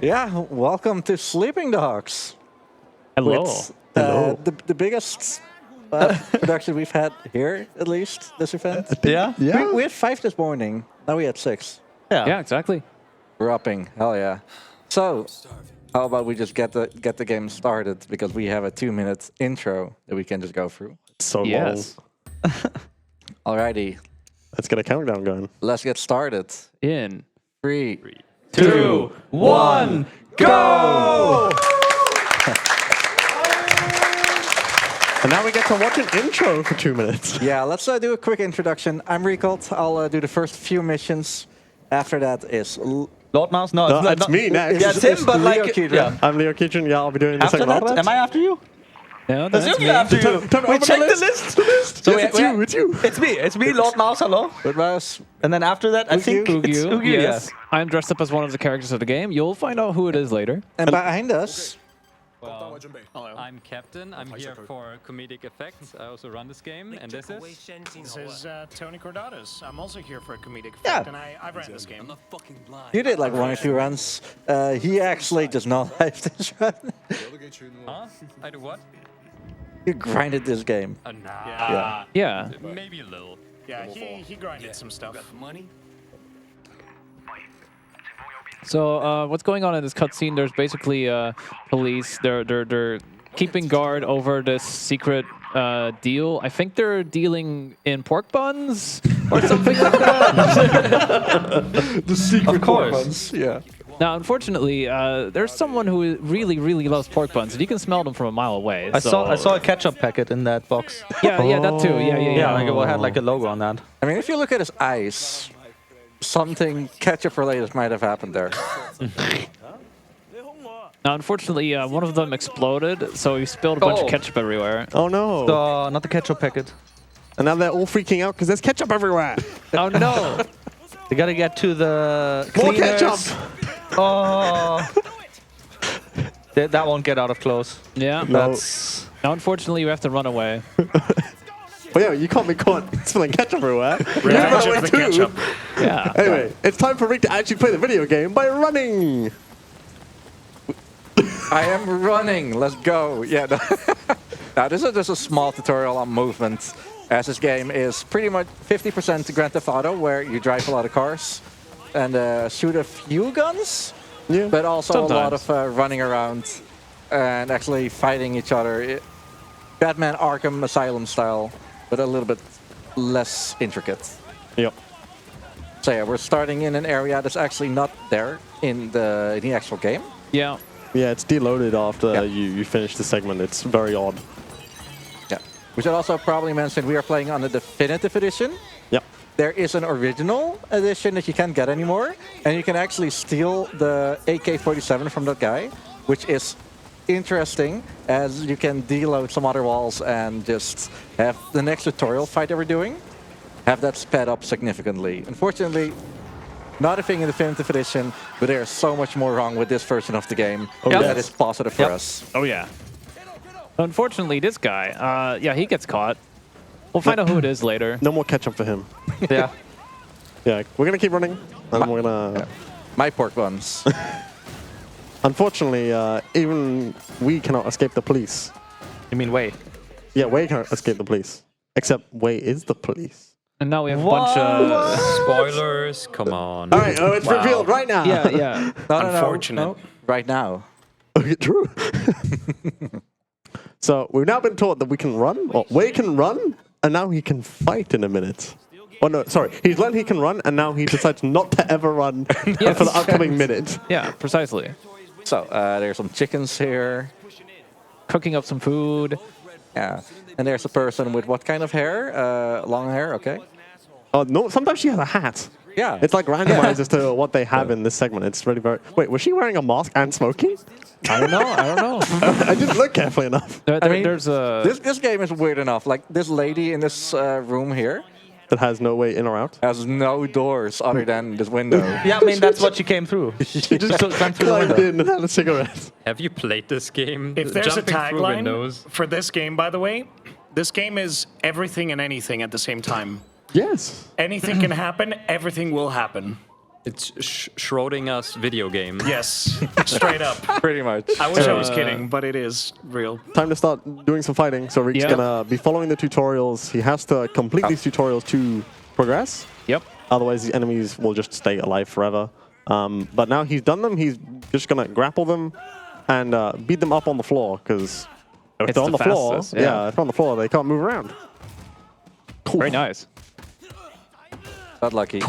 Yeah, welcome to Sleeping Dogs. Hello. With, Hello. The biggest production we've had here, at least, this event. Yeah? We had 5 this morning. Now we had 6. Yeah, exactly. We're upping. Hell yeah. So, how about we just get the game started, because we have a 2-minute intro that we can just go through. So Yes. long. Alrighty, Let's get a countdown going. let's get started. In 3, 2, 1, go! And now we get to watch an intro for 2 minutes. Yeah, let's do a quick introduction. I'm Riekelt. I'll do the first few missions. After that is Lordmau5? No, it's me next. Yeah, it's him, but like... LeoKeidran. Yeah. I'm LeoKeidran. Yeah, I'll be doing the After second that? part of Am I after you? No, that's That's me. you after you. Wait, Check the list. So yes, it's you. It's me, Lordmau5, hello. Good mouse. And then after that, I think it's Ugyuu, Ugyuu, yes. I'm dressed up as one of the characters of the game. You'll find out who it is later. And behind us, Well, I'm captain. I'm here for comedic effects. I also run this game, and this is. This is tonykordatos. I'm also here for a comedic effect, Yeah. and I ran this game. you did like 1 or 2 runs. He actually just not live this run. Huh? I do what? You grinded this game. Nah. Yeah. Maybe a little. Yeah, he grinded some stuff. So what's going on in this cutscene? There's basically police. They're keeping guard over this secret deal. I think they're dealing in pork buns or something like that. The secret Of course. Yeah. Now, unfortunately, there's someone who really loves pork buns, and you can smell them from a mile away. I so- saw a ketchup packet in that box. Yeah, that too. Yeah. Yeah, like it had like a logo on that. I mean, if you look at his eyes, something ketchup related might have happened there. Now, unfortunately, one of them exploded, so he spilled a bunch of Oh. ketchup everywhere. Oh no. Not the ketchup packet. And now they're all freaking out because there's ketchup everywhere. Oh no! We gotta get to the More cleaners. ketchup. Oh. That won't get out of close. Yeah. No. That's... Now, unfortunately, you have to run away. But yeah, you can't be caught spilling ketchup everywhere. Revenge of the ketchup. Yeah. Anyway, it's time for Rick to actually play the video game by running. I am running. Let's go. Yeah. No. Now, this is just a small tutorial on movement, as this game is pretty much 50% Grand Theft Auto, where you drive a lot of cars and shoot a few guns, Yeah. but also a lot Sometimes. of running around and actually fighting each other. Batman Arkham Asylum style, but a little bit less intricate. Yep. So yeah, we're starting in an area that's actually not there in the actual game. Yeah. Yeah, it's deloaded after Yeah. you finish the segment. It's very odd. Yeah. We should also probably mention we are playing on the Definitive Edition. Yep. There is an original edition that you can't get anymore, and you can actually steal the AK-47 from that guy, which is interesting, as you can deload some other walls and just have the next tutorial fight that we're doing, have that sped up significantly. Unfortunately, not a thing in Definitive Edition, but there's so much more wrong with this version of the game Yeah. that is positive for us. Oh yeah. Unfortunately, this guy, yeah, he gets caught. We'll find out who it is later. No more ketchup for him. Yeah. Yeah, we're gonna keep running, and we're gonna. My pork buns. Unfortunately, even we cannot escape the police. You mean Wei? Yeah, Wei can't escape the police. Except Wei is the police. And now we have a bunch of... Spoilers. Come on. All right, it's revealed right now. Yeah. No, Unfortunate. no. Right now. Okay, true. So we've now been taught that we can run, or Wei can run, and now he can fight in a minute. Oh no, sorry. He's learned he can run, and now he decides not to ever run for the upcoming minute. Yeah, precisely. So there's some chickens here. Cooking up some food. Yeah. And there's a person with what kind of hair? Long hair, okay. Oh no, sometimes she has a hat. Yeah. It's like randomized as to what they have in this segment. It's really very... Wait, was she wearing a mask and smoking? I don't know. I didn't look carefully enough. There's a... This game is weird enough. Like this lady in this room here That has no way in or out. has no doors other than this window. Yeah, I mean, that's what she came through. She just went through the Climbed window. in and had a cigarette. Have you played this game? If there's Jumping a through tagline windows. for this game, by the way, this game is everything and anything at the same time. Yes. Anything can happen, everything will happen. It's Schrodinger's video game. Yes, straight up. Pretty much. I wish I was kidding, but it is real. Time to start doing some fighting. So Riek's Yep. gonna be following the tutorials. He has to complete these tutorials to progress. Yep. Otherwise, the enemies will just stay alive forever. But now he's done them, he's just gonna grapple them and beat them up on the floor, because if It's they're on the the floor, fastest, yeah, yeah. if they're on the floor, they can't move around. Cool. Very nice. Not lucky.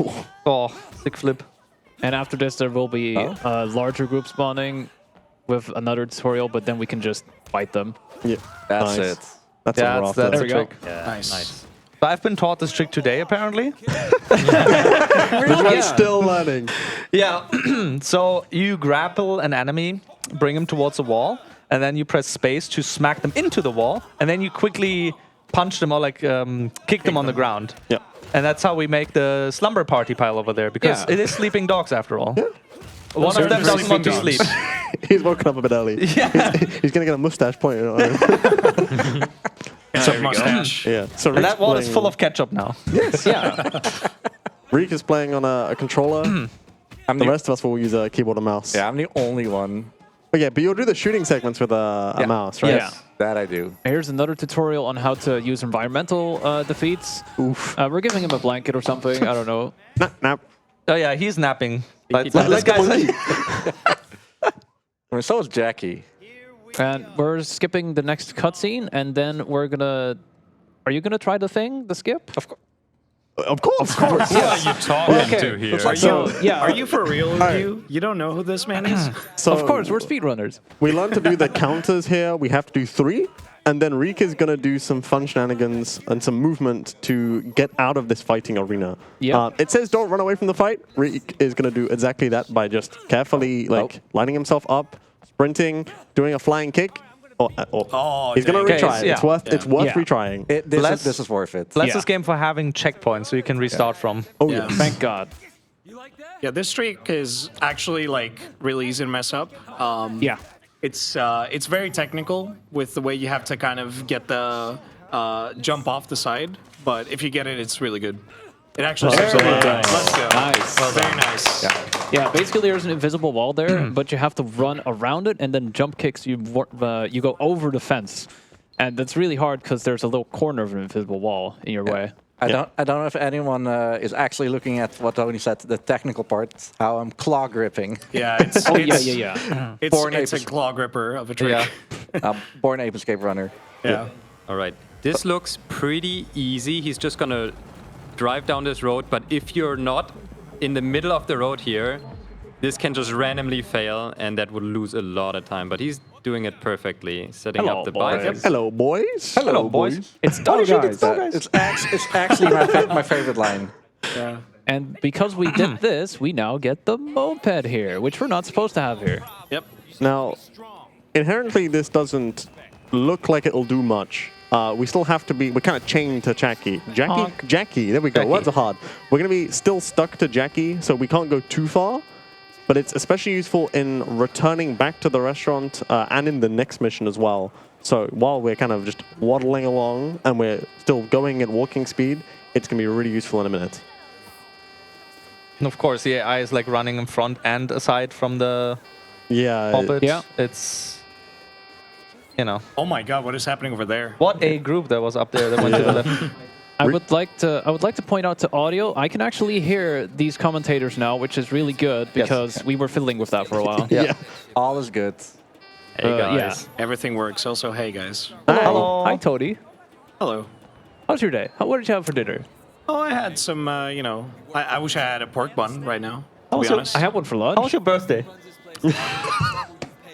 Oh, sick flip. And after this, there will be Oh. a larger group spawning with another tutorial, but then we can just fight them. Yeah, That's nice. it. That's Yeah, a rough. that's There a we go. trick. Nice. So I've been taught this trick today, apparently. This one's still learning. Yeah. So you grapple an enemy, bring him towards the wall, and then you press space to smack them into the wall, and then you quickly punch them or like kick them on the ground. Yeah. And that's how we make the slumber party pile over there, because Yeah. it is sleeping dogs after all. One Those of are them the doesn't want to sleeping sleep. dogs. He's woken up a bit early. Yeah. He's gonna get a mustache pointed on him. Ketchup mustache. Yeah. So And that wall is playing- full of ketchup now. Yeah. Riek is playing on a controller. I'm The the, rest of us will use a keyboard and mouse. yeah, I'm the only one. But yeah, but you'll do the shooting segments with a Yeah. mouse, right? Yeah. That I do. Here's another tutorial on how to use environmental defeats. Oof. We're giving him a blanket or something. I don't know. Nah. Oh yeah, he's napping. Like, Let- this let's go guy's monkey. I mean, so is Jackie. And we're skipping the next cutscene, and then we're gonna. Are you gonna try the thing, the skip? Of course. Of course. Of course. Who are you talking Okay. to here? Are So, you, yeah. are you for real with you? You don't know who this man is? So Of course, we're speedrunners. we learned to do the counters here. We have to do 3. And then Riek is going to do some fun shenanigans and some movement to get out of this fighting arena. Yeah. It says don't run away from the fight. Riek is going to do exactly that by just carefully lining himself up, sprinting, doing a flying kick. Oh, he's going to dang. retry. Okay, It's yeah. worth Yeah. retrying. This is worth it. Bless Yeah. this game for having checkpoints so you can restart from. Oh, Yeah. yes. Thank God. Yeah, this streak is actually like really easy to mess up. Yeah. It's very technical with the way you have to kind of get the jump off the side, but if you get it, it's really good. It actually saves a lot. Let's go. Nice. Very nice. Yeah, basically there's an invisible wall there, but you have to run around it, and then jump kicks, you go over the fence. And that's really hard because there's a little corner of an invisible wall in your way. I don't know if anyone is actually looking at what Tony said, the technical part, how I'm claw gripping. Yeah, it's Oh, it's, yeah. it's a claw gripper of a trick. Yeah. Born Ape Escape Runner. Yeah. All right. This looks pretty easy. He's just gonna drive down this road, but if you're not in the middle of the road here, this can just randomly fail, and that would lose a lot of time. But he's doing it perfectly, setting Hello, up the boys. bike. Hello, boys. Hello, boys. It's Oh, done, guys, it's actually my favorite line. Yeah. And because we did this, we now get the moped here, which we're not supposed to have here. Yep. Now, inherently, this doesn't look like it'll do much. We still have to be, we're kind of chained to Jackie. Honk. Jackie, there we go. Jackie. Words are hard. We're going to be still stuck to Jackie, so we can't go too far. But it's especially useful in returning back to the restaurant and in the next mission as well. So while we're kind of just waddling along and we're still going at walking speed, it's going to be really useful in a minute. And of course, the AI is like running in front and aside from the Yeah. moped. Yeah. It's, you know, Oh my God, what is happening over there? what a group that was up there that went to the left. I would like to point out to audio, I can actually hear these commentators now, which is really good because we were fiddling with that for a while. Yeah. All is good. Hey guys. Yeah. Everything works. Also, hey guys. Hello. Hi, Tony. Hello. How's your day? What did you have for dinner? Oh, I had some, I wish I had a pork bun right now, to be Also, honest. I had one for lunch. How was your birthday?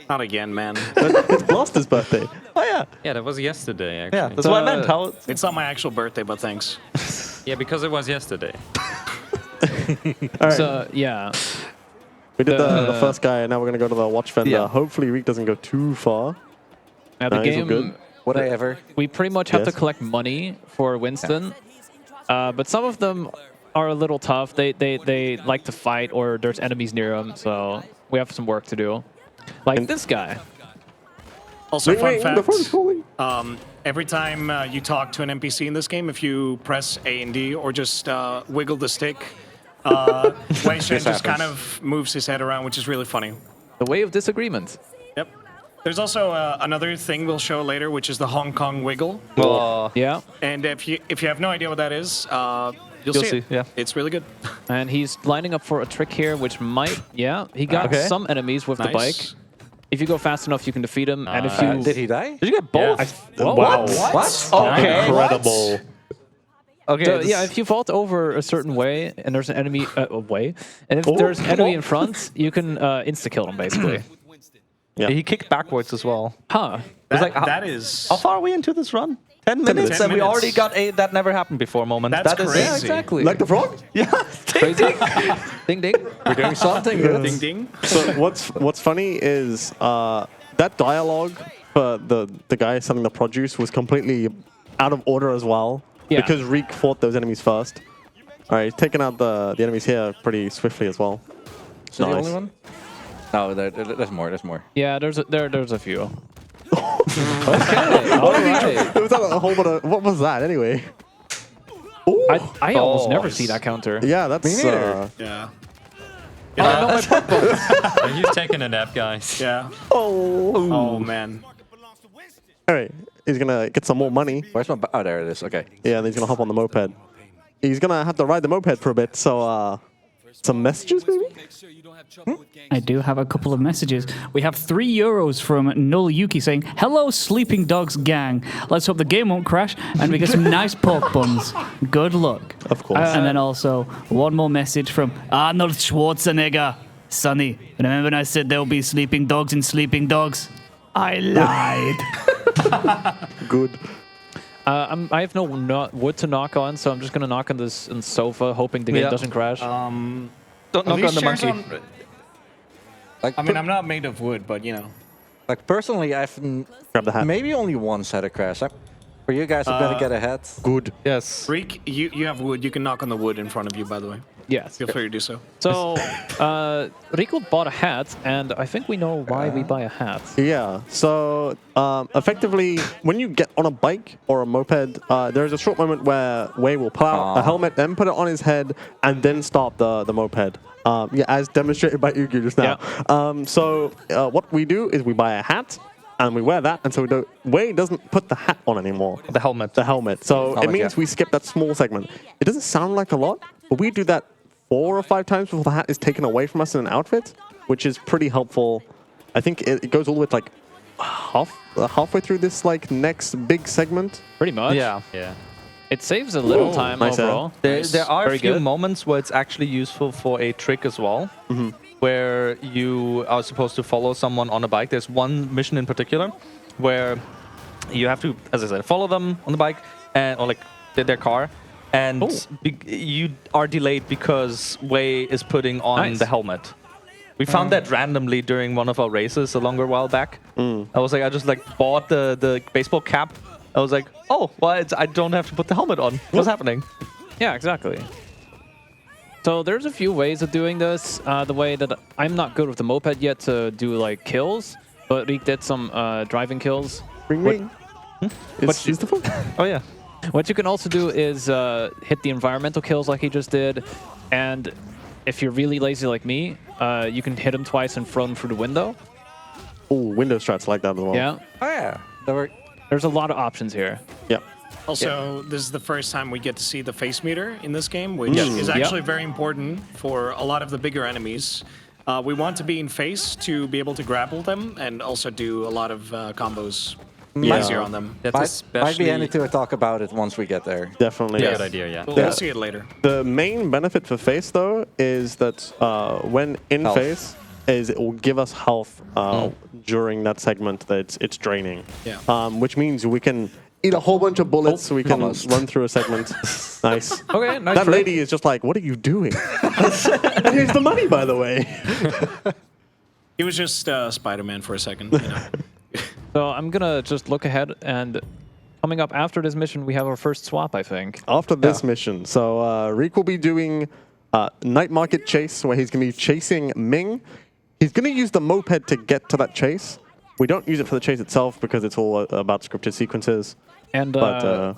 Not again, man. It's Blaster's birthday. Oh yeah. Yeah, that was yesterday, actually. Yeah, that's what I meant. How? It's not my actual birthday, but thanks. Yeah, because it was yesterday. So, yeah. We did the first guy, and now we're going to go to the watch fender. Yeah. Hopefully, Riek doesn't go too far. Now, the Nice, all game, good. Would I ever? we pretty much have to Yes. collect money for Winston. But some of them are a little tough. They like to fight, or there's enemies near them, so we have some work to do. Like this guy. Also, fun the fact, phone's calling. every time you talk to an NPC in this game, if you press A and D or just wiggle the stick, Wei Shen just kind happens. of moves his head around, which is really funny. The way of disagreement. Yep. There's also another thing we'll show later, which is the Hong Kong wiggle. Oh, Yeah. And if you have no idea what that is, you'll see. see, It. yeah. It's really good. And he's lining up for a trick here, which might... Yeah, he got Okay. some enemies with the bike. Nice. If you go fast enough, you can defeat him. And if you... Did he die? did you get both? Wow. What? Okay. Incredible. Okay. So, this- yeah, if you vault over a certain way and there's an enemy and if there's an enemy in front, you can insta-kill him, basically. Yeah. he kicked backwards as well. Huh. It's like, That is... How far are we into this run? 10 minutes, 10 and we minutes. already got a that never happened before moment. That's That is- crazy. Yeah, exactly. Like the frog? Yeah. Crazy. Ding, ding. We're doing something good. Ding ding. So what's funny is that dialogue for the guy selling the produce was completely out of order as well. Yeah. Because Reek fought those enemies first. All right, he's taking out the enemies here pretty swiftly as well. Is that the Nice. only one? No, there's more. There's more. Yeah, there's a few. Okay. All right. There was a whole lot of, what was that anyway? I almost Oh, never nice. see that counter. Yeah, that's Me neither. Yeah. He's taking a nap, guys. Yeah. oh. Oh, man. All right, he's gonna get some more money. Where's my? Oh, there it is. Okay. Yeah, and he's gonna hop on the moped. He's gonna have to ride the moped for a bit. So some messages maybe. I do have a couple of messages. We have €3 from Null Yuki saying, "Hello, Sleeping Dogs gang. Let's hope the game won't crash and we get some nice pork buns. Good luck." Of course. And then also one more message from Arnold Schwarzenegger. "Sonny, remember when I said there will be sleeping dogs and sleeping dogs? I lied." Good. I have no wood to knock on, so I'm just gonna knock on this sofa, hoping the game Yeah. doesn't crash. Don't Are knock these on the chairs monkey. Like, I mean, I'm not made of wood, but you know. like personally, I've Grab the hat. maybe only once had a crash. For you guys, I'm gonna get ahead. Good. Yes. Reek, you have wood. You can knock on the wood in front of you, by the way. Yes. Feel free to do so. So, Riekelt bought a hat, and I think we know why we buy a hat. Yeah, so effectively, when you get on a bike or a moped, there's a short moment where Wei will pull out a helmet, then put it on his head, and then stop the moped. Yeah, as demonstrated by Ugyuu just now. So what we do is we buy a hat, and we wear that, and so Wei doesn't put the hat on anymore. The helmet. The helmet. So it means yeah. we skip that small segment. It doesn't sound like a lot, but we do that 4 or 5 times before the hat is taken away from us in an outfit, which is pretty helpful. I think it goes all the way to like halfway through this like next big segment. Pretty much. Yeah. Yeah. It saves a little time nice, overall. There are Very a few good. moments where it's actually useful for a trick as well, where you are supposed to follow someone on a bike. There's one mission in particular where you have to, as I said, follow them on the bike and or like their car, and you are delayed because Wei is putting on Nice. the helmet. We found that randomly during one of our races a longer while back. I was like, I just like bought the baseball cap. I was like, oh, well, I don't have to put the helmet on. What's happening? Yeah, exactly. So there's a few ways of doing this. The way that I'm not good with the moped yet to do like kills, but Reek did some driving kills. Ring ring. Is the phone? Oh yeah. What you can also do is hit the environmental kills like he just did, and if you're really lazy like me, you can hit him twice and throw him through the window. Oh, window strats like that as well. Yeah, Oh yeah. there's a lot of options here. Yep. Also, this is the first time we get to see the face meter in this game, which is actually very important for a lot of the bigger enemies. We want to be in face to be able to grapple them and also do a lot of combos easier on them. That's Might especially be any to talk about it once we get there. Definitely. a good idea, yeah. We'll see it later. The main benefit for face though is that when in Health. face, is it will give us health during that segment that it's draining. Yeah. Which means we can eat a whole bunch of bullets so we can almost. run through a segment. Nice. Okay, nice. That trick. lady is just like, what are you doing? And here's the money, by the way. He was just Spider-Man for a second, you know. So I'm gonna just look ahead, and coming up after this mission, we have our first swap, I think. After this mission, so Reek will be doing Night Market Chase, where he's going to be chasing Ming. He's going to use the moped to get to that chase. We don't use it for the chase itself because it's all about scripted sequences. And But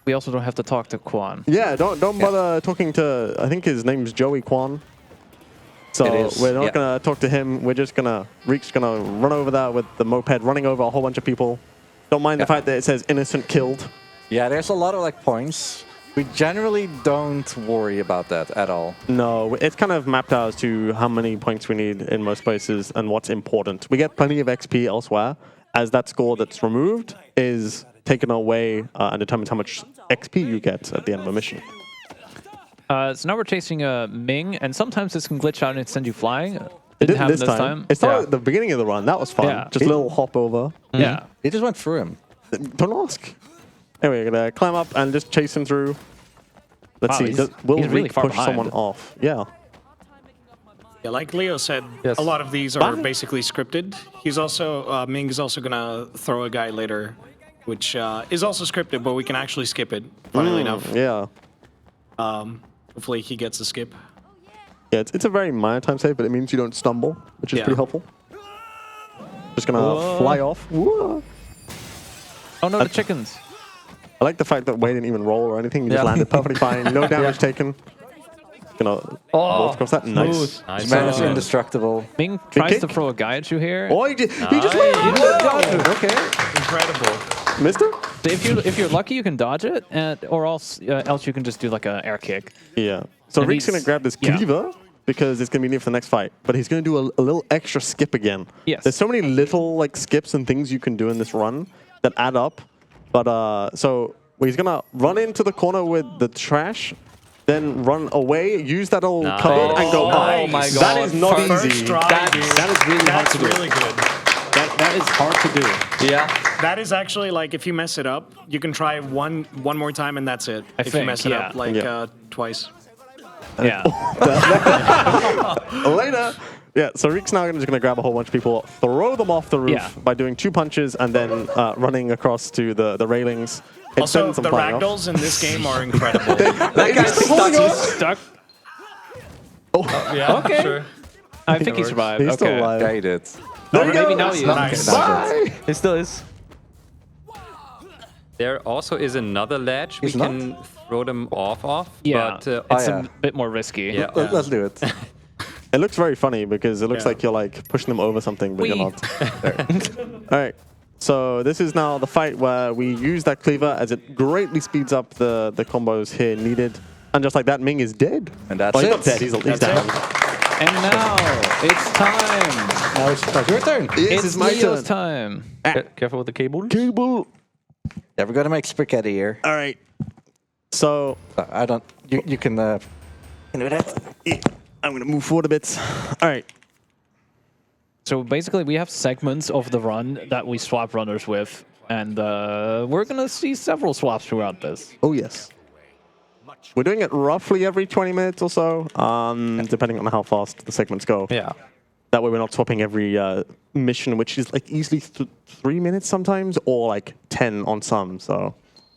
we also don't have to talk to Quan. Yeah, don't bother talking to. I think his name's Joey Kwan. So It is, we're not yeah. gonna talk to him. We're just gonna Reek's gonna run over there with the moped, running over a whole bunch of people. Don't mind the fact that it says innocent killed. Yeah, there's a lot of like points. We generally don't worry about that at all. No, it's kind of mapped out as to how many points we need in most places and what's important. We get plenty of XP elsewhere, as that score that's removed is taken away and determines how much XP you get at the end of a mission. So now we're chasing Ming, and sometimes this can glitch out and send you flying. It Didn't happen this time. It started at the beginning of the run. That was fun. Yeah. Just a little hop over. Yeah. It just went through him. Don't ask. Anyway, we're gonna climb up and just chase him through. Let's Wow, see. Will he's really Reek far push behind. someone off? Yeah. Yeah, like Leo said, Yes. a lot of these are basically scripted. He's also Ming is also gonna throw a guy later, which is also scripted, but we can actually skip it. Funnily enough, Yeah. hopefully he gets a skip. Yeah, it's a very minor time save, but it means you don't stumble, which is Yeah. pretty helpful. Just gonna fly off. Whoa. Oh no, the chickens. I like the fact that Wei didn't even roll or anything. He just landed perfectly fine. No damage taken. Gonna walk across that. Nice. Nice. Man is indestructible. Ming tries to kick. throw a guy at you here. Oh, he just landed. Okay. Incredible. Mister? So if you're lucky, you can dodge it, or else you can just do like an air kick. Yeah. So And Reek's gonna he's- grab this yeah. cleaver because it's gonna be needed for the next fight. But he's gonna do a little extra skip again. Yes. There's so many little like skips and things you can do in this run that add up. But so he's gonna run into the corner with the trash, then run away, use that old Nice. cupboard, and go up. Oh my That God. is not First easy. try, dude. That is really hard That's to do. really good. That is hard to do. Yeah. That is actually like if you mess it up, you can try one more time and that's it. If you think, mess it yeah. up like Yeah. twice. Yeah. Later. Yeah, so Reek's now just going to grab a whole bunch of people, throw them off the roof Yeah. by doing 2 punches and then running across to the railings. It Also, sends them the flying off. ragdolls in this game are incredible. That guy's holding on. Stuck. Yeah, Okay. sure. I think he survived. He's still Okay. alive. Yeah, he did. There you maybe go. now he is. Nice. Bye. It still is. There also is another ledge He's we not? can throw them off, Yeah. but It's yeah. a bit more risky. yeah. Let's do it. It looks very funny because it looks Yeah. like you're like pushing them over something, but you're Wee. not. All right. So this is now the fight where we use that cleaver as it greatly speeds up the combos here needed. And just like that, Ming is dead. And that's Well, he's it. not dead. He's That's down. And now it's time. Now it's your turn. It's Leo's time. Careful with the cable. Cable. Yeah, we're gonna make spaghetti here. All right. So I don't. You can. Can do that. yeah, I'm going to move forward a bit. All right. So basically, we have segments of the run that we swap runners with, and we're gonna see several swaps throughout this. Oh, yes. We're doing it roughly every 20 minutes or so, depending on how fast the segments go. Yeah. That way we're not swapping every mission, which is like easily 3 minutes sometimes, or like 10 on some, so...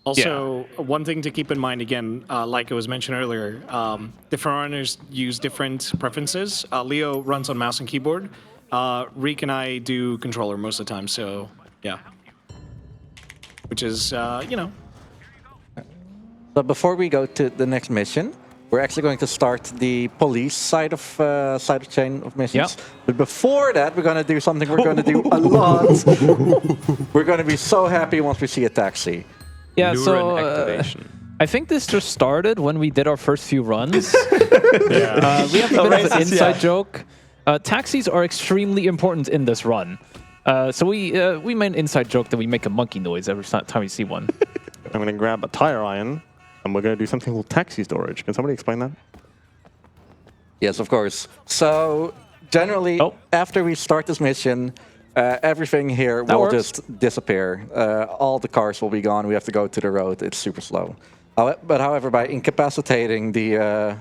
Also, one thing to keep in mind again, like it was mentioned earlier, different runners use different preferences. Leo runs on mouse and keyboard. Reek and I do controller most of the time, so yeah. Which is, you know. But before we go to the next mission, we're actually going to start the police side of chain of missions. Yeah. But before that, we're going to do something we're going to do a lot. We're going to be so happy once we see a taxi. Yeah, Lure so and activation. I think this just started when we did our first few runs. We have a bit of an inside joke. Taxis are extremely important in this run. So we made an inside joke that we make a monkey noise every time we see one. I'm going to grab a tire iron, and we're going to do something called taxi storage. Can somebody explain that? Yes, of course. So generally, after we start this mission, everything here will works. just disappear. All the cars will be gone. We have to go to the road. It's super slow. But however, by incapacitating the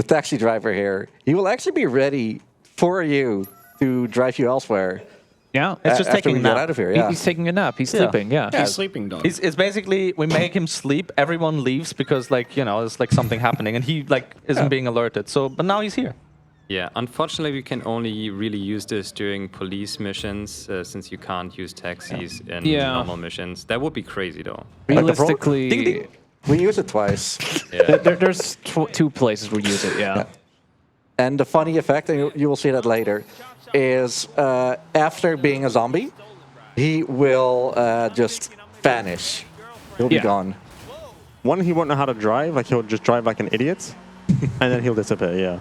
taxi driver here, he will actually be ready for you to drive you elsewhere. Yeah, It's just after taking we a get nap. out of here. Yeah. He's taking a nap. He's sleeping. Yeah. He's sleeping dog. It's basically we make him sleep. Everyone leaves because like there's like something happening, and he like isn't being alerted. So, but now he's here. Yeah, unfortunately, we can only really use this during police missions, since you can't use taxis in Yeah. normal missions. That would be crazy, though. Realistically, Ding, ding. We use it twice. There's two places we use it, yeah. And the funny effect, and you will see that later, is after being a zombie, he will just vanish. He'll be gone. One, he won't know how to drive. Like, he'll just drive like an idiot. And then he'll disappear, yeah.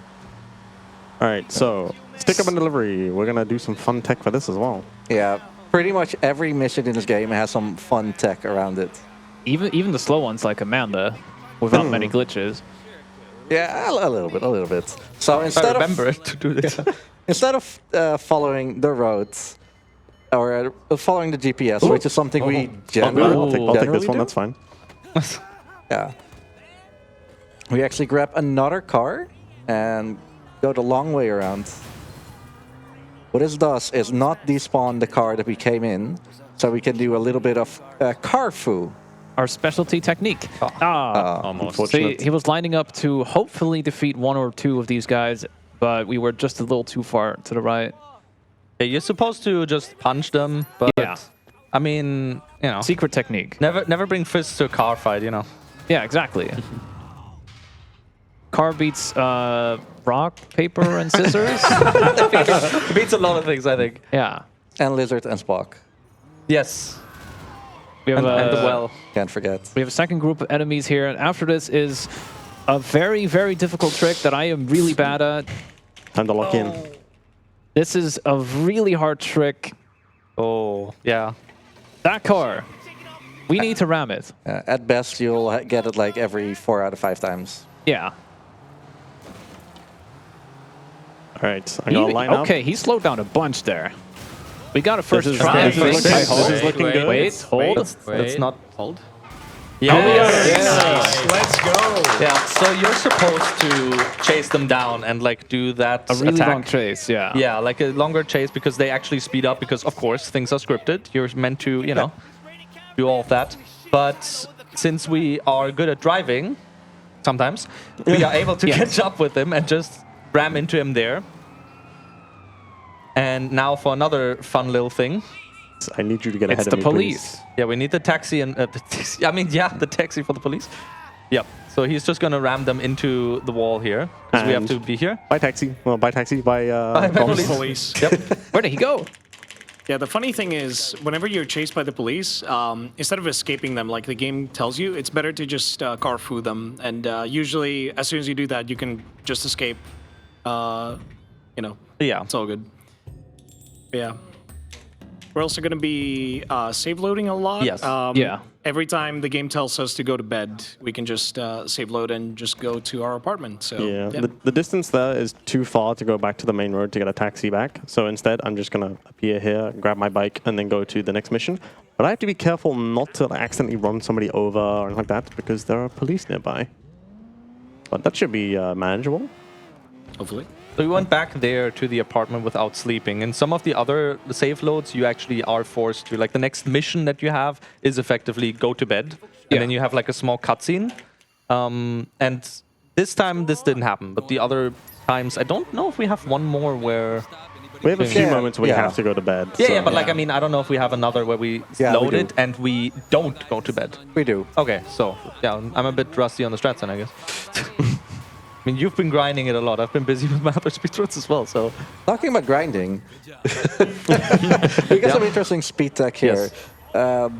All right, so stick up and delivery. We're going to do some fun tech for this as well. Yeah, pretty much every mission in this game has some fun tech around it. Even the slow ones like Amanda, without many glitches. Yeah, a little bit. So instead to do this. instead of following the roads or following the GPS, which is something we generally, I'll take this one, do. that's fine. Yeah. We actually grab another car and go the long way around. What this does is not despawn the car that we came in, so we can do a little bit of car foo. Our specialty technique. Almost. So he was lining up to hopefully defeat one or two of these guys, but we were just a little too far to the right. Yeah, you're supposed to just punch them, but I mean, you know, Secret technique. never bring fists to a car fight, you know. Yeah, exactly. Car beats rock, paper, and scissors. It beats a lot of things, I think. Yeah. And Lizard and Spock. Yes. We have, And the well. Can't forget. We have a second group of enemies here, and after this is a very, very difficult trick that I am really bad at. Time to lock in. This is a really hard trick. Oh, yeah. That car. We need to ram it. At best, you'll get it like every 4 out of 5 times. Yeah. All right, I'm going to line up. Okay, he slowed down a bunch there. We got a first try. This is looking good. Wait, hold. That's not... Hold. Yes. Let's go. Yeah, so you're supposed to chase them down and like do that A really attack. long chase, yeah. Yeah, like a longer chase because they actually speed up because, of course, things are scripted. You're meant to, you know, do all of that. But since we are good at driving, sometimes, we are able to catch up with him and just ram into him there. And now for another fun little thing. I need you to get It's ahead the of me, police. Yeah, we need the taxi and the taxi. I mean, yeah, the taxi for the police. Yep. So he's just gonna ram them into the wall here because we have And- to be here. By taxi. Well, by taxi, by police. Police. Yep. Where did he go? Yeah, the funny thing is, whenever you're chased by the police, instead of escaping them like the game tells you, it's better to just car foo them. And usually, as soon as you do that, you can just escape. You know, Yeah. it's all good. But yeah. We're also going to be save loading a lot. Yes. Yeah. Every time the game tells us to go to bed, we can just save load and just go to our apartment. So Yeah, the distance there is too far to go back to the main road to get a taxi back. So instead, I'm just going to appear here, grab my bike, and then go to the next mission. But I have to be careful not to accidentally run somebody over or anything like that because there are police nearby. But that should be manageable. hopefully. So we went back there to the apartment without sleeping. And some of the other save loads, you actually are forced to. Like the next mission that you have is effectively go to bed. And then you have like a small cutscene. And this time this didn't happen. But the other times, I don't know if we have one more where... We have a few Yeah, moments where you yeah. have to go to bed. Yeah, so- yeah, but like, I mean, I don't know if we have another where we Yeah, we load do. it and we don't go to bed. We do. Okay, so, yeah, I'm a bit rusty on the strats then, I guess. I mean, you've been grinding it a lot. I've been busy with my other speedruns as well, so... Talking about grinding, we got some interesting speed tech here.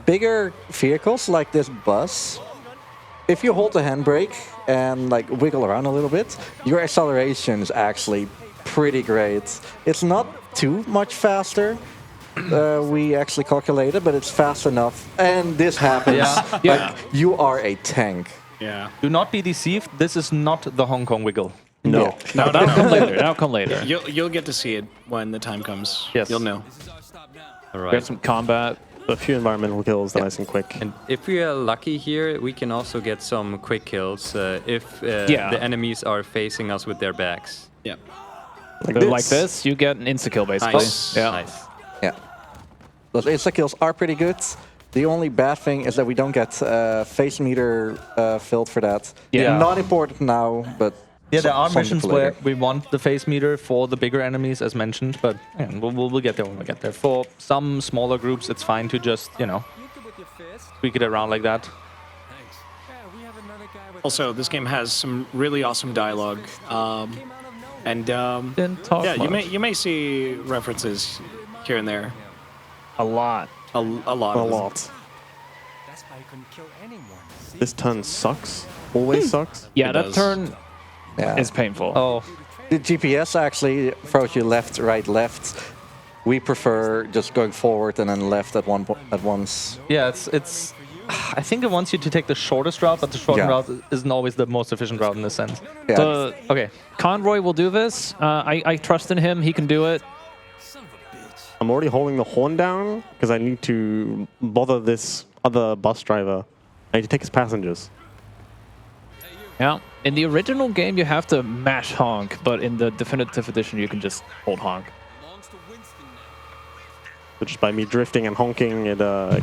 Bigger vehicles like this bus, if you hold the handbrake and like wiggle around a little bit, your acceleration is actually pretty great. It's not too much faster. We actually calculated, but it's fast enough. And this happens. Like, you are a tank. Yeah. Do not be deceived. This is not the Hong Kong wiggle. No. No, That'll come later. That'll come later. You'll get to see it when the time comes. Yes. You'll know. All We have right. some combat. A few environmental kills, nice and quick. And if we are lucky here, we can also get some quick kills if Yeah. the enemies are facing us with their backs. Yeah. Like this, you get an insta-kill, basically. Nice. Yeah. Nice. Yeah. Those insta-kills are pretty good. The only bad thing is that we don't get face meter filled for that. Yeah. Not important now, but Yeah, there are something missions for where later. we want the face meter for the bigger enemies, as mentioned, but yeah, we'll get there when we get there. For some smaller groups, it's fine to just, you know, tweak it around like that. Also, this game has some really awesome dialogue. Didn't talk Yeah, much. you may see references here and there. A lot. A lot. A of them. lot. This turn sucks. Always sucks. Yeah, It that does. turn Yeah. is painful. Oh, The GPS actually throws you left, right, left. We prefer just going forward and then left at once. yeah, it's. I think it wants you to take the shortest route, but the short Yeah. route isn't always the most efficient route in this sense. Yeah. The Okay. Conroy will do this. I trust in him. He can do it. I'm already holding the horn down because I need to bother this other bus driver. I need to take his passengers. Yeah. In the original game, you have to mash honk, but in the definitive edition, you can just hold honk. So just by me drifting and honking, it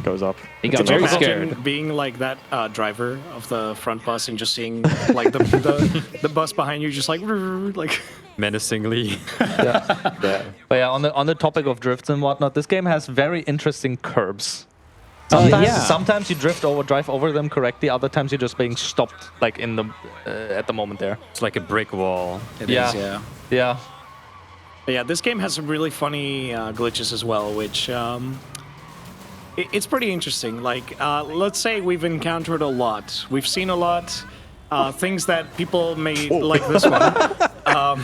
goes up. He got Could you very imagine scared. being like that driver of the front bus and just seeing like the bus behind you just like Menacingly. Yeah. But yeah, on the topic of drifts and whatnot, this game has very interesting curbs. Sometimes you drive over them correctly. Other times you're just being stopped, like in the at the moment there. It's like a brick wall. It Yeah. is, yeah. Yeah. But yeah, this game has some really funny glitches as well, which it's pretty interesting. Like, let's say we've encountered a lot. We've seen a lot. Things that people may like this one.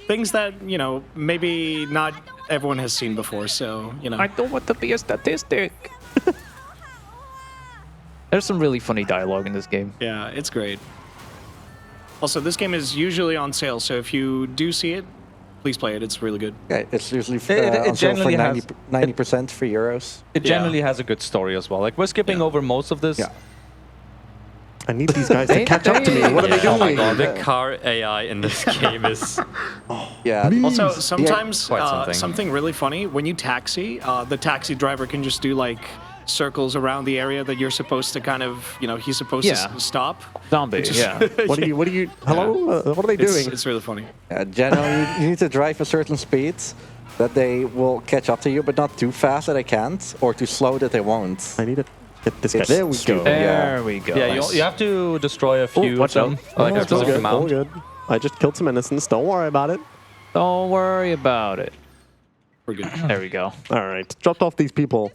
Things that, you know, maybe not everyone has seen before. So, you know. I don't want to be a statistic. There's some really funny dialogue in this game. Yeah, it's great. Also, this game is usually on sale, so if you do see it, please play it. It's really good. Yeah, it's usually It on sale for generally has- 90% for euros. It Yeah. generally has a good story as well. Like we're skipping Yeah. over most of this. Yeah. I need these guys to catch up to me. What are they Oh my doing? god, the car AI in this game is Yeah. Also, sometimes Quite something. something really funny, when you taxi, the taxi driver can just do like circles around the area that you're supposed to kind of, you know, he's supposed Yeah. to stop. Zombie, yeah. What are you? Hello? What are they doing? It's really funny. Generally, you need to drive a certain speed that they will catch up to you, but not too fast that they can't, or too slow that they won't. I need to get this guy. It's There we go. stupid. There we go. Yeah, you have to destroy a few of watch them, out. like a It's all specific good. All amount. good. I just killed some innocents. Don't worry about it. Don't worry about it. We're good. There we go. All right. Dropped off these people.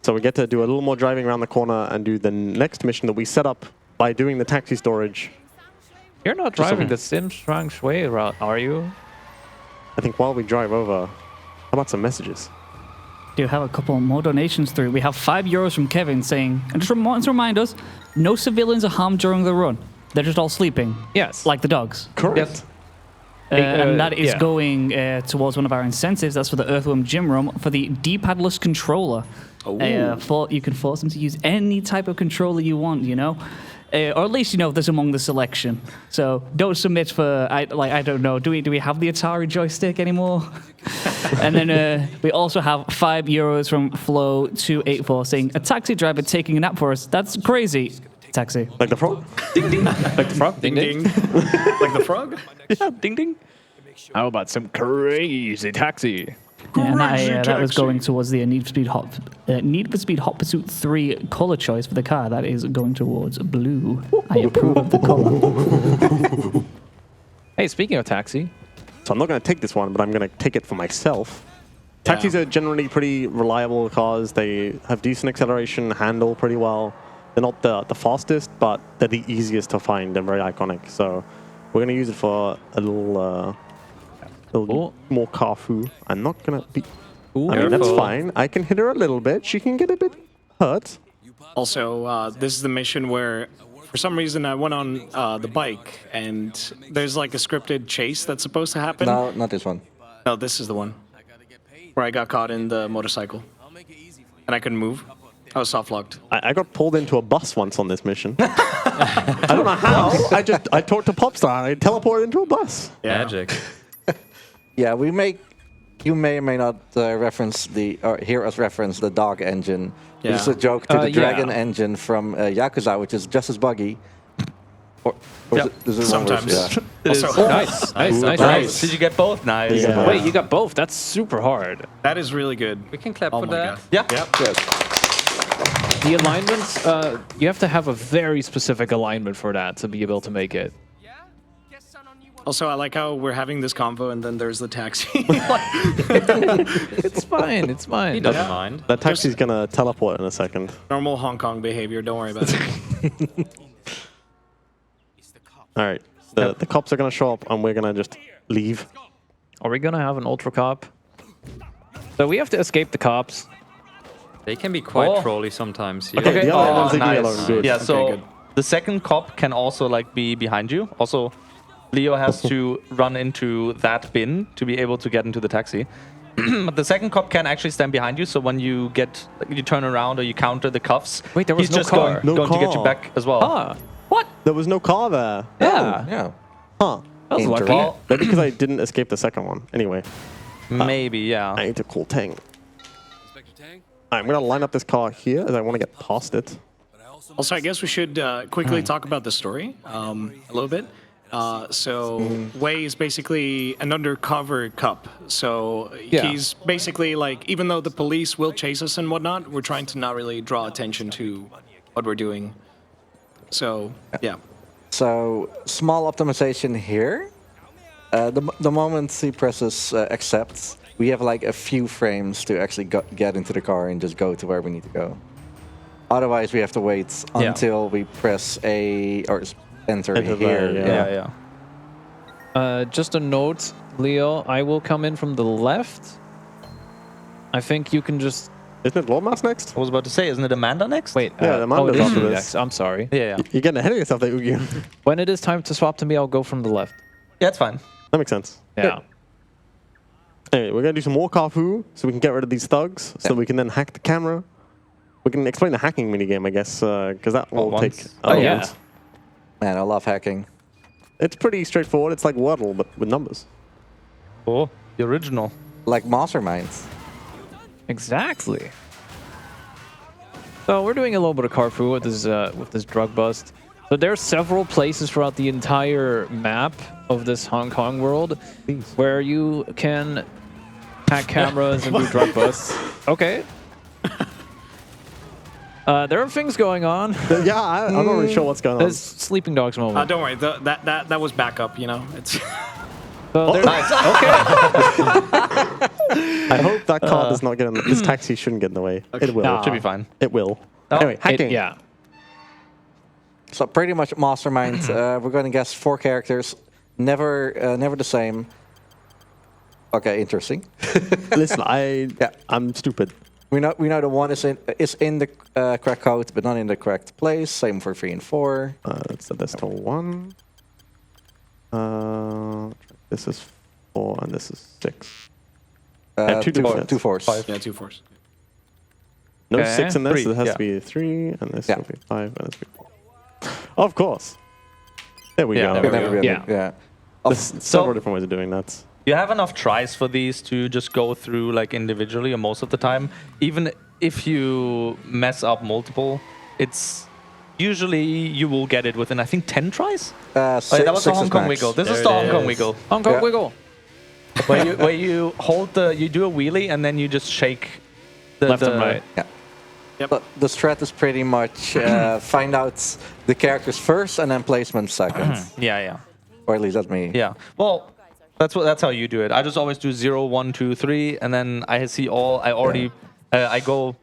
So we get to do a little more driving around the corner and do the next mission that we set up by doing the taxi storage. You're not driving the Speedrun route, are you? I think while we drive over, how about some messages? Do have a couple more donations through. We have €5 from Kevin saying, and just to remind us, no civilians are harmed during the run. They're just all sleeping, Yes. like the dogs. Correct. And that is yeah. going towards one of our incentives. That's for the Earthworm Gym Room for the D-padless controller. You can force them to use any type of controller you want, you know? Or at least, you know, there's among the selection. So don't submit for, I don't know, do we have the Atari joystick anymore? And then we also have €5 from Flow284 saying, a taxi driver taking a nap for us. That's crazy. Taxi. Like the frog? Like the frog? Ding, ding. Like the frog? Yeah, ding, ding. How about some crazy taxi? Yeah, and that was going towards the Need for Speed Hot Pursuit 3 color choice for the car. That is going towards blue. I approve of the color. Hey, speaking of taxi, So I'm not going to take this one, but I'm going to take it for myself. Taxis are generally pretty reliable cars. They have decent acceleration, handle pretty well. They're not the fastest, but they're the easiest to find and very iconic. So we're going to use it for a little more car foo. I'm not going to be... I mean, that's Careful. fine. I can hit her a little bit. She can get a bit hurt. Also, this is the mission where, for some reason, I went on the bike, and there's like a scripted chase that's supposed to happen. No, not this one. No, this is the one where I got caught in the motorcycle, and I couldn't move. I was soft locked. I got pulled into a bus once on this mission. I don't know how. I talked to Popstar and I teleported into a bus. magic. Yeah, you may or may not hear us reference the dog engine. Yeah. It's a joke to the yeah. dragon engine from Yakuza, which is just as buggy. Or Yeah. is it one Sometimes. worse? Yeah. Also, nice, nice. Nice. Did you get both? Nice. Yeah. Wait, you got both? That's super hard. that is really good. We can clap Oh for my that. god. Yeah. Yep. Good. The alignments, you have to have a very specific alignment for that to be able to make it. Also, I like how we're having this convo and then there's the taxi. It's fine, it's He fine. doesn't mind. That taxi's gonna teleport in a second. Normal Hong Kong behavior, don't worry about it. All right. The cops are gonna show up and we're gonna just leave. Are we gonna have an ultra cop? So we have to escape the cops. They can be quite trolly sometimes here. Okay, the other one's leaving me nice. alone. Good. Yeah, so good. the second cop can also like be behind you. Also, Leo has to run into that bin to be able to get into the taxi. But the second cop can actually stand behind you, so when you turn around or you counter the cuffs, Wait, there was he's no just car. going to get you car. back as well. Ah, what? There was no car there. Yeah, Yeah. Huh. that was lucky. Well, Maybe because I didn't escape the second one. Anyway, maybe, yeah. I need to call Tang. I'm gonna line up this car here as I want to get past it. Also, I guess we should quickly talk about the story a little bit. Wei is basically an undercover cop. So he's basically like, even though the police will chase us and whatnot, we're trying to not really draw attention to what we're doing. So, yeah. So small optimization here. The moment he presses accept, we have like a few frames to actually get into the car and just go to where we need to go. Otherwise, we have to wait until we press A or enter Enter here. there, yeah. Just a note, Leo, I will come in from the left. I think you can just... Isn't it Lordmau5 next? I was about to say, isn't it Amanda next? Wait, Yeah, the oh, it Amanda's is after you this. next. I'm sorry. Yeah. You're getting ahead of yourself there, Ugyuu. When it is time to swap to me, I'll go from the left. Yeah, it's fine. That makes sense. Yeah. Anyway, we're gonna do some more Carfu so we can get rid of these thugs, so we can then hack the camera. We can explain the hacking minigame, I guess, because that will take a Oh, moment. yeah. Man, I love hacking. It's pretty straightforward. It's like Wordle, but with numbers. Oh, the original. Like Masterminds. Exactly. So we're doing a little bit of Carfu with this drug bust. So there are several places throughout the entire map of this Hong Kong world where you can hack cameras and do drug busts. Okay. There are things going on. Yeah, I'm not really sure what's going on. There's sleeping dogs moment. Don't worry, that was backup, you know? It's So there- Nice. I hope that car does not get in. This taxi shouldn't get in the way. It will. Nah. Should be fine. It will. Anyway, hacking. yeah. So pretty much Mastermind. We're going to guess 4 characters, never the same. Okay, interesting. Listen, I'm stupid. We know the one is in the correct code, but not in the correct place. Same for 3 and 4. Let's set this to 1. This is 4 and this is 6. Two different two fours. yeah, 2 4s. No Okay. 6 in this. 3, So it has yeah. to be 3, and this Yeah. will be 5, and this will be 4. Of course. There we Yeah, go. there we Never go. really- Yeah. yeah. There's several different ways of doing that. You have enough tries for these to just go through like individually, or most of the time. Even if you mess up multiple, it's usually you will get it within, I think, 10 tries. Oh, That was the Hong Kong wiggle. This is the Hong Kong wiggle, Hong Kong Yeah. wiggle. where you hold you do a wheelie and then you just shake the Left and right. Yeah. But the strat is pretty much find out the characters first and then placement second. Yeah. Or at least that's me. Yeah. Well, that's how you do it. I just always do 0, 1, 2, 3, and then I see all. I already I go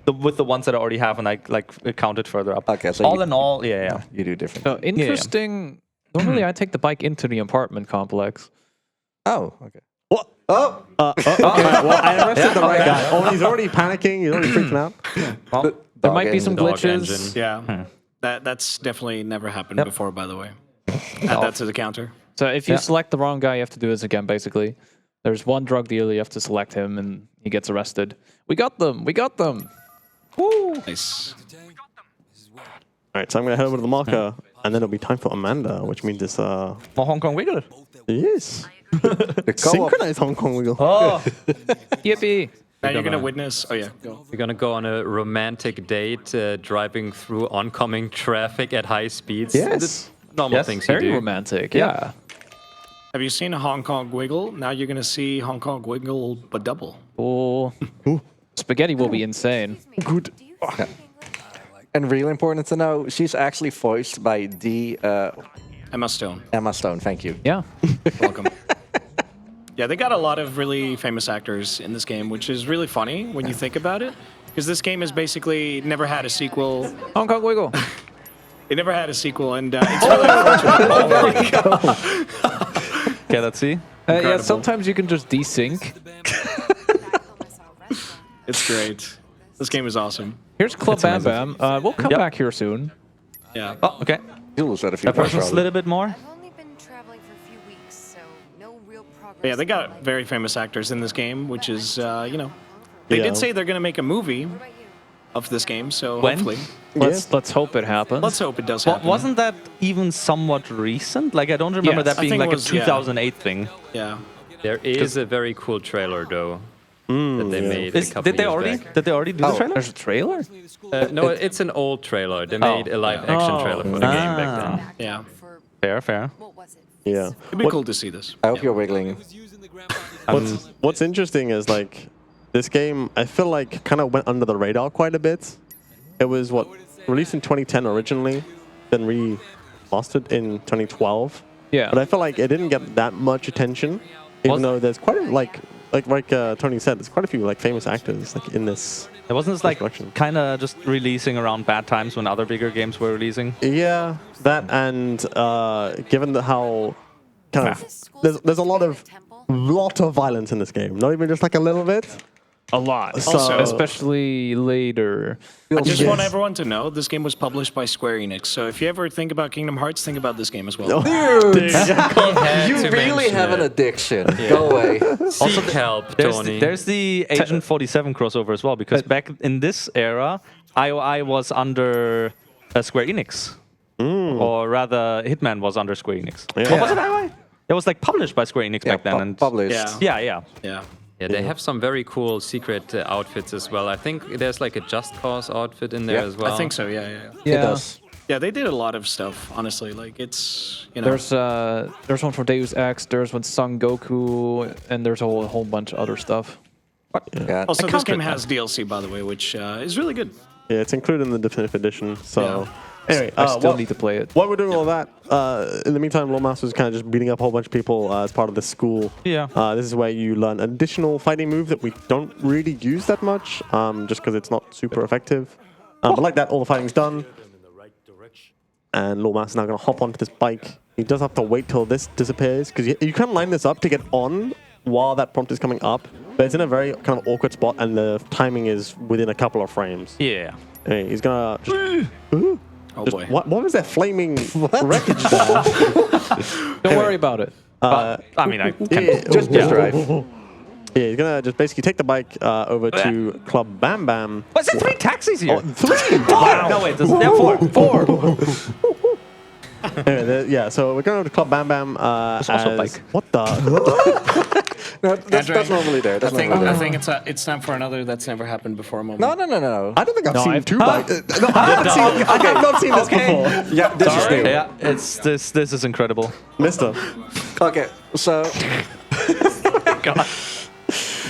with the ones that I already have, and I like count it further up. Okay, so all you- in all, yeah. You do different. So interesting. Normally, I take the bike into the apartment complex. Oh, okay. What? Oh! Okay, well, I arrested the right guy. Oh, he's already panicking. He's already freaking out. Well, There Dog might be engine. some Dog glitches. engine. Yeah. That's definitely never happened before, by the way. Add that to the counter. So if you select the wrong guy, you have to do this again, basically. There's one drug dealer, you have to select him, and he gets arrested. We got them! We got them! Woo! Nice. All right, so I'm going to head over to the marker, and then it'll be time for Amanda, which means it's more Hong Kong wiggle. yes, The co-op. synchronized Hong Kong wiggle. Oh, Yippee! Now you're gonna witness. Oh yeah, go. We're gonna go on a romantic date, driving through oncoming traffic at high speeds. Yes. The normal Yes, things you Very do. romantic, yeah. Have you seen a Hong Kong wiggle? Now you're gonna see Hong Kong wiggle, but double. Oh, spaghetti will be insane. Good. and really important to know, she's actually voiced by Emma Stone. Emma Stone. Thank you. Yeah. Welcome. Yeah, they got a lot of really famous actors in this game, which is really funny when you think about it. Because this game has basically never had a sequel. Hong Kong Wiggle. It never had a sequel, and it's really unfortunate. Okay, let's see. Yeah, sometimes you can just desync. It's great. This game is awesome. Here's Club Bam Bam. We'll come back here soon. Yeah. Oh, okay. You'll lose that a few That points, person slid probably. a bit more. I've only been traveling for a few weeks, so no real progress. Yeah, they got very famous actors in this game, which is, you know, they Yeah. did say they're going to make a movie of this game, so When? hopefully. Let's hope it happens. Let's hope it does Well, happen. wasn't that even somewhat recent? Like, I don't remember Yes. that I being think it like was, a 2008 thing. Yeah. There is a very cool trailer though that they made a couple Did they years already? back. Did they already do the trailer? There's a trailer? No, it's an old trailer. They made a live action trailer for the game back then. Yeah. Fair, fair. What was it? Yeah. It'd be cool to see this. I hope you're wiggling. What's interesting is like this game, I feel like kind of went under the radar quite a bit. It was released in 2010 originally, then remastered in 2012. Yeah. But I feel like it didn't get that much attention, even though there's quite a, like Tony said, there's quite a few like famous actors like in this. It wasn't this like collection. kind of just releasing around bad times when other bigger games were releasing. Yeah, that and given how kind of there's a lot of violence in this game. Not even just like a little bit. A lot. So- Especially later. I just Yes. want everyone to know this game was published by Square Enix, so if you ever think about Kingdom Hearts, think about this game as well. Dude, Had you to really mention have an it. addiction. Go away. Seek help, Tony. There's the Agent 47 crossover as well, because back in this era, IOI was under Square Enix. Or rather, Hitman was under Square Enix. Yeah. Or was it IOI? It was like published by Square Enix back then. And published. Yeah. yeah. Yeah. Yeah, they have some very cool secret outfits as well. I think there's like a Just Cause outfit in there Yeah, as well. I think so, yeah. It does. Yeah, they did a lot of stuff, honestly. Like, it's, you know. There's one for Deus Ex, there's one Son Goku, and there's a whole bunch of other stuff. Yeah. Also, this counted game has DLC, by the way, which is really good. Yeah, it's included in the definitive edition. So anyway, I still need to play it. While we're doing all that, in the meantime, Lordmau5 is kind of just beating up a whole bunch of people as part of this school. Yeah. This is where you learn additional fighting move that we don't really use that much, just because it's not super effective. But like that, all the fighting's done. And Lordmau5 is now going to hop onto this bike. He does have to wait till this disappears, because you can line this up to get on while that prompt is coming up. But it's in a very kind of awkward spot, and the timing is within a couple of frames. Yeah. Hey, he's going to just... Oh, boy. What was that flaming wreckage there? Don't worry about it. I mean, I Yeah, Just drive. Yeah, he's gonna just basically take the bike over to Club Bam Bam. Was it 3 taxis here? 3! Wow. No, wait, there are 4. 4. Anyway, yeah, so we're going over to Club Bam Bam. also a bike. What the? No, that's normally there. That's normally I there. think it's time for another that's never happened before moment. No. I don't think I've No, seen I've- 2 bikes. No, I have not seen this before. Yeah, this is new. Yeah, this is incredible. Mister. Okay, so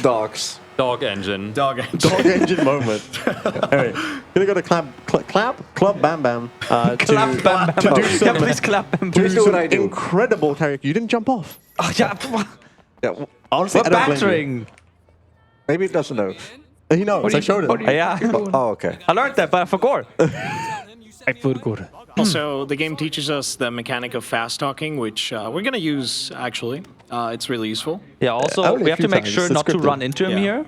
dogs. Dog engine. Dog. Dog engine moment. Anyway, gonna go to Club Bam Bam to do Yeah, please clap Bam Bam. Please do what I do. incredible karaoke. You didn't jump off. Oh, yeah. Yeah, Honestly, We're I don't blame you. battering. maybe it doesn't know. He knows. I showed him. Yeah. Oh, okay. I learned that, but I forgot. I forgot. Also, the game teaches us the mechanic of fast talking, which we're going to use, actually. It's really useful. Yeah, also, only we a have few to make times. sure It's not to scripted. run into him Yeah. here.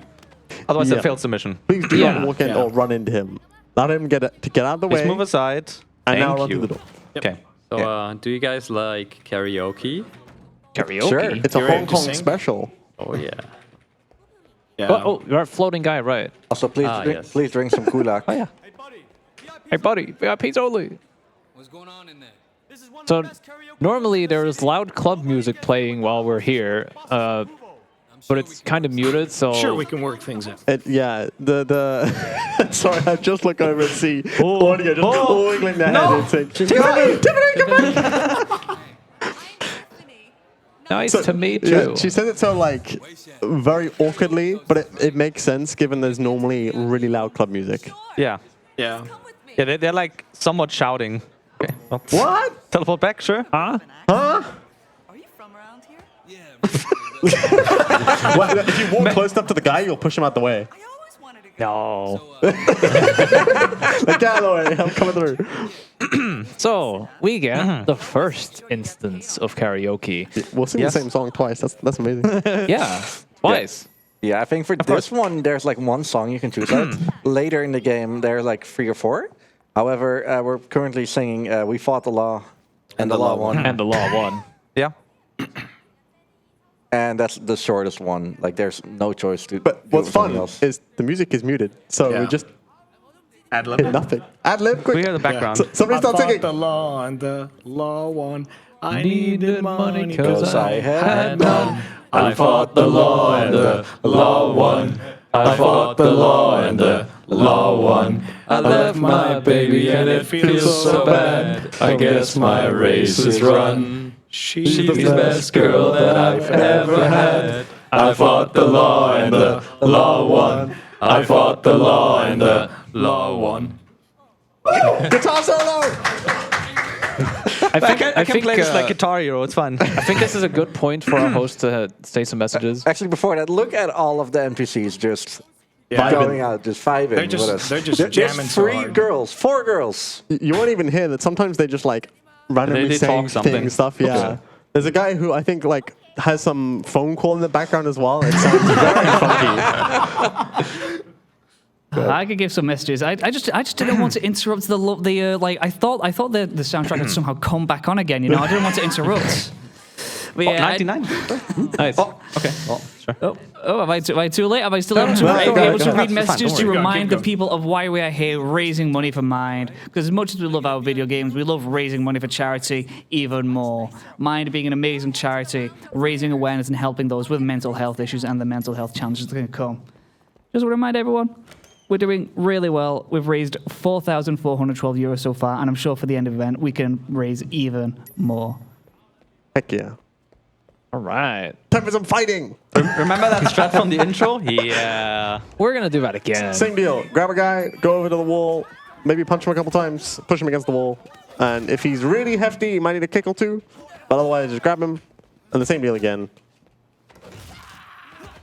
Otherwise, Yeah. it fails the mission. Please do Yeah. not walk in Yeah. or run into him. Let him get out of the Please way. move aside. And now Thank run you. through the door. Okay. So, do you guys like karaoke? Karaoke. Sure. It's a You're ready Hong to Kong sing? special. Oh yeah. Yeah. Oh, you're a floating guy, right? Also, please, yes. please drink some kulak. Oh, yeah. Hey, buddy, VIP's only. What's going on in there? So, normally there's loud club music playing while we're here, but it's kind of muted, so... Sure, we can work things out. Yeah, the sorry, I just look over and see audio just wiggling their head and saying, Tiffany, come back! Nice So, to meet yeah, you. she says it so like very awkwardly, but it makes sense given there's normally really loud club music. Yeah. Yeah. Yeah, they're like somewhat shouting. Okay. well, What? Teleport back, sure. Huh? Are you from around here? Well, if you walk close enough to the guy, you'll push him out the way. I always wanted to go. No. Like, get out of the way. I'm coming through. So we get the first instance of karaoke. We'll sing Yes. the same song twice. That's amazing. Yeah, twice. Yeah, I think for this one, there's like one song you can choose out. Later in the game, there are like 3 or 4. However, we're currently singing We Fought the Law, and the Law won. And the law won. Yeah. And that's the shortest one. Like, there's no choice to But do what's something fun else. is the music is muted, so Yeah. we just Ad lib. hit nothing. Ad lib, quick. We hear the background. Somebody I start fought singing. the law and the law won. I needed money 'cause because I had none. I fought the law and the law won. I fought the law and the law won. I left my baby and it feels so bad. I guess my race is run. She's the best girl that I've ever had. I fought the law and the law won. I fought the law and the law won. Guitar solo. I I can play this like uh, Guitar Hero. It's fun. I think this is a good point for our host to say some messages. Actually, before that, look at all of the NPCs just Yeah. going out, just vibing They're just- with us. they're just There's jamming so 3 hard. girls, 4 girls. You won't even hear that. Sometimes they just like randomly They saying talk something. things, stuff. Yeah. There's a guy who I think like has some phone call in the background as well. It sounds very funky. I could give some messages. I just didn't want to interrupt like I thought the soundtrack had somehow come back on again. You know, I didn't want to interrupt. But yeah, 99. Nice. Okay. Well, sure. am I too late? Am I still able to, No, go ahead, able go to ahead. read It's fine, messages don't to worry. remind the Keep going. people of why we are here, raising money for Mind? Because as much as we love our video games, we love raising money for charity even more. Mind being an amazing charity, raising awareness and helping those with mental health issues and the mental health challenges that can come. Just to remind everyone, we're doing really well. We've raised €4,412 so far, and I'm sure for the end of the event, we can raise even more. Heck yeah. All right. Time for some fighting. Remember that strat from the intro? Yeah. We're going to do that again. Same deal. Grab a guy, go over to the wall, maybe punch him a couple times, push him against the wall. And if he's really hefty, you might need a kick or two. But otherwise, just grab him. And the same deal again.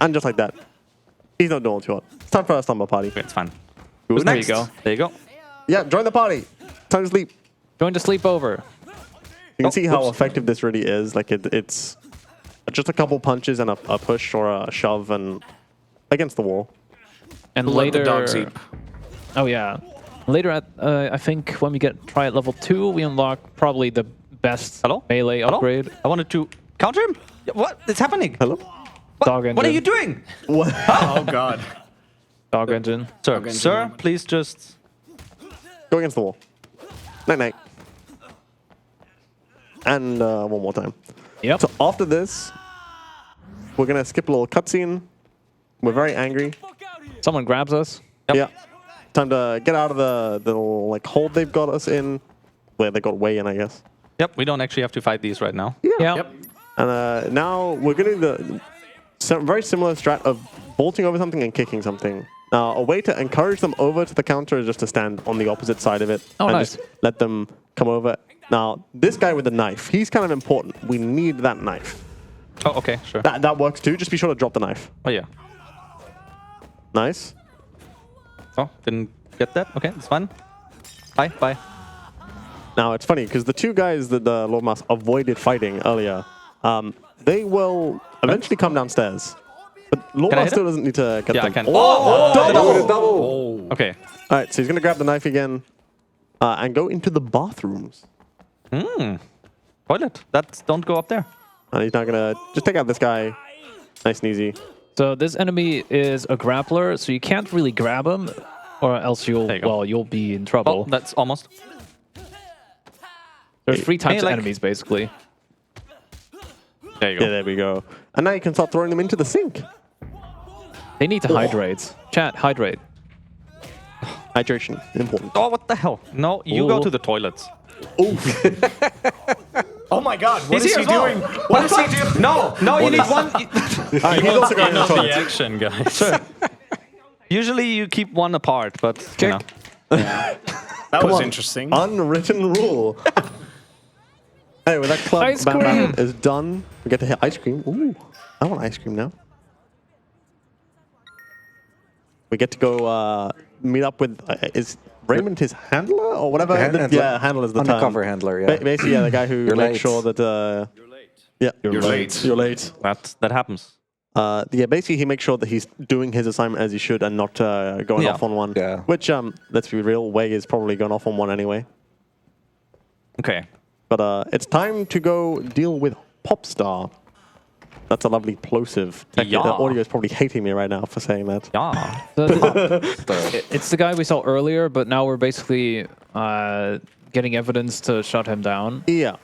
And just like that. He's not doing too hot. It's time for our slumber party. It's fun. Who's There next? you go. There you go. Yeah, join the party. Time to sleep. Join the sleepover. You can see how whoops. effective this really is. Like it's just a couple punches and a push or a shove and against the wall. And Let later, the dogs eat. oh yeah, later at I think when we try at level 2, we unlock probably the best Hello? melee Hello? upgrade. I wanted to counter him. Yeah, what is happening? Hello? What? Dog What are engine. you doing? What? Oh God. Dog engine. Sir, engine sir, moment. please just... Go against the wall. Night night. And one more time. Yep. So after this, we're gonna skip a little cutscene. We're very angry. Someone grabs us. Yep. Yeah. Time to get out of the little like hold they've got us in. Where they got way in, I guess. Yep, we don't actually have to fight these right now. Yeah. Yep. And now we're gonna do the very similar strat of bolting over something and kicking something. Now, a way to encourage them over to the counter is just to stand on the opposite side of it Oh, and nice. just let them come over. Now, this guy with the knife, he's kind of important. We need that knife. Oh, okay, sure. That works too. Just be sure to drop the knife. Oh, yeah. Nice. Oh, didn't get that. Okay, it's fine. Bye. Now, it's funny because the two guys that the Lordmau5 avoided fighting earlier, they will eventually come downstairs. But I Lordmau5 hit still him? doesn't need to get Yeah, them. I can. Oh, double! Double. Okay. All right, so he's going to grab the knife again and go into the bathrooms. Toilet. Don't go up there. And he's not going to just take out this guy. Nice and easy. So this enemy is a grappler, so you can't really grab him, or else There you go. you'll be in Oh, trouble. that's almost. There's 3 types of like- enemies basically. There you go. Yeah, there we go. And now you can start throwing them into the sink. They need to hydrate. Chat, hydrate. Hydration, important. Oh, what the hell? No, you go Ooh. to the toilets. Oh my God. What is he as well. doing? What is he doing? No, you need one. All right, he's also going You to the know the toilet. action, guys. Usually you keep one apart, but you know. That Come was on. interesting. Unwritten rule. Anyway, that club Ice Bam Bam cream. is done. We get to hit ice cream. Ooh, I want ice cream now. We get to go meet up with, is Raymond his handler or whatever? Handler. Yeah, handler is the term. Undercover handler, yeah. Basically, yeah, the guy who You're makes late. sure that... yeah, You're late. You're late. That happens. Yeah, basically he makes sure that he's doing his assignment as he should and not going Yeah. off on one. Yeah. Which, let's be real, Wei is probably going off on one anyway. Okay. But it's time to go deal with Popstar. That's a lovely plosive. Yeah. The audio is probably hating me right now for saying that. Yeah. It's the guy we saw earlier, but now we're basically getting evidence to shut him down. Yeah.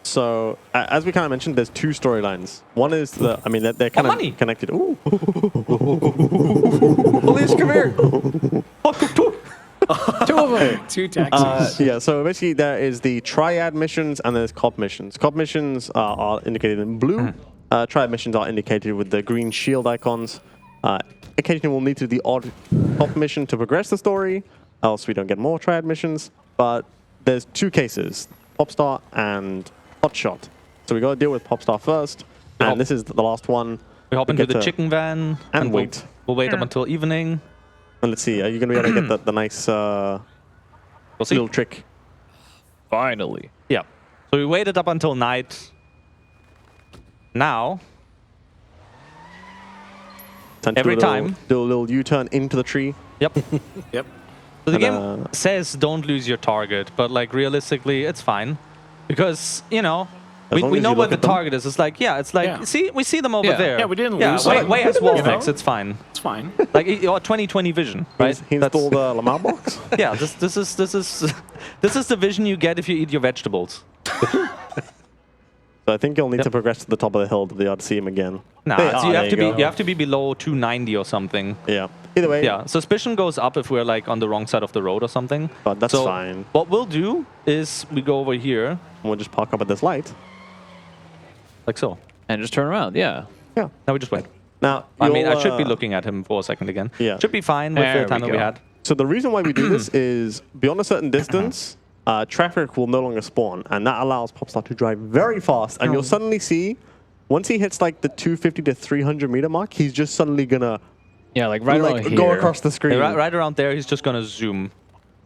So, as we kind of mentioned, there's two storylines. One is the, I mean, they're kind money. of connected. Ooh. Police, come here! Two of them. 2 taxis. Yeah, so basically there is the triad missions and there's cop missions. Cop missions are indicated in blue. Triad missions are indicated with the green shield icons. Occasionally we'll need to do the odd cop mission to progress the story, else we don't get more triad missions. But there's two cases, Popstar and Hotshot. So we got to deal with Popstar first, and this is the last one. We hop We into get the to- chicken van and we'll- wait. We'll wait up until evening. And let's see, are you going to be able to get the nice We'll see. little trick? Finally. Yeah. So we waited up until night. Now, Time to Every do a little- time. Do a little U-turn into the tree. yep. Yep. So the And, game says don't lose your target, but like realistically, it's fine. Because, you know, As long we as know you where look the at them. target is. It's like, yeah, it's like, Yeah. see, we see them over Yeah. there. Yeah, we didn't yeah, lose Way, them. way has wall You know? effects, it's fine. It's fine. Like, or 20/20 vision, right? He installed the Lamar box. Yeah, this is the vision you get if you eat your vegetables. So I think you'll need to progress to the top of the hill to be able to see him again. Nah, Hey, so you there have to be go. you have to be below 290 or something. Yeah. Either way. Yeah, suspicion goes up if we're like on the wrong side of the road or something. But that's so fine. What we'll do is we go over here, We'll just park up at this light. like so. And just turn around, yeah. Yeah. Now we just wait. Now, I mean, I you'll, should be looking at him for a second again. Yeah. Should be fine with There the time we that we go. had. So the reason why we do this is beyond a certain distance, traffic will no longer spawn, and that allows Popstar to drive very fast. And you'll suddenly see, once he hits like the 250 to 300 meter mark, he's just suddenly gonna Yeah, like right like around go here. across the screen. Right around there, he's just gonna zoom.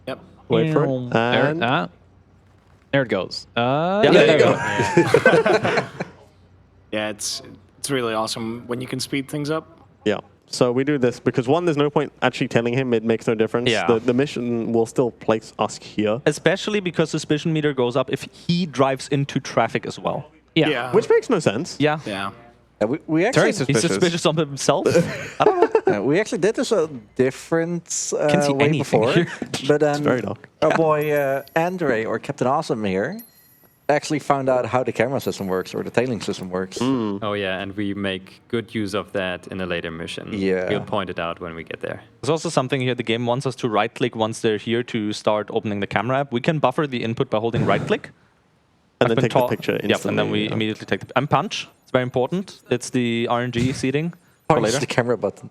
Yep. Wait for it. There, And there it goes. Yeah, Yeah, there you go. Yeah, it's really awesome when you can speed things up. yeah. So we do this because one, there's no point actually telling him. It makes no difference. Yeah. The mission will still place us here, Especially because suspicion meter goes up if he drives into traffic as well. Yeah. which makes no sense. Yeah. Yeah. Yeah, we actually He's suspicious of himself. we actually did this a different Can't see way anything before, here. but then very dark. our boy Andre or Captain Awesome here actually found out how the camera system works or the tailing system works. Oh yeah, and we make good use of that in a later mission. Yeah. We'll point it out when we get there. There's also something here. The game wants us to right-click once they're here to start opening the camera app. We can buffer the input by holding right-click. And I've then been take the taught- picture instantly. Yep, and then we immediately take the... And punch. It's very important. It's the RNG seating for Punch later. the camera button.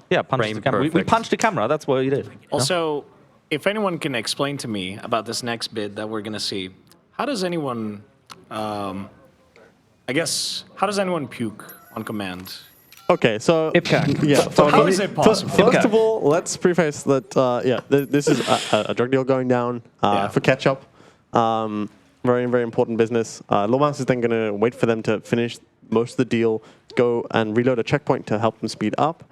Yeah, punch Frame the camera. We perfect. punched the camera. That's what we did. Also, if anyone can explain to me about this next bit that we're gonna see, how does anyone, I guess, how does anyone puke on command? Okay, so Ipcac. yeah. So How is it possible? First of all, let's preface that this is a drug deal going down Yeah. for ketchup. Very, very important business. Lordmau5 is then going to wait for them to finish most of the deal, go and reload a checkpoint to help them speed up.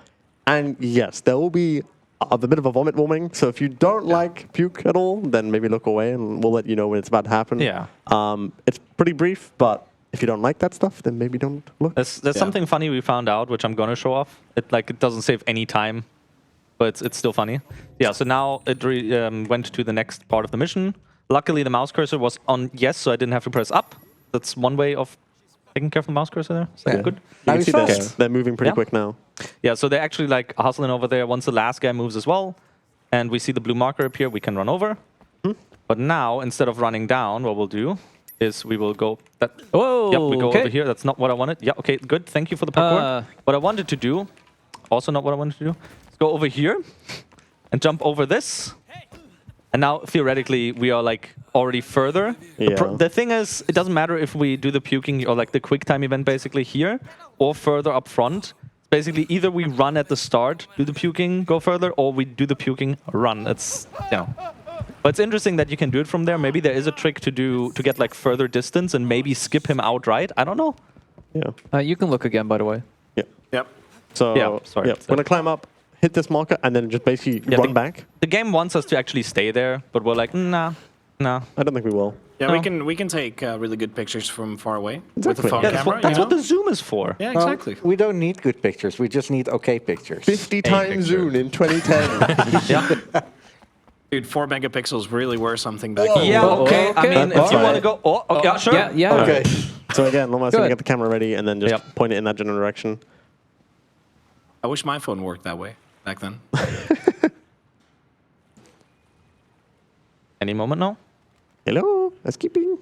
And yes, there will be a bit of a vomit warning. So if you don't like puke at all, then maybe look away and we'll let you know when it's about to happen. Yeah. It's pretty brief, but if you don't like that stuff, then maybe don't look. There's something funny we found out, which I'm gonna show off. It doesn't save any time, but it's still funny. Yeah. So now it went to the next part of the mission. Luckily, the mouse cursor was on yes, so I didn't have to press up. That's one way of taking care of the mouse cursor there. So Yeah. good. Now You he's see they're, fast. they're moving pretty Yeah. quick now. Yeah. So they're actually like hustling over there. Once the last guy moves as well, and we see the blue marker appear, we can run over. But now, instead of running down, what we'll do is we will go. Whoa. Yep, we go okay. over here. That's not what I wanted. Yeah, okay, good. Thank you for the parkour. What I wanted to do, also not what I wanted to do, is go over here and jump over this And now, theoretically, we are like already further. Yeah. The thing is, it doesn't matter if we do the puking or like the quick time event basically here or further up front. Basically, either we run at the start, do the puking, go further, or we do the puking, run. It's, you know. But it's interesting that you can do it from there. Maybe there is a trick to get like further distance and maybe skip him outright. I don't know. Yeah. You can look again, by the way. Yeah. Yep. So, Yeah, sorry. we're going to climb up, hit this marker, and then just basically run back. The game wants us to actually stay there, but we're like, nah. I don't think we will. Yeah, No. we can take really good pictures from far away with Exactly. the phone Yeah, camera. that's you what know? the zoom is for. Yeah, Well, exactly. we don't need good pictures. We just need okay pictures. 50 times zoom in 2010. Yeah. Dude, 4 megapixels really were something back then. Yeah, okay. I mean, if you Alright. want to go... Oh, okay, yeah, sure. Yeah. Okay. So again, Lordmau5 going to Good. get the camera ready and then just Yep. point it in that general direction. I wish my phone worked that way back then. Any moment now? Hello, housekeeping.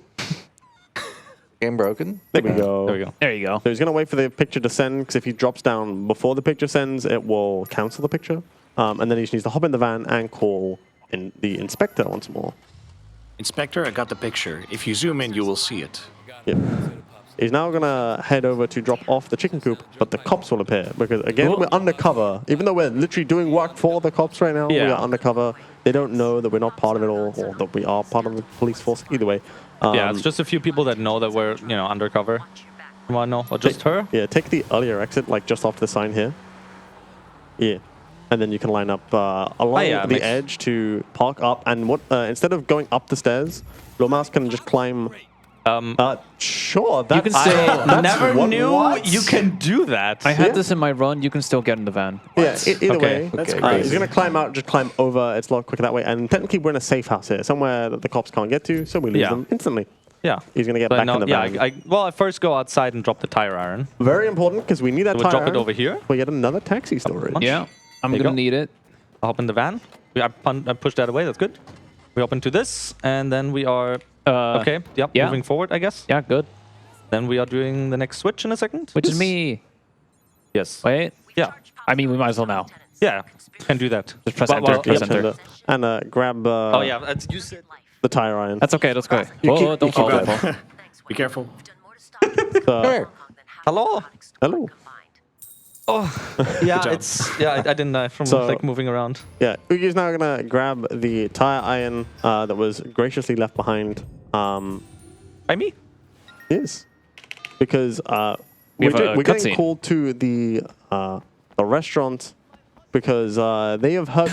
Game broken. There we go. There we go. There you go. So he's going to wait for the picture to send, because if he drops down before the picture sends, it will cancel the picture. And then he just needs to hop in the van and call in the inspector once more. Inspector, I got the picture. If you zoom in, you will see it. Yep. He's now going to head over to drop off the chicken coop, but the cops will appear. Because, again, we're undercover. Even though we're literally doing work for the cops right now, we Yeah. are undercover. They don't know that we're not part of it all, or that we are part of the police force. Either way. Yeah, it's just a few people that know that we're, you know, undercover. You want to know? Or just her? Yeah, take the earlier exit, like just after the sign here. Yeah. And then you can line up along yeah, the makes- edge to park up. And what instead of going up the stairs, LeoMau5 can just climb. Sure, that's, can still- I never knew what? you can do that. I had Yeah. this in my run. You can still get in the van. Yeah, either Okay. way. That's Okay. crazy. He's going to climb out, just climb over. It's a lot quicker that way. And technically, we're in a safe house here, somewhere that the cops can't get to, so we lose Yeah. them instantly. Yeah. He's going to get But back no, in the yeah, van. well, I first go outside and drop the tire iron. Very important, because we need that So we'll tire drop it iron over here. for yet another taxi storage. Punch. Yeah. I'm There you going to go. need it. I hop in the van. I push that away. That's good. We hop into this, and then we are... okay, yep, yeah. moving forward, I guess. Yeah, good. Then we are doing the next switch in a second. Which is me. Yes. Wait. Yeah. I mean, we might as well now. Yeah, can do that. Just press Well, enter. well, Press yep. enter. And grab Oh, yeah, that's, you said... the tire iron. That's okay. That's okay. Whoa, don't fall. keep Don't fall. Be careful. Here. Hello? Hello. Yeah, job. it's... Yeah, I didn't die from So- like moving around. Yeah, Ugyuu's now gonna grab the tire iron that was graciously left behind. By me? Yes, because We have a we're getting cutscene. called to the restaurant because they have heard.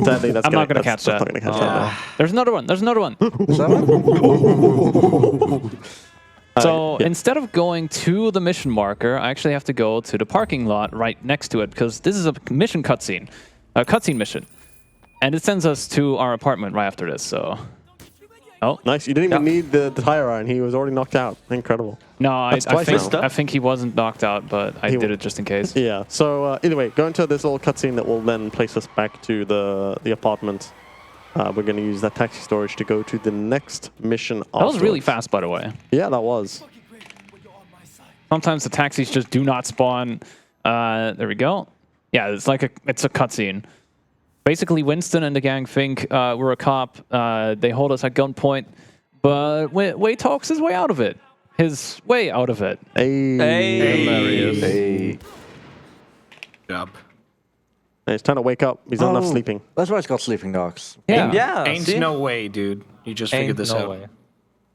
Sadly, that's I'm not gonna catch that's that. Not gonna catch that. There's another one. There's another one. Is that one? So yeah. instead of going to the mission marker, I actually have to go to the parking lot right next to it because this is a mission cutscene, a cutscene mission, and it sends us to our apartment right after this. So, oh Nice. You didn't even need the tire iron. He was already knocked out. Incredible. no, I That's twice now. think he wasn't knocked out, but I He did wa- it just in case. Yeah. So either way, go into this little cutscene that will then place us back to the apartment. We're going to use that taxi storage to go to the next mission. That was really afterwards. fast, by the way. Yeah, that was. Sometimes the taxis just do not spawn. There we go. Yeah, it's like it's a cutscene. Basically, Winston and the gang think we're a cop. They hold us at gunpoint, but Wei talks his way out of it. His way out of it. Hey. Hilarious. Hey. Job. He's trying to wake up. He's not enough sleeping. That's why it's called sleeping dogs. Yeah. Yeah, Ain't see? no way, dude. You just figured Ain't this no out. way.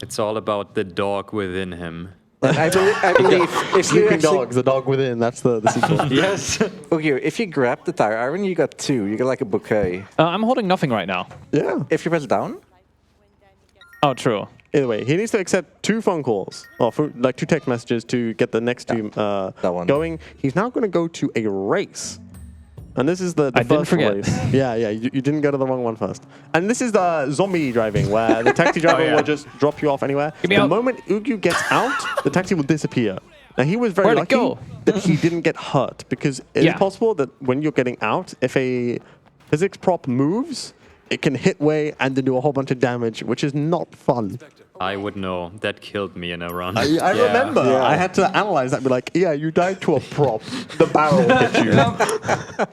It's all about the dog within him. And I believe if you Sleeping actually, dogs, the dog within. That's the sequel. Yes. okay, if you grab the tire iron, you got two. You get like a bouquet. I'm holding nothing right now. Yeah. If you press down, Oh, true. Either way, he needs to accept 2 phone calls, or like 2 text messages to get the next 2 that one. going. He's now going to go to a race. And this is the I didn't first forget. race. Yeah, you didn't go to the wrong one first. And this is the zombie driving, where the taxi driver yeah. will just drop you off anywhere. me The out. moment Ugyuu gets out, the taxi will disappear. Now, he was very Where'd it lucky go? that he didn't get hurt, because it is Yeah. possible that when you're getting out, if a physics prop moves, it can hit Wei and then do a whole bunch of damage, which is not fun. I would know. That killed me in a run. I remember. I had to analyze that and be like, yeah, you died to a prop. The barrel hit you.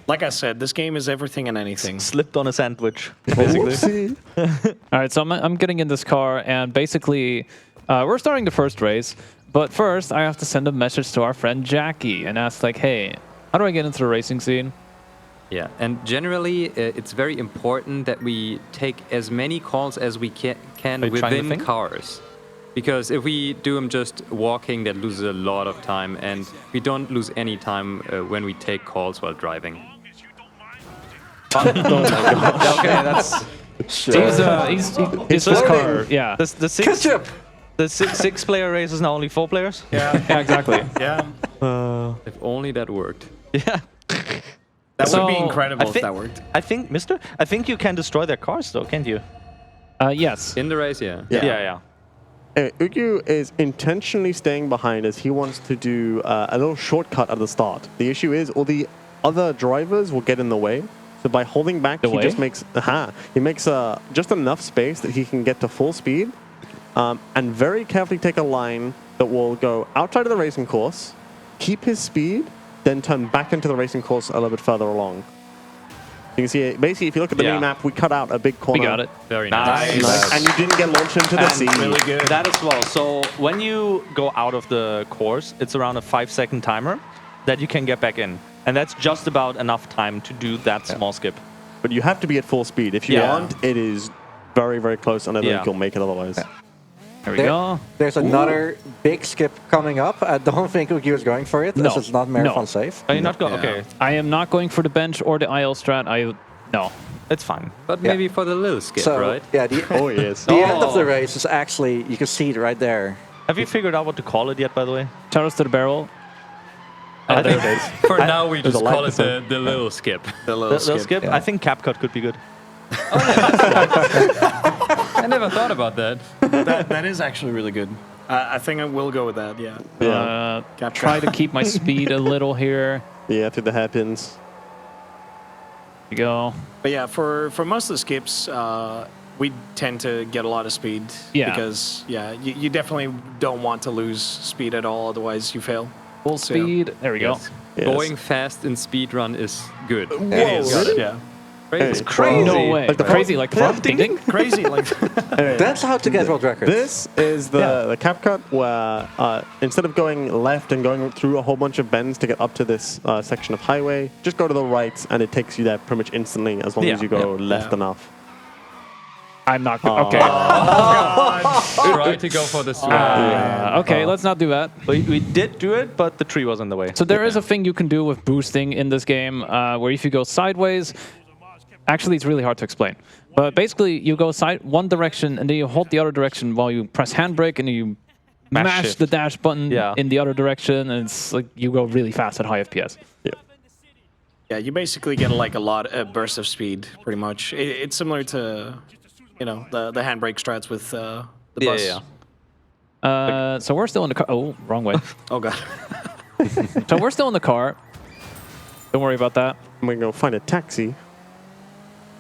Like I said, this game is everything and anything. Slipped on a sandwich, basically. Oopsie. All right, so I'm getting in this car, and basically, we're starting the first race. But first, I have to send a message to our friend Jackie and ask, like, hey, how do I get into the racing scene? Yeah, and generally, it's very important that we take as many calls as we can Are you trying the within thing? cars. Because if we do them just walking, that loses a lot of time, and we don't lose any time when we take calls while driving. Okay, that's He's this car. Yeah. the six-player race is now only 4 players. Yeah, exactly. Yeah. If only that worked. Yeah. That would be So, incredible if that worked. I think, Mister, I think you can destroy their cars, though, can't you? Yes. In the race, yeah. Yeah. Ugyuu is intentionally staying behind as he wants to do a little shortcut at the start. The issue is all the other drivers will get in the way. So by holding back, he just makes just enough space that he can get to full speed and very carefully take a line that will go outside of the racing course, keep his speed, then turn back into the racing course a little bit further along. You can see, basically, if you look at the mini-map, we cut out a big corner. We got it. Very nice. Nice. And you didn't get launched into the sea. Really good. That as well. So when you go out of the course, it's around a 5-second timer that you can get back in. And that's just about enough time to do that small skip. But you have to be at full speed. If you aren't, it is very, very close, and I don't think you'll make it otherwise. There we go. There's another big skip coming up. I don't think Ugyuu is going for it. This is not marathon safe. Are you not going? Okay, I am not going for the bench or the IL strat. No. it's fine. But maybe for the little skip, So, right? yeah, Oh, yes. the end of the race is actually, you can see it right there. Have you figured out what to call it yet, by the way? Charles to the barrel. I there think it is. for now we just a call light it the little skip. The little The skip. skip? I think CapCut could be good. I never thought about that. That is actually really good. I think I will go with that, yeah. Try to keep my speed a little here. Yeah, through the hairpins. There we go. But yeah, for most of the skips, we tend to get a lot of speed. Yeah. Because, you definitely don't want to lose speed at all, otherwise you fail. Full speed. There we go. Yes. Going fast in speedrun is good. It is. Yeah. Crazy. Crazy. No way. Like the Crazy like front. Ding ding. Crazy, like... That's how to get world records. This is the CapCut where instead of going left and going through a whole bunch of bends to get up to this section of highway, just go to the right and it takes you there pretty much instantly as long as you go left enough. I'm not. Okay. Try to go for the swing. Okay, let's not do that. We did do it, but the tree was in the way. So there is a thing you can do with boosting in this game where if you go sideways, actually it's really hard to explain. But basically you go one direction and then you hold the other direction while you press handbrake and you mash shift. the dash button in the other direction, and it's like you go really fast at high FPS. Yeah, you basically get a burst of speed, pretty much. It's similar to, the handbrake strats with the bus. So we're still in the car. Oh, wrong way. Oh, God. So we're still in the car. Don't worry about that. I'm going to go find a taxi.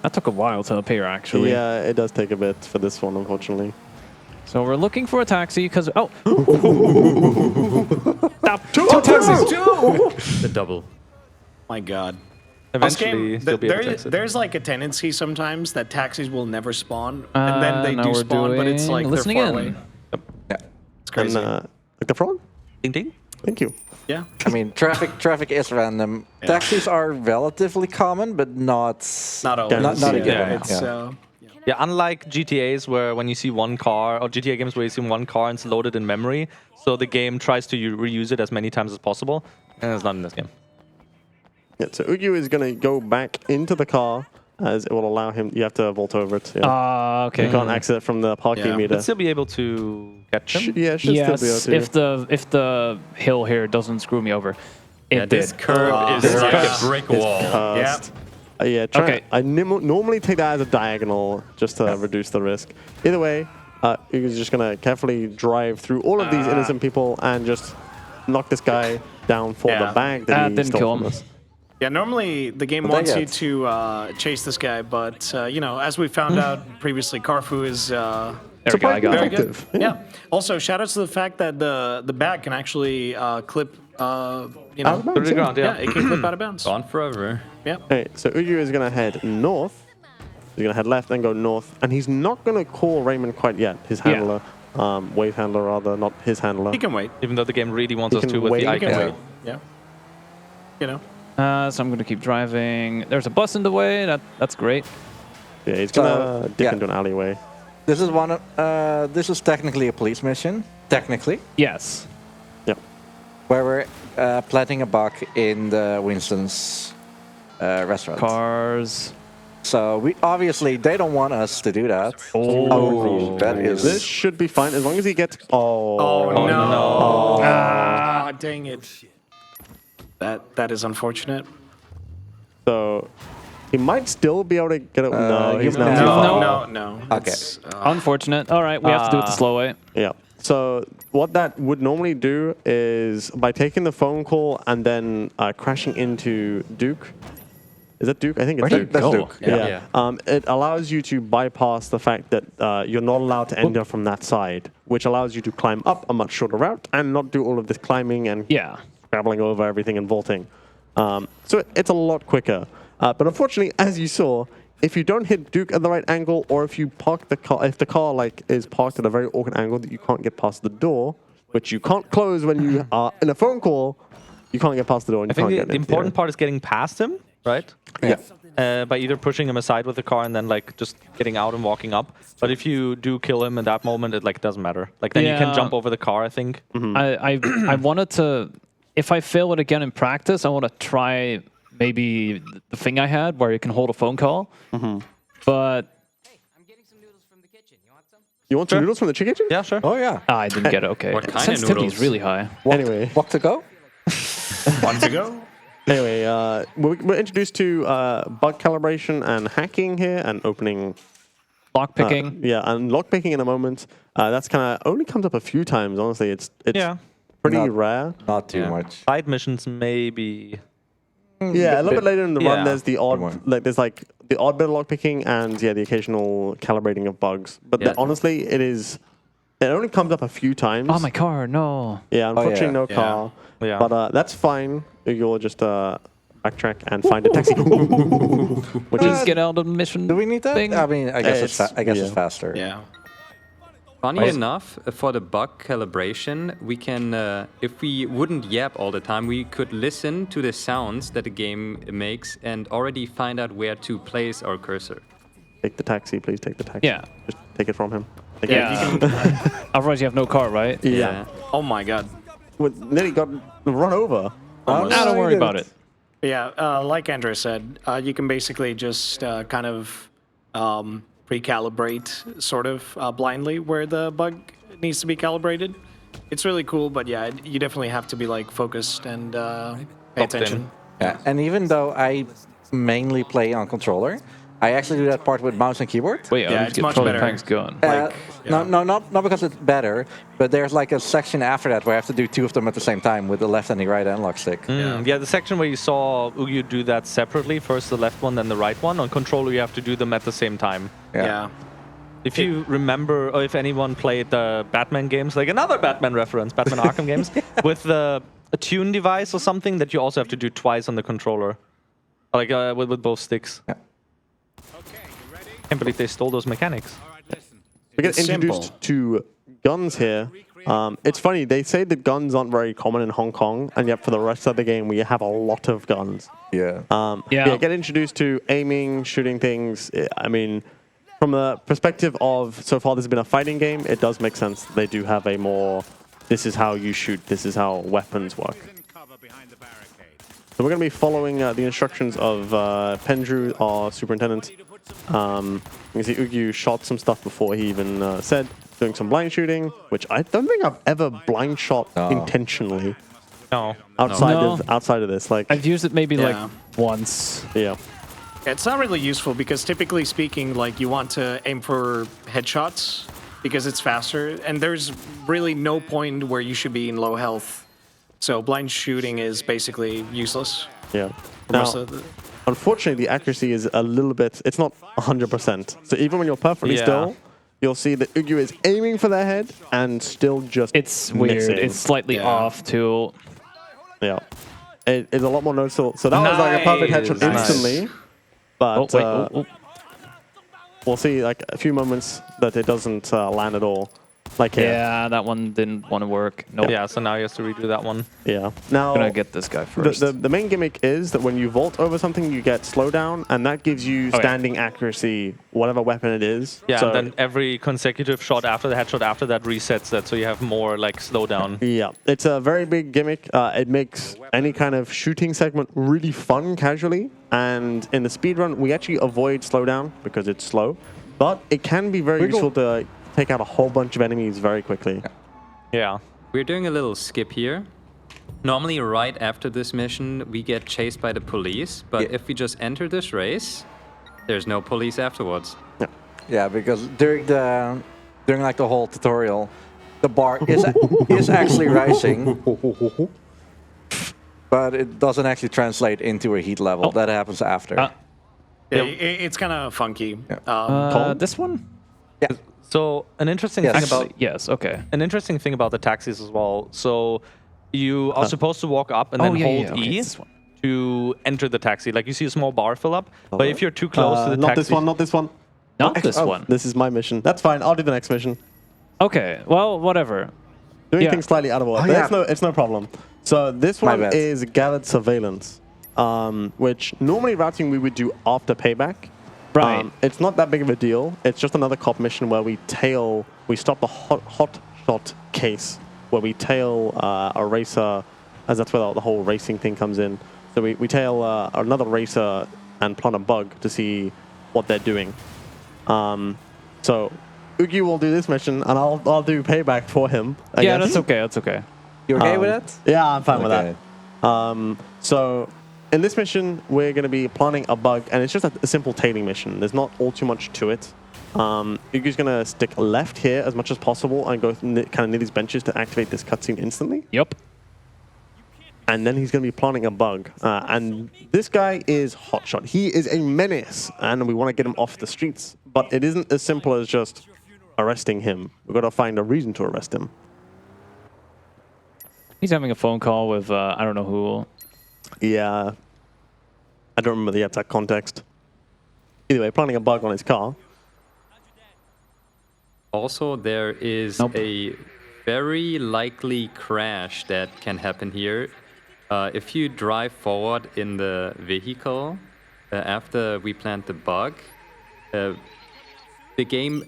That took a while to appear, actually. Yeah, it does take a bit for this one, unfortunately. So we're looking for a taxi because... Oh! Two taxis! The double. My God. Eventually, This game, you'll be able to exit. there's like a tendency sometimes that taxis will never spawn, and then they now do we're spawn, but it's like listening they're far in. away. Yeah. It's crazy. And like the front? Ding ding. Thank you. Yeah. I mean, traffic is random. Taxis are relatively common, but not always. not a given. Yeah, it's, Yeah, unlike GTAs where when you see one car, or GTA games where you see one car and it's loaded in memory, so the game tries to reuse it as many times as possible, and it's not in this game. Yeah, so Ugyuu is going to go back into the car as it will allow him. You have to vault over it. Yeah. Okay. You can't exit from the parking meter. But still be able to catch them. Yeah, should still be able Yes, to. if the hill here doesn't screw me over. It This did. curve is like a brick wall. yeah. Yeah, I normally take that as a diagonal just to reduce the risk. Either way, you're just going to carefully drive through all of these innocent people and just knock this guy down for the bag that he didn't stole kill from him. us. Yeah, normally the game wants you to chase this guy, but as we found out previously, Carfu is There we go. I got Very it. good. Yeah. Also, shout outs to the fact that the bag can actually clip, you know, To the ground, yeah, it can clip out of bounds. Gone forever. Yeah. Okay, so Ugyuu is going to head north. He's going to head left and go north. And he's not going to call Raymond quite yet, his handler. Wave handler, rather, not his handler. He can wait. Even though the game really wants He us can to with wait. the He He can icon. wait. Yeah. You know. So I'm gonna keep driving. There's a bus in the way. That's great. Yeah, he's going to dip yeah. into an alleyway. This is one. This is technically a police mission. Technically, Yes. Yep. where we're planting a bug in the Winston's restaurant. Cars. So we obviously they don't want us to do that. Oh, that This is. should be fine as long as he gets... Oh, no. no. Ah, dang it. That is unfortunate. So he might still be able to get it. No, he's you- not too no. far. No. Okay. It's, Unfortunate. All right, we have to do it the slow way. Yeah. So what that would normally do is by taking the phone call and then crashing into Duke. Is that Duke? I think it's Where'd Duke. it That's go? Duke. Yeah. Yeah. It allows you to bypass the fact that you're not allowed to enter from that side, which allows you to climb up a much shorter route and not do all of this climbing and Yeah. traveling over everything and vaulting. So it's a lot quicker. But unfortunately, as you saw, if you don't hit Duke at the right angle, or if you park the car, if the car like is parked at a very awkward angle that you can't get past the door, which you can't close when you are in a phone call, you can't get past the door. And I you think can't the get into important part is getting past him, right? Yeah. By either pushing him aside with the car and then like just getting out and walking up. But if you do kill him in that moment, it like doesn't matter. Like then you can Yeah. jump over the car, I think. I wanted to. If I fail it again in practice, I want to try maybe the thing I had where you can hold a phone call. But I'm getting some noodles from the kitchen. You want some? You want some noodles from the chicken kitchen? Yeah, sure. Oh yeah. I didn't get it. Okay. What kind of Sensitivity is noodles? really high. Anyway, Walk to go. Want to go? anyway, we're introduced to bug calibration and hacking here, and opening. Lock picking. Yeah, and lockpicking in a moment. That's kind of only comes up a few times. Honestly, it's Yeah. pretty Not- rare. Not too Yeah. much. Side missions maybe. Yeah, a little bit later in the run, Yeah. there's the more. odd, like there's like the odd bit of lockpicking and yeah, the occasional calibrating of bugs. But Yeah. honestly, it only comes up a few times. Oh my car! No. Yeah, unfortunately, yeah. no Yeah. car. Yeah. But that's fine. You'll just backtrack and find a taxi. Which Please is get out of the mission. Do we need that? thing. I mean, I guess It's- it's yeah. faster. Yeah. Funny enough, for the bug calibration, we can, if we wouldn't yap all the time, we could listen to the sounds that the game makes and already find out where to place our cursor. take the taxi, please take the taxi. Yeah. Just take it from him. Take Yeah. Otherwise, you have no car, right? it. Yeah. Oh my god. Nearly got run over. Oh, Ah, don't you worry didn't. about it. Yeah, like Andrew said, you can basically just kind of recalibrate sort of blindly where the bug needs to be calibrated. It's really cool, but yeah, you definitely have to be like focused and pay Locked in. attention. Yeah. And even though I mainly play on controller, I actually do that part with mouse and keyboard. Wait, Yeah, I need it's to get much Trolley better. Packs going. Not because it's better, but there's like a section after that where I have to do two of them at the same time with the left and the right analog stick. Yeah, the section where you saw Ugyuu do that separately, first the left one, then the right one. On controller, you have to do them at the same time. Yeah. If you remember, or if anyone played the Batman games, like another Batman reference, Batman Arkham games, with a tune device or something that you also have to do twice on the controller, like with both sticks. Yeah. Can't believe they stole those mechanics. We get It's introduced simple. to guns here. It's funny, they say that guns aren't very common in Hong Kong, and yet for the rest of the game, we have a lot of guns. Yeah. Yeah. Get introduced to aiming, shooting things. I mean, from the perspective of so far this has been a fighting game, it does make sense. They do have a more, this is how you shoot, this is how weapons work. So we're going to be following the instructions of Pendrew, our superintendent. You can see Ugyuu shot some stuff before he even said, doing some blind shooting, which I don't think I've ever blind shot intentionally No. outside of this. Like, I've used it maybe Yeah. like once. yeah. It's not really useful because typically speaking, like you want to aim for headshots because it's faster, and there's really no point where you should be in low health. So blind shooting is basically useless. Yeah. for Now, most of the- unfortunately, the accuracy is a little bit, it's not 100%. So even when you're perfectly Yeah. still, you'll see that ugyuu is aiming for their head and still just It's weird. missing. It's slightly off too. Yeah. It is a lot more noticeable. So that was like a perfect headshot Nice. instantly. But we'll see like a few moments that it doesn't land at all. Like here. Yeah, that one didn't want to work. Nope. Yeah, so now he has to redo that one. Yeah. Now, I'm gonna get this guy first. the main gimmick is that when you vault over something, you get slowdown, and that gives you standing accuracy, whatever weapon it is. Yeah, So, and then every consecutive shot after the headshot after that resets that, so you have more like slowdown. yeah, it's a very big gimmick. It makes any kind of shooting segment really fun casually. And in the speedrun, we actually avoid slowdown because it's slow. But it can be very useful to take out a whole bunch of enemies very quickly. Yeah. We're doing a little skip here. Normally, right after this mission, we get chased by the police. But if we just enter this race, there's no police afterwards. Yeah, because during like the whole tutorial, the bar is actually rising, but it doesn't actually translate into a heat level. That happens after. Yeah, it's kind of funky. This one? Yeah. So an interesting Yes. thing Actually, about yes. Okay. an interesting thing about the taxis as well. So you are supposed to walk up and then hold okay, E this one. to enter the taxi. Like you see a small bar fill up, but if you're too close to the not taxi, this one, not this one. Not this one. This is my mission. That's fine. I'll do the next mission. Okay. Well, whatever. Doing Yeah. things slightly out of order. Oh, But it's no problem. So this My one bad. is gathered surveillance, which normally routing we would do after payback. Right. It's not that big of a deal. It's just another cop mission where we stop the hot shot case, where we tail a racer, as that's where the whole racing thing comes in. So we tail another racer and plant a bug to see what they're doing. So ugyuu will do this mission, and I'll do payback for him. I Yeah, guess. that's okay. That's okay. You okay with that? Yeah, I'm fine with Okay. that. So in this mission, we're going to be planting a bug, and it's just a simple tailing mission. There's not all too much to it. ugyuu's going to stick left here as much as possible and go kind of near these benches to activate this cutscene instantly. Yep. And then he's going to be planting a bug. And this guy is hotshot. He is a menace, and we want to get him off the streets. But it isn't as simple as just arresting him. We've got to find a reason to arrest him. He's having a phone call with I don't know who. Yeah. I don't remember the exact context. Either way, planting a bug on his car. Also, there is a very likely crash that can happen here. If you drive forward in the vehicle after we plant the bug, the game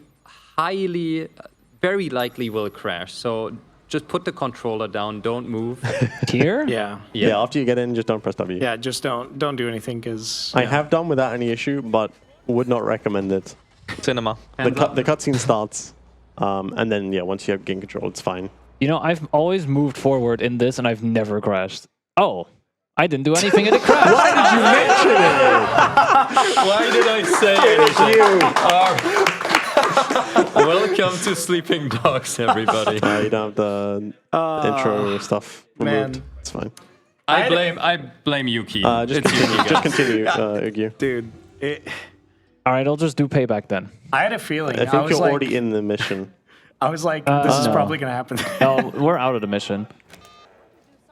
very likely will crash. So just put the controller down, don't move. Here? Yeah. Yeah, after you get in, just don't press W. Yeah, just don't do anything because I have done without any issue, but would not recommend it. cinema. The cutscene starts, and then, yeah, once you have game control, it's fine. You know, I've always moved forward in this, and I've never crashed. Oh, I didn't do anything, and it crashed. Why did you mention it? Why did I say anything? Welcome to Sleeping Dogs, everybody. You don't have the intro stuff removed. man. It's fine. I blame Yuki. Just It's continue, Yuki, just guys. continue, ugyuu. dude. All right, I'll just do payback then. I had a feeling. I think was you're like, already in the mission. I was like, this is no. probably gonna happen. No, we're out of the mission.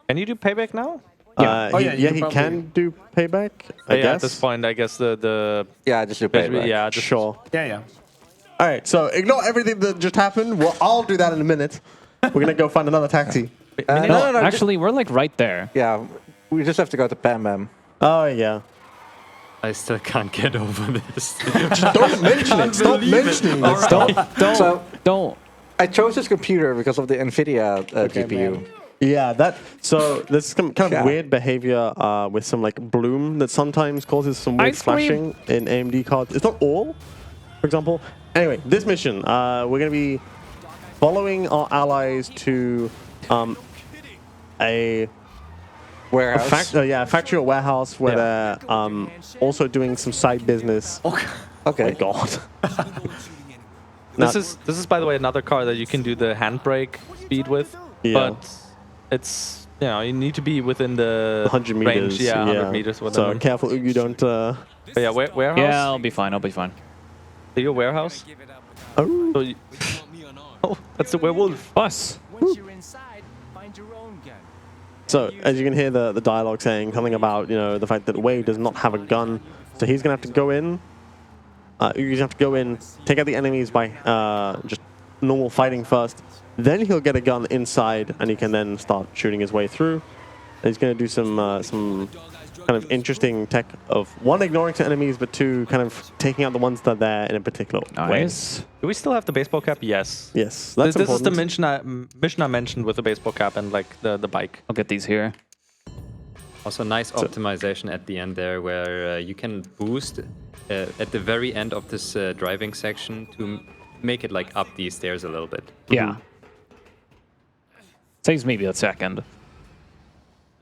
Can you do payback now? Oh, yeah, you he could can do payback, I Yeah, guess. at this point, I guess the Yeah, just do payback. yeah, just Sure. Yeah. All right, so ignore everything that just happened. Well, I'll do that in a minute. We're going to go find another taxi. No, Actually, we're like right there. Yeah, we just have to go to Pam. Oh, yeah. I still can't get over this. Don't mention it. Stop mentioning it. Stop. Don't. I chose this computer because of the NVIDIA GPU. Yeah, so there's some kind of Yeah. weird behavior with some like bloom that sometimes causes some weird Ice cream. flashing in AMD cards. It's not all, for example. Anyway, this mission, we're going to be following our allies to a Warehouse. a factory or warehouse where they're also doing some side business. Okay. Oh my god. This is by the way another car that you can do the handbrake speed with, but it's you need to be within the 100 meters. range, 100 meters. So Whatever. careful, you don't. But yeah, warehouse. Yeah, I'll be fine. Are you a warehouse? Oh. So oh, that's the werewolf. Us. Once you're inside, find your own gun. So as you can hear the dialogue saying something about, you know, the fact that Wei does not have a gun, so he's gonna have to go in. You're gonna have to go in, take out the enemies by just normal fighting first. Then he'll get a gun inside, and he can then start shooting his way through. And he's gonna do some kind of interesting tech of one, ignoring some enemies, but two, kind of taking out the ones that are there in a particular way. Nice. Do we still have the baseball cap? Yes. Yes, that's This is the important. mission I mentioned with the baseball cap and like the bike. I'll get these here. Also, nice optimization at the end there, where you can boost at the very end of this driving section to make it like up these stairs a little bit. Yeah. Saves maybe a second.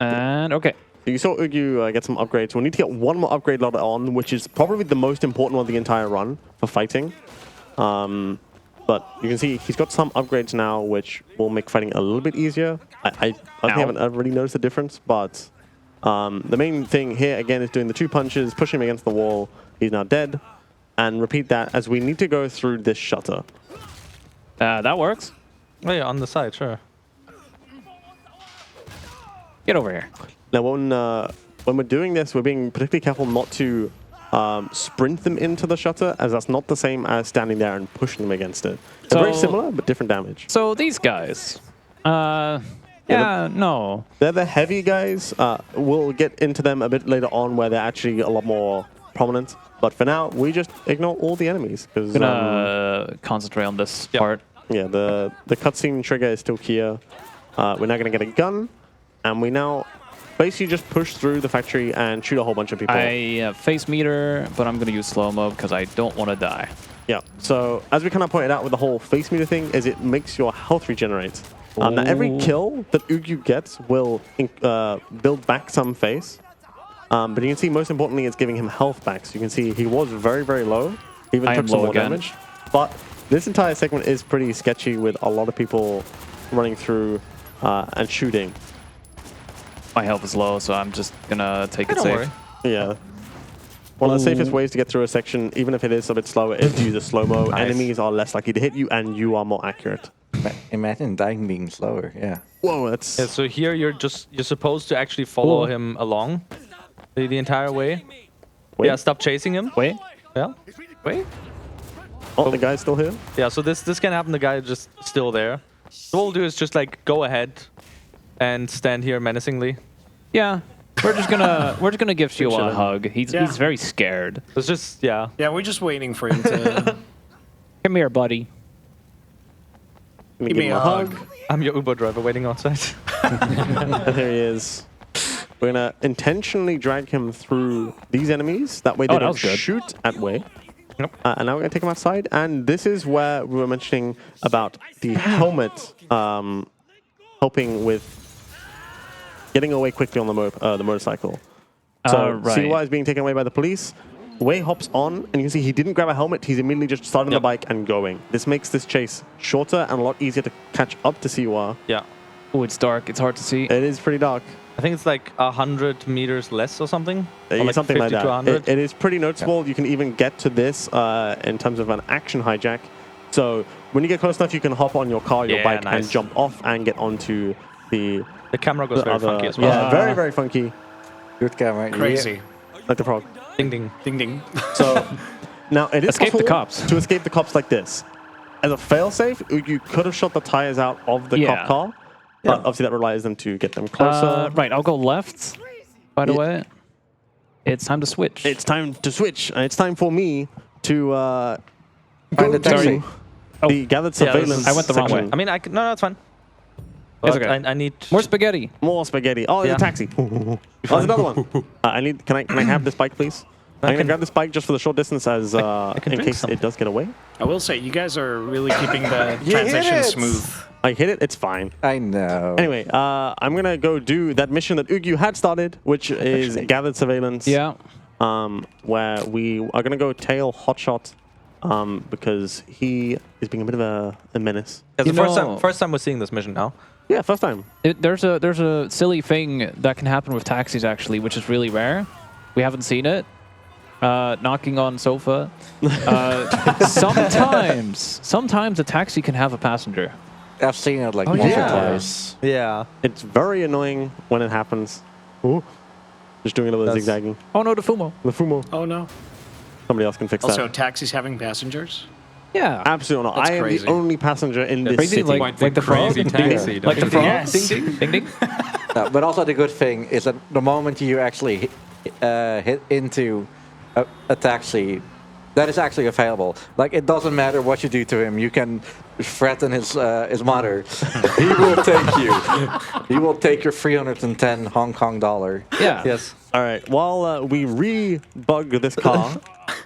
And okay. You saw ugyuu get some upgrades. We'll need to get one more upgrade later on, which is probably the most important one of the entire run for fighting. But you can see he's got some upgrades now, which will make fighting a little bit easier. I haven't really noticed the difference, but the main thing here, again, is doing the 2 punches, pushing him against the wall. He's now dead. And repeat that as we need to go through this shutter. That works. Oh yeah, on the side, sure. Get over here. Now, when we're doing this, we're being particularly careful not to sprint them into the shutter, as that's not the same as standing there and pushing them against it. They're very similar, but different damage. So these guys. No. They're the heavy guys. We'll get into them a bit later on, where they're actually a lot more prominent. But for now, we just ignore all the enemies. I'm gonna concentrate on this part. Yeah, the cutscene trigger is still here. We're now gonna get a gun, and we now basically just push through the factory and shoot a whole bunch of people. I face meter, but I'm gonna use slow-mo because I don't want to die. Yeah, so as we kind of pointed out with the whole face meter thing, is it makes your health regenerate. Now every kill that ugyuu gets will build back some face. But you can see, most importantly, it's giving him health back. So you can see he was very, very low. Even took some more damage. But this entire segment is pretty sketchy, with a lot of people running through and shooting. My health is low, so I'm just gonna take it Don't safe. worry. Yeah. One of the safest ways to get through a section, even if it is a bit slower, is to use a slow-mo. Nice. Enemies are less likely to hit you, and you are more accurate. Imagine dying being slower, yeah. Whoa, that's... Yeah, so here you're supposed to actually follow him along the entire way. Wait. Yeah, stop chasing him. Wait. Yeah. Wait. Oh, the guy's still here? Yeah, so this can happen. The guy is just still there. So what we'll do is just like go ahead and stand here menacingly. Yeah. We're just gonna give Shua a hug. He's very scared. It's just yeah. Yeah, we're just waiting for him to Come here, buddy. give me a hug. I'm your Uber driver waiting outside. And here he is. We're going to intentionally drag him through these enemies. That way they don't shoot at Wei. Nope. And now we're going to take him outside. And this is where we were mentioning about the helmet helping with getting away quickly on the motorcycle. So CY is being taken away by the police. Wei hops on, and you can see he didn't grab a helmet. He's immediately just starting the bike and going. This makes this chase shorter and a lot easier to catch up to CY. Yeah. Oh, it's dark. It's hard to see. It is pretty dark. I think it's like 100 meters less or something. Or Yeah, like something like 50 to that. 100. It is pretty noticeable. You can even get to this in terms of an action hijack. So when you get close enough, you can hop on your car, your bike, and jump off and get onto the... The camera goes very funky as well. Yeah, very, very funky. Good camera. Crazy. Like the frog. Ding ding. Ding ding. So now it is Escape the possible cops. to escape the cops like this. As a failsafe, you could have shot the tires out of the cop car. But obviously that relies them to get them closer. Right, I'll go left. By the way, it's time to switch. It's time to switch. And it's time for me to Find the taxi. the gathered surveillance I went the wrong section. way. I mean, no, it's fine. It's But okay. I need More spaghetti. More spaghetti. Oh, there's a taxi. Oh, there's another one. Can I have this bike, please? I'm gonna grab this bike just for the short distance, as in case it does get away. I will say, you guys are really keeping the transition smooth. I hit it. It's fine. I know. Anyway, I'm gonna go do that mission that ugyuu had started, which is gathered surveillance. Yeah. Where we are gonna go tail Hotshot, because he is being a bit of a menace. It's the You first know- time we're seeing this mission now. Yeah, first time. There's a silly thing that can happen with taxis, actually, which is really rare. We haven't seen it. knocking on sofa. Sometimes a taxi can have a passenger. I've seen it like Oh, once or yeah. twice. Yeah. It's very annoying when it happens. Ooh. Just doing a little That's- zigzagging. Oh no, the Fumo. The Fumo. Oh no. Somebody else can fix Also, that. taxis having passengers. Yeah. Absolutely not. That's I am crazy. the only passenger in this Crazy, city. Quite like the frog? crazy Ding, ding. taxi, Like the don't you frog? Yes. Ding ding, ding ding. But also the good thing is that the moment you actually hit into a taxi, that is actually available. Like, it doesn't matter what you do to him. You can threaten his mother. He will take you. He will take your 310 Hong Kong dollar. Yeah. Yes. All right. While we re-bug this car,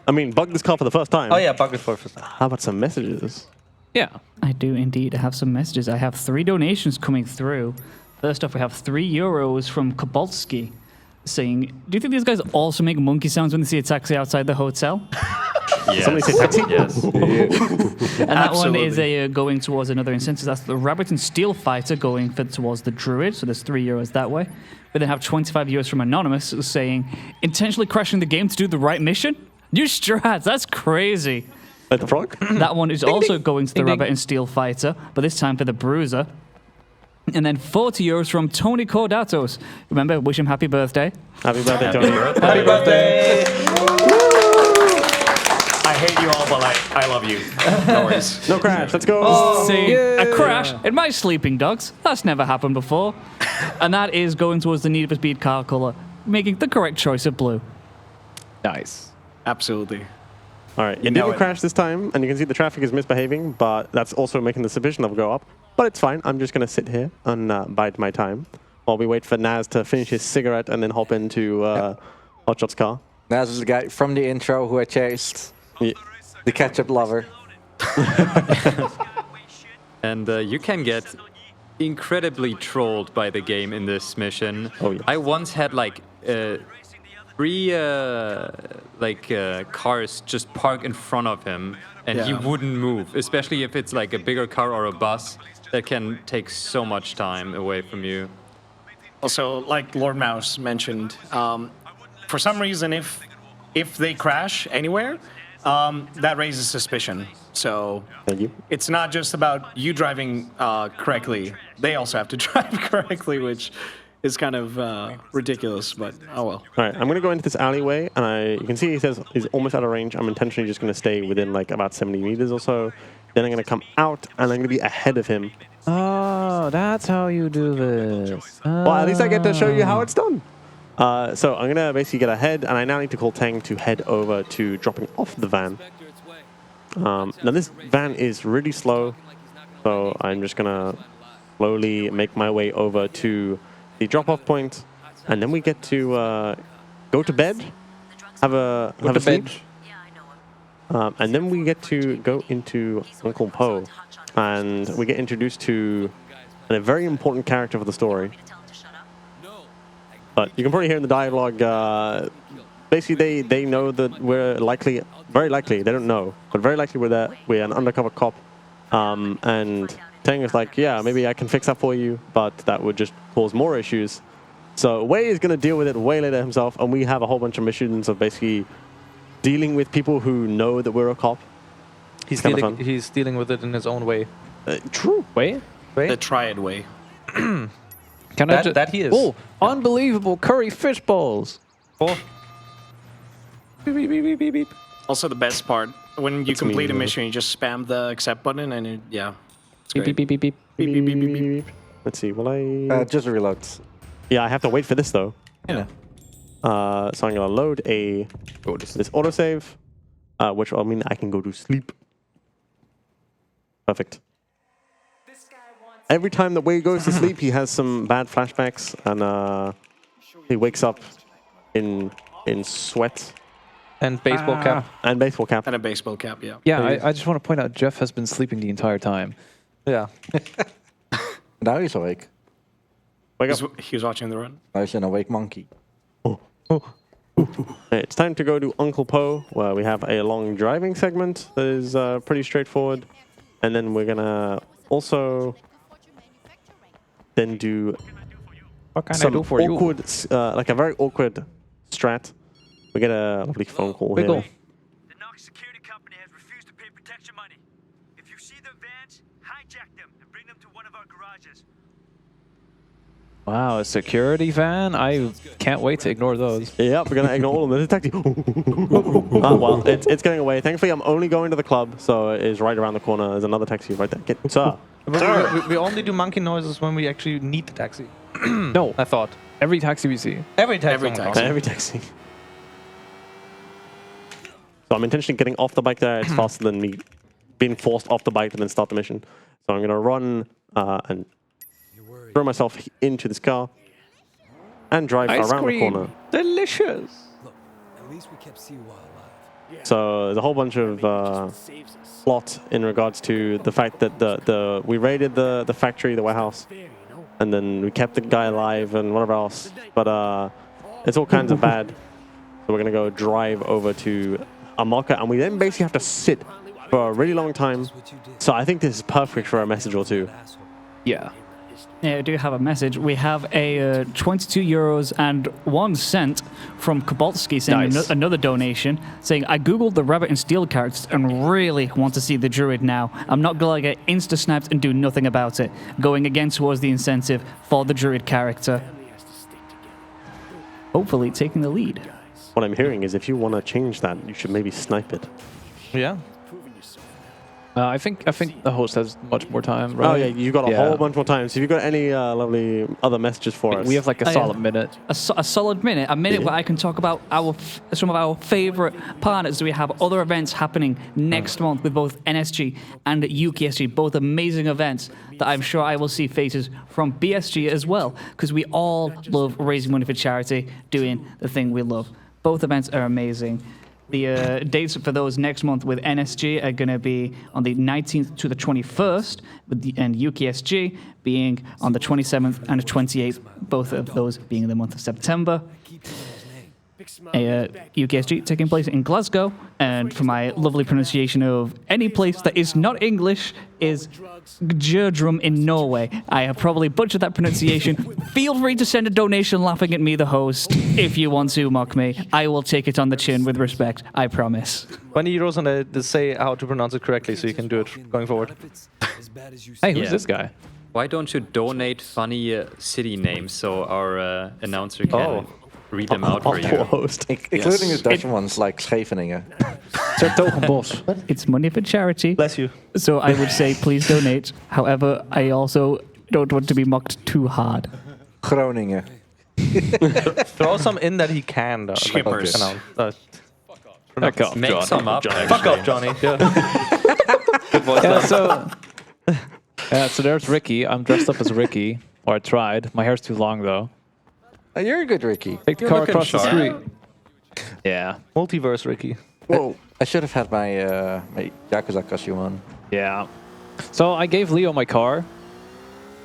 bug this car for the first time. Oh yeah, bucket for How about some messages? Yeah. I do indeed have some messages. I have 3 donations coming through. First off, we have €3 from Kobolski saying, do you think these guys also make monkey sounds when they see a taxi outside the hotel? Yes. Somebody say taxi? Yes. And that one is Absolutely. going towards another incentive. That's the Rabbit and Steel Fighter going towards the Druid. So there's €3 that way. We then have €25 from Anonymous saying, intentionally crashing the game to do the right mission? New strats, that's crazy. Like the frog? That one is also going to the Ding, ding. Rabbit and Steel Fighter, but this time for the Bruiser. And then €40 from Tonykordatos. Remember, wish him happy birthday. Happy birthday, Tony. Happy birthday! I hate you all, but I love you. No worries. No crash. Let's go. See, a crash in my sleeping dogs. That's never happened before. And that is going towards the Need for Speed car color, making the correct choice of blue. Nice. Absolutely. All right. It know didn't it. crash this time, and you can see the traffic is misbehaving, but that's also making the submission level go up. But it's fine. I'm just going to sit here and bide my time while we wait for Naz to finish his cigarette and then hop into Hotshot's car. Naz is the guy from the intro who I chased. Yeah. The ketchup lover. And you can get incredibly trolled by the game in this mission. Oh, yes. I once had like 3 cars just park in front of him, and he Yeah. wouldn't move. Especially if it's like a bigger car or a bus, that can take so much time away from you. Also, like Lordmau5 mentioned, for some reason, if they crash anywhere, that raises suspicion. So Thank you. it's not just about you driving correctly; they also have to drive correctly, which is kind of ridiculous. But oh well. All right. I'm going to go into this alleyway, and you can see he says he's almost out of range. I'm intentionally just going to stay within like about 70 meters or so. Then I'm going to come out, and I'm going to be ahead of him. Oh, that's how you do this. Well, at least I get to show you how it's done. So I'm going to basically get ahead, and I now need to call Tang to head over to dropping off the van. Now, this van is really slow, so I'm just going to slowly make my way over to the drop-off point, and then we get to go to bed, have a sleep. And then we get to go into Uncle Po, and we get introduced to a very important character for the story. But you can probably hear in the dialogue, basically they know that we're likely, very likely, they don't know, but very likely we're an undercover cop. And Tang is like, yeah, maybe I can fix that for you, but that would just cause more issues. So Wei is going to deal with it way later himself, and we have a whole bunch of missions of basically dealing with people who know that we're a cop. He's kinda dealing, fun. he's dealing with it in his own way. True. Wait. The Triad way. Can I just... That he is. Oh, unbelievable curry fish balls. Oh. Beep, beep, beep, beep, beep, beep. Also, the best part when you complete a me. mission, you just spam the accept button, and it's Beep, great. beep, beep, beep, beep. Beep, beep, beep, beep, beep. Let's see, will I... Just reload. yeah, I have to wait for this, though. Yeah. So I'm going to load this autosave, which will mean I can go to sleep. Perfect. Every time that Wei goes to sleep, he has some bad flashbacks, and he wakes up in sweat And baseball cap. and baseball cap. And a baseball cap, yeah. Yeah, I just want to point out Jeff has been sleeping the entire time. Yeah. Now he's awake. Wake up. He was watching the run. Now he's an awake monkey. It's time to go to Uncle Po, where we have a long driving segment that is pretty straightforward. And then we're going to also then do What can I some do for you? awkward, like a very awkward strat, We get a lovely phone call Wiggle. here. The Knox security company has refused to pay protection money. If you see their vans, hijack them and bring them to one of our garages. Wow, a security van? I can't wait to ignore those. Yep, we're gonna ignore all of them. There's a taxi. Well, it's getting away. Thankfully, I'm only going to the club, so it is right around the corner. There's another taxi right there. Sir. We only do monkey noises when we actually need the taxi. No, I thought. every taxi we see. Every taxi. Every taxi. Every taxi. So I'm intentionally getting off the bike there. It's faster than me being forced off the bike and then start the mission. So I'm gonna run and throw myself into this car and drive Ice around cream. the corner. Delicious. At least we kept Siwa alive. So there's a whole bunch of plot in regards to the fact that we raided the factory, the warehouse, and then we kept the guy alive and whatever else. But it's all kinds of bad. So we're gonna go drive over to a market, and we then basically have to sit for a really long time. So I think this is perfect for a message or two. Yeah. Yeah, I do have a message. We have a 22 euros and 1 cent from Kobolski saying Nice. another donation, saying, I googled the Rabbit and Steel characters and really want to see the Druid now. I'm not going to get insta-snapped and do nothing about it. Going again towards the incentive for the Druid character. Hopefully taking the lead. What I'm hearing is if you want to change that, you should maybe snipe it. Yeah. I think the host has much more time, right? Oh yeah, you got a whole bunch more time. So if you've got any lovely other messages for us, We have like a solid minute. A solid minute, a minute where I can talk about some of our favorite partners. We have other events happening next month with both NSG and UKSG, both amazing events that I'm sure I will see faces from BSG as well, because we all love raising money for charity, doing the thing we love. Both events are amazing. The dates for those next month with NSG are going to be on the 19th to the 21st, and UKSG being on the 27th and the 28th, both of those being in the month of September. UKSG taking place in Glasgow, and for my lovely pronunciation of any place that is not English is Gjerdrum in Norway. I have probably butchered that pronunciation. Feel free to send a donation laughing at me, the host, if you want to mock me. I will take it on the chin with respect, I promise. 20 euros and to say how to pronounce it correctly so you can do it going forward. Hey, who's this guy? Why don't you donate funny city names so our announcer can read them out for you? poor host. Including the Dutch ones like Scheveningen. It's money for charity. Bless you. So I would say please donate. However, I also don't want to be mocked too hard. Groningen. Throw some in that he can, though. Schippers. Fuck off, Make Johnny. some up. Fuck off, Johnny. Yeah, so there's Ricky. I'm dressed up as Ricky, or I tried. My hair's too long though. You're a good Ricky. Take the You're car looking across the sharp. street. Yeah, Multiverse, Ricky. Whoa. I should have had my my Yakuza costume on. yeah. So I gave Leo my car.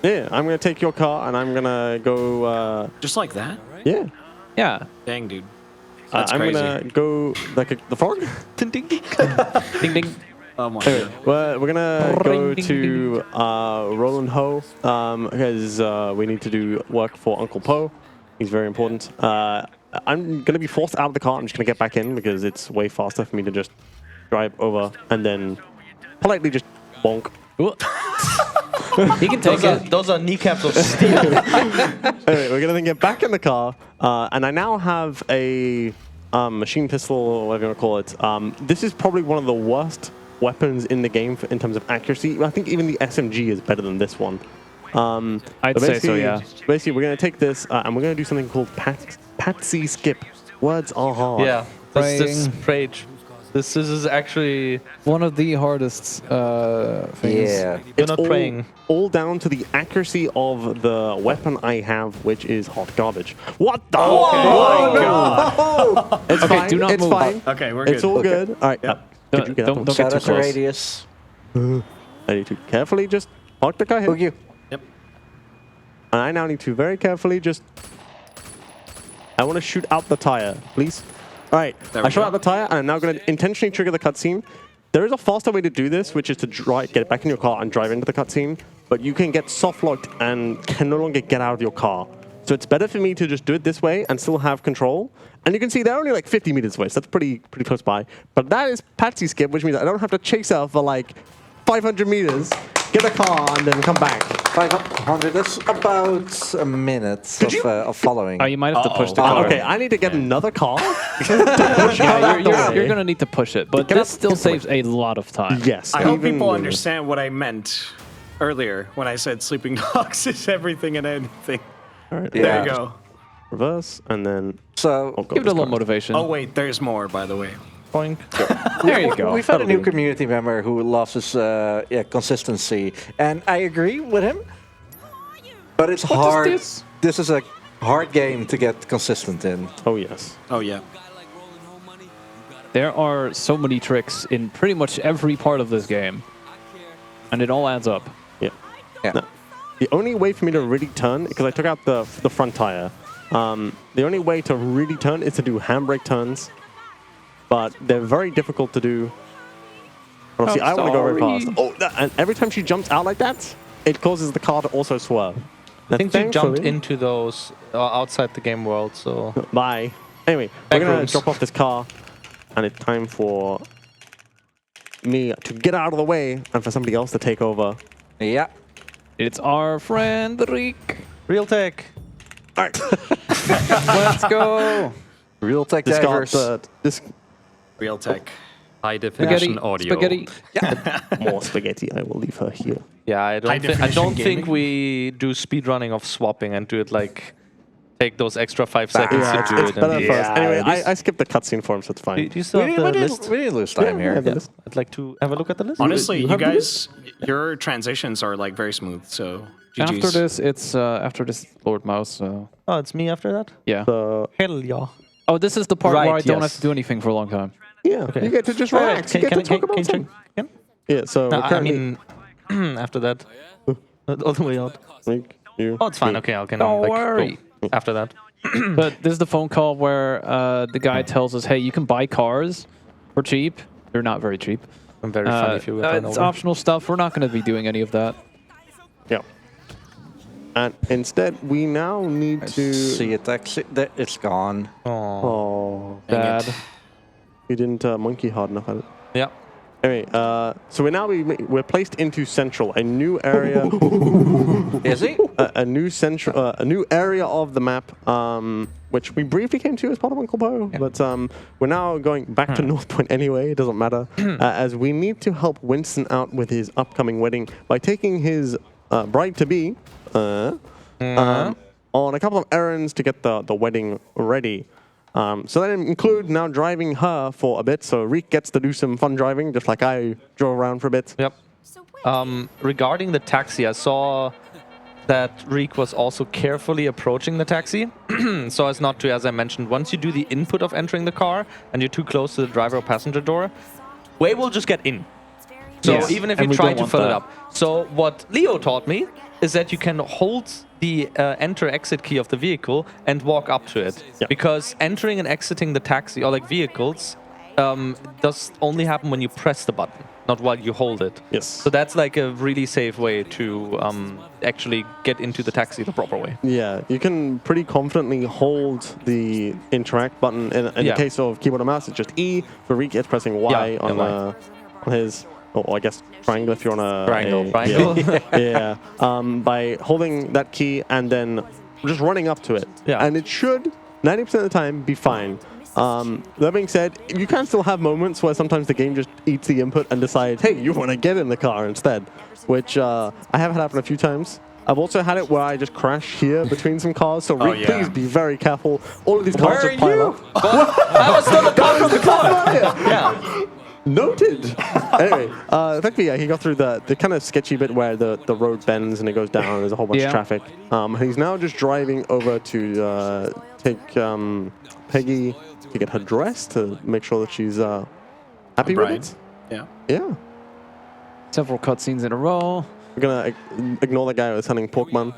Yeah, I'm gonna take your car and I'm gonna go. Just like that? Yeah, Yeah. Dang, dude. That's I'm crazy. gonna go like the frog. Ding ding. Ding ding. Oh my Anyway, god. we're gonna go Ding, to Roland Ho because we need to do work for Uncle Po. He's very important. I'm gonna be forced out of the car. I'm just gonna get back in because it's way faster for me to just drive over and then politely just bonk. He can take it. Those are kneecaps of steel. Anyway, we're gonna then get back in the car, and I now have a machine pistol, or whatever you want to call it. This is probably one of the worst weapons in the game in terms of accuracy. I think even the SMG is better than this one. I'd say so, yeah. Basically, we're gonna take this and we're gonna do something called Patsy Skip. Words are hard. Yeah. This Praying. rage. This is actually One of the hardest things. Yeah. you're It's not all, praying. all down to the accuracy of the weapon I have, which is hot garbage. What the? It's Okay, fine. do not it's move. fine. Okay, we're good. It's all good. All right. Could you get up? Don't get Shout too out to close. Radius. I need to carefully just park the car here. Ugyuu. And I now need to very carefully just... I want to shoot out the tire, please. All right, There we I shot go. out the tire, and I'm now going to intentionally trigger the cutscene. There is a faster way to do this, which is to get it back in your car and drive into the cutscene. But you can get soft locked and can no longer get out of your car. So it's better for me to just do it this way and still have control. And you can see they're only like 50 meters away, so that's pretty close by. But that is Patsy skip, which means I don't have to chase her for like 500 meters, get a car, and then come back. 500, that's about a minute of following. Oh, you might have to push the car. Okay, I need to get another car. You're going to need to push it, but this still saves a lot of time. Yes. I hope people understand what I meant earlier when I said sleeping dogs is everything and anything. All right, There you go. Reverse, and then... So Give it a little motivation. Oh, wait, there's more, by the way. Boink. There you go. We've had a new community member who loves his consistency, and I agree with him. But it's hard. This is a hard game to get consistent in. Oh, yes. Oh, yeah. There are so many tricks in pretty much every part of this game, and it all adds up. Yeah. Yeah. No. The only way for me to really turn, because I took out the front tire, the only way to really turn is to do handbrake turns, but they're very difficult to do. Oh, see, I want to go very fast. Oh, and every time she jumps out like that, it causes the car to also swerve. I think you jumped into those outside the game world, so... Bye. Anyway, we're going to drop off this car, and it's time for me to get out of the way and for somebody else to take over. Yeah. It's our friend Riek. Real tech. All right. Let's go. Real tech This car, divers. this Real tech. High definition Spaghetti. audio. Spaghetti. more spaghetti. I will leave her here. Yeah, I don't definition think gaming. we do speedrunning of swapping and do it like... Take those extra 5 seconds Yeah, to do it's it. better And first. Anyway, I skipped the cutscene for him, so it's fine. do you still have the list? We didn't lose time here. Yeah, I'd like to have a look at the list. Honestly, you have the guys, your transitions are like very smooth, so After GG's. this, it's Lordmau5. So Oh, it's me after that? yeah. Hell yeah. Oh, this is the part where I Right, don't yes. have to do anything for a long time. Yeah, you get to just relax. You get to talk about can something. check? Yeah, so No, we're I currently... mean, after that. All the way out. You, Oh, it's fine. Okay, I can Don't like, worry. go after that. But this is the phone call where the guy tells us, hey, you can buy cars for cheap. They're not very cheap. I'm very funny if you will turn It's over. optional stuff. We're not going to be doing any of that. Yeah. And instead, we now need to... See it actually. It's gone. Oh, Bad. you didn't monkey hard enough at it. Yeah. Anyway, so we're placed into Central, a new area. Is he? a new central, a new area of the map, which we briefly came to as part of Uncle Bo. Yeah. But we're now going back to North Point anyway. It doesn't matter, as we need to help Winston out with his upcoming wedding by taking his bride-to-be on a couple of errands to get the wedding ready. So that include now driving her for a bit. So Riek gets to do some fun driving, just like I drove around for a bit. Yep. Regarding the taxi, I saw that Riek was also carefully approaching the taxi, so as not to, as I mentioned, once you do the input of entering the car and you're too close to the driver or passenger door, Wei will just get in. So Yes. even if And you we try don't to want fill it that. up. So what Leo taught me is that you can hold the enter-exit key of the vehicle and walk up to it. Yeah. Because entering and exiting the taxi, or like vehicles, does only happen when you press the button, not while you hold it. Yes. So that's like a really safe way to actually get into the taxi the proper way. Yeah, you can pretty confidently hold the interact button. In the case of keyboard and mouse, it's just E. For Riek, it's pressing Y on his, or I guess triangle if you're on a... Triangle. Yeah. By holding that key and then just running up to it. Yeah. And it should, 90% of the time, be fine. That being said, you can still have moments where sometimes the game just eats the input and decides, hey, you want to get in the car instead, which I have had happen a few times. I've also had it where I just crash here between some cars, so Riek, please be very careful. All of these cars just pile up. I was still the car from the car! Yeah. Noted. Anyway, effectively, yeah, he got through the kind of sketchy bit where the road bends and it goes down and there's a whole bunch of traffic. He's now just driving over to take Peggy to get her dressed to make sure that she's happy with it. Yeah. Yeah. Several cutscenes in a row. We're gonna ignore the guy who was selling pork bun,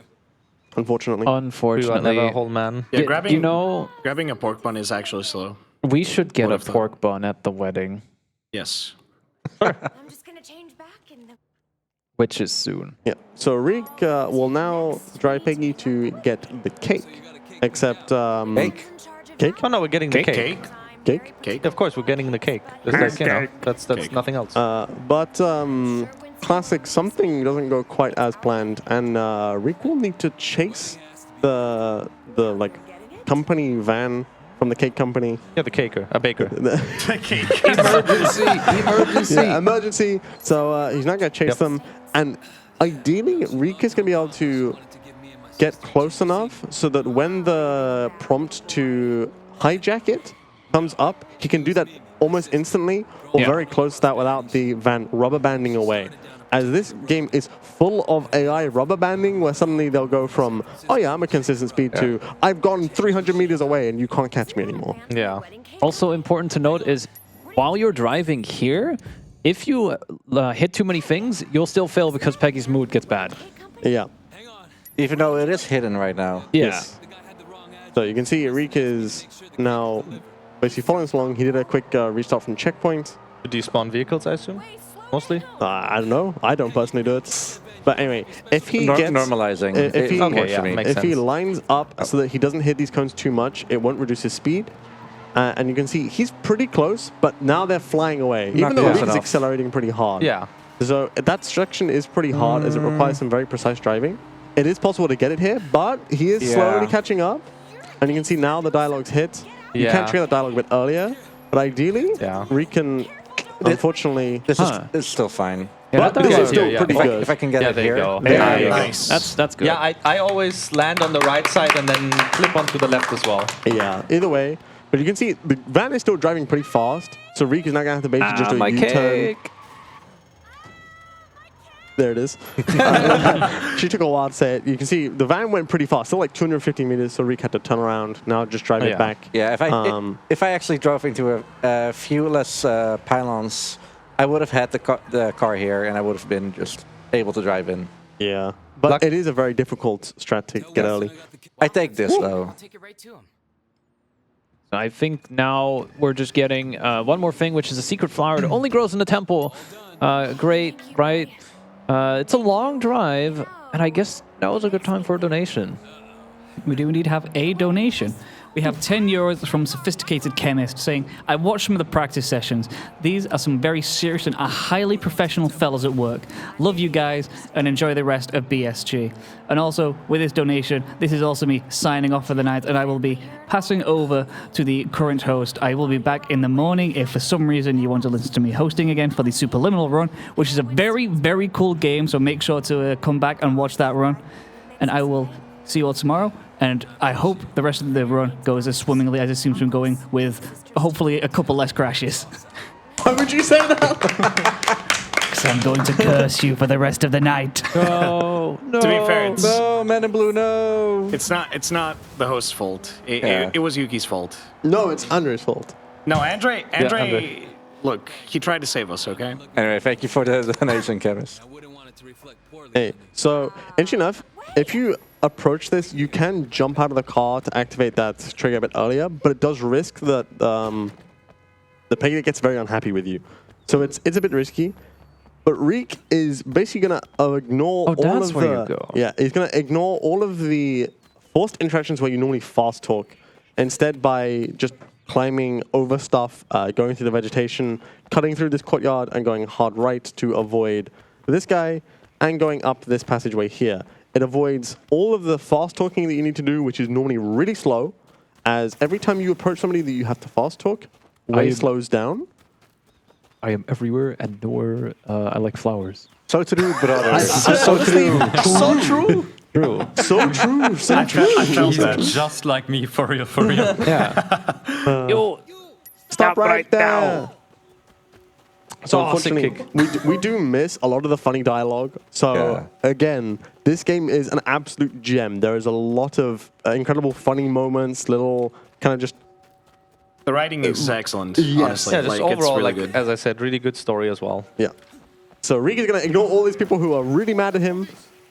unfortunately. You are Unfortunately. never a whole man. Yeah, Yeah, grabbing a pork bun is actually slow. we should get What a if the- pork bun at the wedding. Yes. I'm just gonna change back in the Which is soon. Yeah. So Riek will now drive Peggy to get the cake. Except Cake? Cake? Oh no, we're getting the cake. Cake. Cake? Cake. Of course, we're getting the cake. It's like, you know, that's nothing else. But classic, something doesn't go quite as planned, and Riek will need to chase the like company van from the cake company. Yeah, the caker, a baker. Emergency! Yeah, emergency. So he's not going to chase them, and ideally, Riek is going to be able to get close enough so that when the prompt to hijack it comes up, he can do that almost instantly or very close to that without the van rubber banding away. As this game is full of AI rubber banding, where suddenly they'll go from, oh yeah, I'm a consistent speed to, I've gone 300 meters away and you can't catch me anymore. Yeah. Also important to note is, while you're driving here, if you hit too many things, you'll still fail because Peggy's mood gets bad. Yeah. Even though it is hidden right now. Yeah. Yes. So you can see Riek is now basically following us along. He did a quick restart from checkpoint. Do you spawn vehicles, I assume? Mostly? I don't know. I don't personally do it. But anyway, if he gets... Normalizing. If he, Okay, yeah, makes if he sense. lines up so that he doesn't hit these cones too much, it won't reduce his speed. And you can see he's pretty close, but now they're flying away. Even though close Riek is enough. accelerating pretty hard. Yeah. So that section is pretty hard as it requires some very precise driving. It is possible to get it here, but he is slowly catching up. And you can see now the dialogue's hit. You can trigger that dialogue a bit earlier, but ideally, Riek can, unfortunately... This is still fine. Yeah, But this is still pretty good. If I can get it there you here. go. Yeah, you go. nice. That's good. Yeah, I always land on the right side and then flip onto the left as well. Yeah, either way. But you can see the van is still driving pretty fast, so Riek is not going to have to basically just do a U-turn. cake. There it is. She took a while to say it. You can see the van went pretty fast, still like 250 meters, so Riek had to turn around, now just drive it back. Yeah, if I actually drove into a few less pylons, I would have had the car here, and I would have been just able to drive in. Yeah, but it is a very difficult strat to get early. I take this, though. I think now we're just getting one more thing, which is a secret flower that only grows in the temple. Great, right? It's a long drive, and I guess that was a good time for a donation. We do indeed have a donation. We have 10 euros from Sophisticated Chemist saying, I watched some of the practice sessions. These are some very serious and highly professional fellows at work. Love you guys and enjoy the rest of BSG. And also, with this donation, this is also me signing off for the night, and I will be passing over to the current host. I will be back in the morning if for some reason you want to listen to me hosting again for the Superliminal run, which is a very, very cool game, so make sure to come back and watch that run. And I will see you all tomorrow. And I hope the rest of the run goes as swimmingly as it seems to be going, with hopefully a couple less crashes. Why would you say that? Because I'm going to curse you for the rest of the night. No, no. To be fair, it's, No, ManInBlue, no. it's not the host's fault. It was Yuki's fault. No, it's Andre's fault. No, Andre. Andre. Look, he tried to save us. Okay. Anyway, thank you for the donation, Chemist. Hey, so, interesting enough, if you approach this, you can jump out of the car to activate that trigger a bit earlier, but it does risk that the Peggy gets very unhappy with you. So it's a bit risky. But Riek is basically going to ignore all that's of where the... you go. Yeah, he's going to ignore all of the forced interactions where you normally fast talk. Instead, by just climbing over stuff, going through the vegetation, cutting through this courtyard, and going hard right to avoid this guy, and going up this passageway here. It avoids all of the fast talking that you need to do, which is normally really slow, as every time you approach somebody that you have to fast talk, way slows down. I am everywhere and nowhere. I like flowers. So true, brother. So true. So true. True. So true. So I true. felt that. Just like me, for real, for real. Yeah. Yo, Stop right there. So Oh, sick unfortunately, we do miss a lot of the funny dialogue. So again, this game is an absolute gem. There is a lot of incredible funny moments, little kind of just... The writing is excellent. Yes. Honestly, Yeah, just like, it's overall, really like good. as I said, really good story as well. Yeah. So Riek is going to ignore all these people who are really mad at him.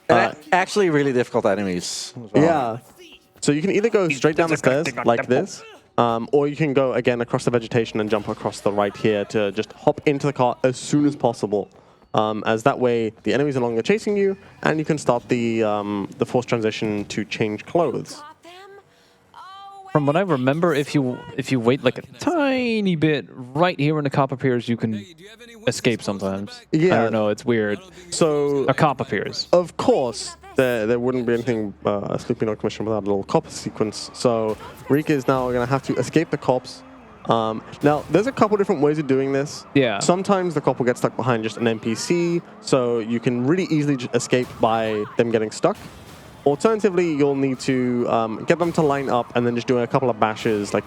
Actually, really difficult enemies. As well. Yeah. So you can either go straight down the stairs like this, or you can go again across the vegetation and jump across the right here to just hop into the car as soon as possible. as that way the enemies are no longer chasing you, and you can start the forced transition to change clothes. From what I remember, if you wait like a tiny bit right here when the cop appears, you can escape sometimes. Yeah. I don't know, it's weird. So A cop appears. of course, there wouldn't be anything a Sleeping Dog mission without a little cop sequence. So Riek is now going to have to escape the cops. Now, there's a couple different ways of doing this. Yeah. Sometimes the cop will get stuck behind just an NPC, so you can really easily escape by them getting stuck. Alternatively, you'll need to get them to line up and then just doing a couple of bashes, like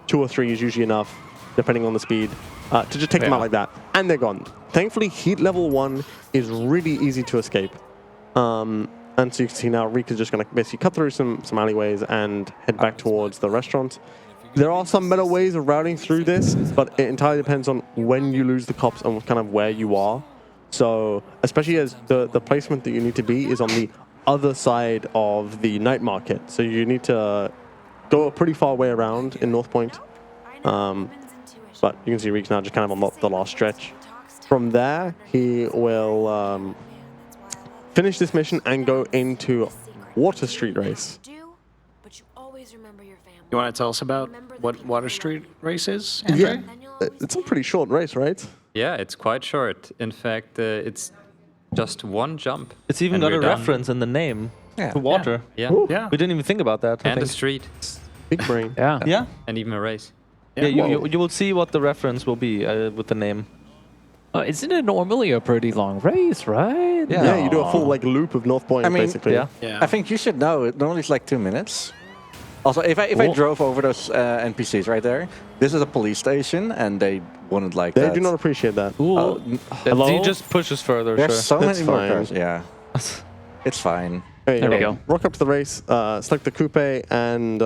2 or 3 is usually enough, depending on the speed, to just take them out like that. And they're gone. Thankfully, heat level 1 is really easy to escape. And so you can see now Riek is just going to basically cut through some alleyways and head back towards the restaurant. There are some better ways of routing through this, but it entirely depends on when you lose the cops and kind of where you are. So, especially as the placement that you need to be is on the other side of the night market. So you need to go a pretty far way around in North Point. But you can see Riek's now just kind of on the last stretch. From there, he will finish this mission and go into Water Street Race. You want to tell us about what Water Street Race is, Andre? Yeah, it's a pretty short race, right? Yeah, it's quite short. In fact, it's just one jump. It's even and got a we're done. reference in the name Yeah. to water. Yeah. Yeah. We didn't even think about that. I And a think. street. Big brain. Yeah. Yeah. And even a race. Yeah, you will see what the reference will be with the name. Isn't it normally a pretty long race, right? Yeah, you do a full loop of North Point, I mean, basically. Yeah. Yeah. I think you should know. It normally it's like 2 minutes. Also, if I drove over those NPCs right there, this is a police station, and they wouldn't like They that. do not appreciate that. Ooh. Hello? He just pushes further. There's Sure. so That's many more fine. cars. Yeah, it's fine. Hey, There we go. Rock up to the race, select the coupe, and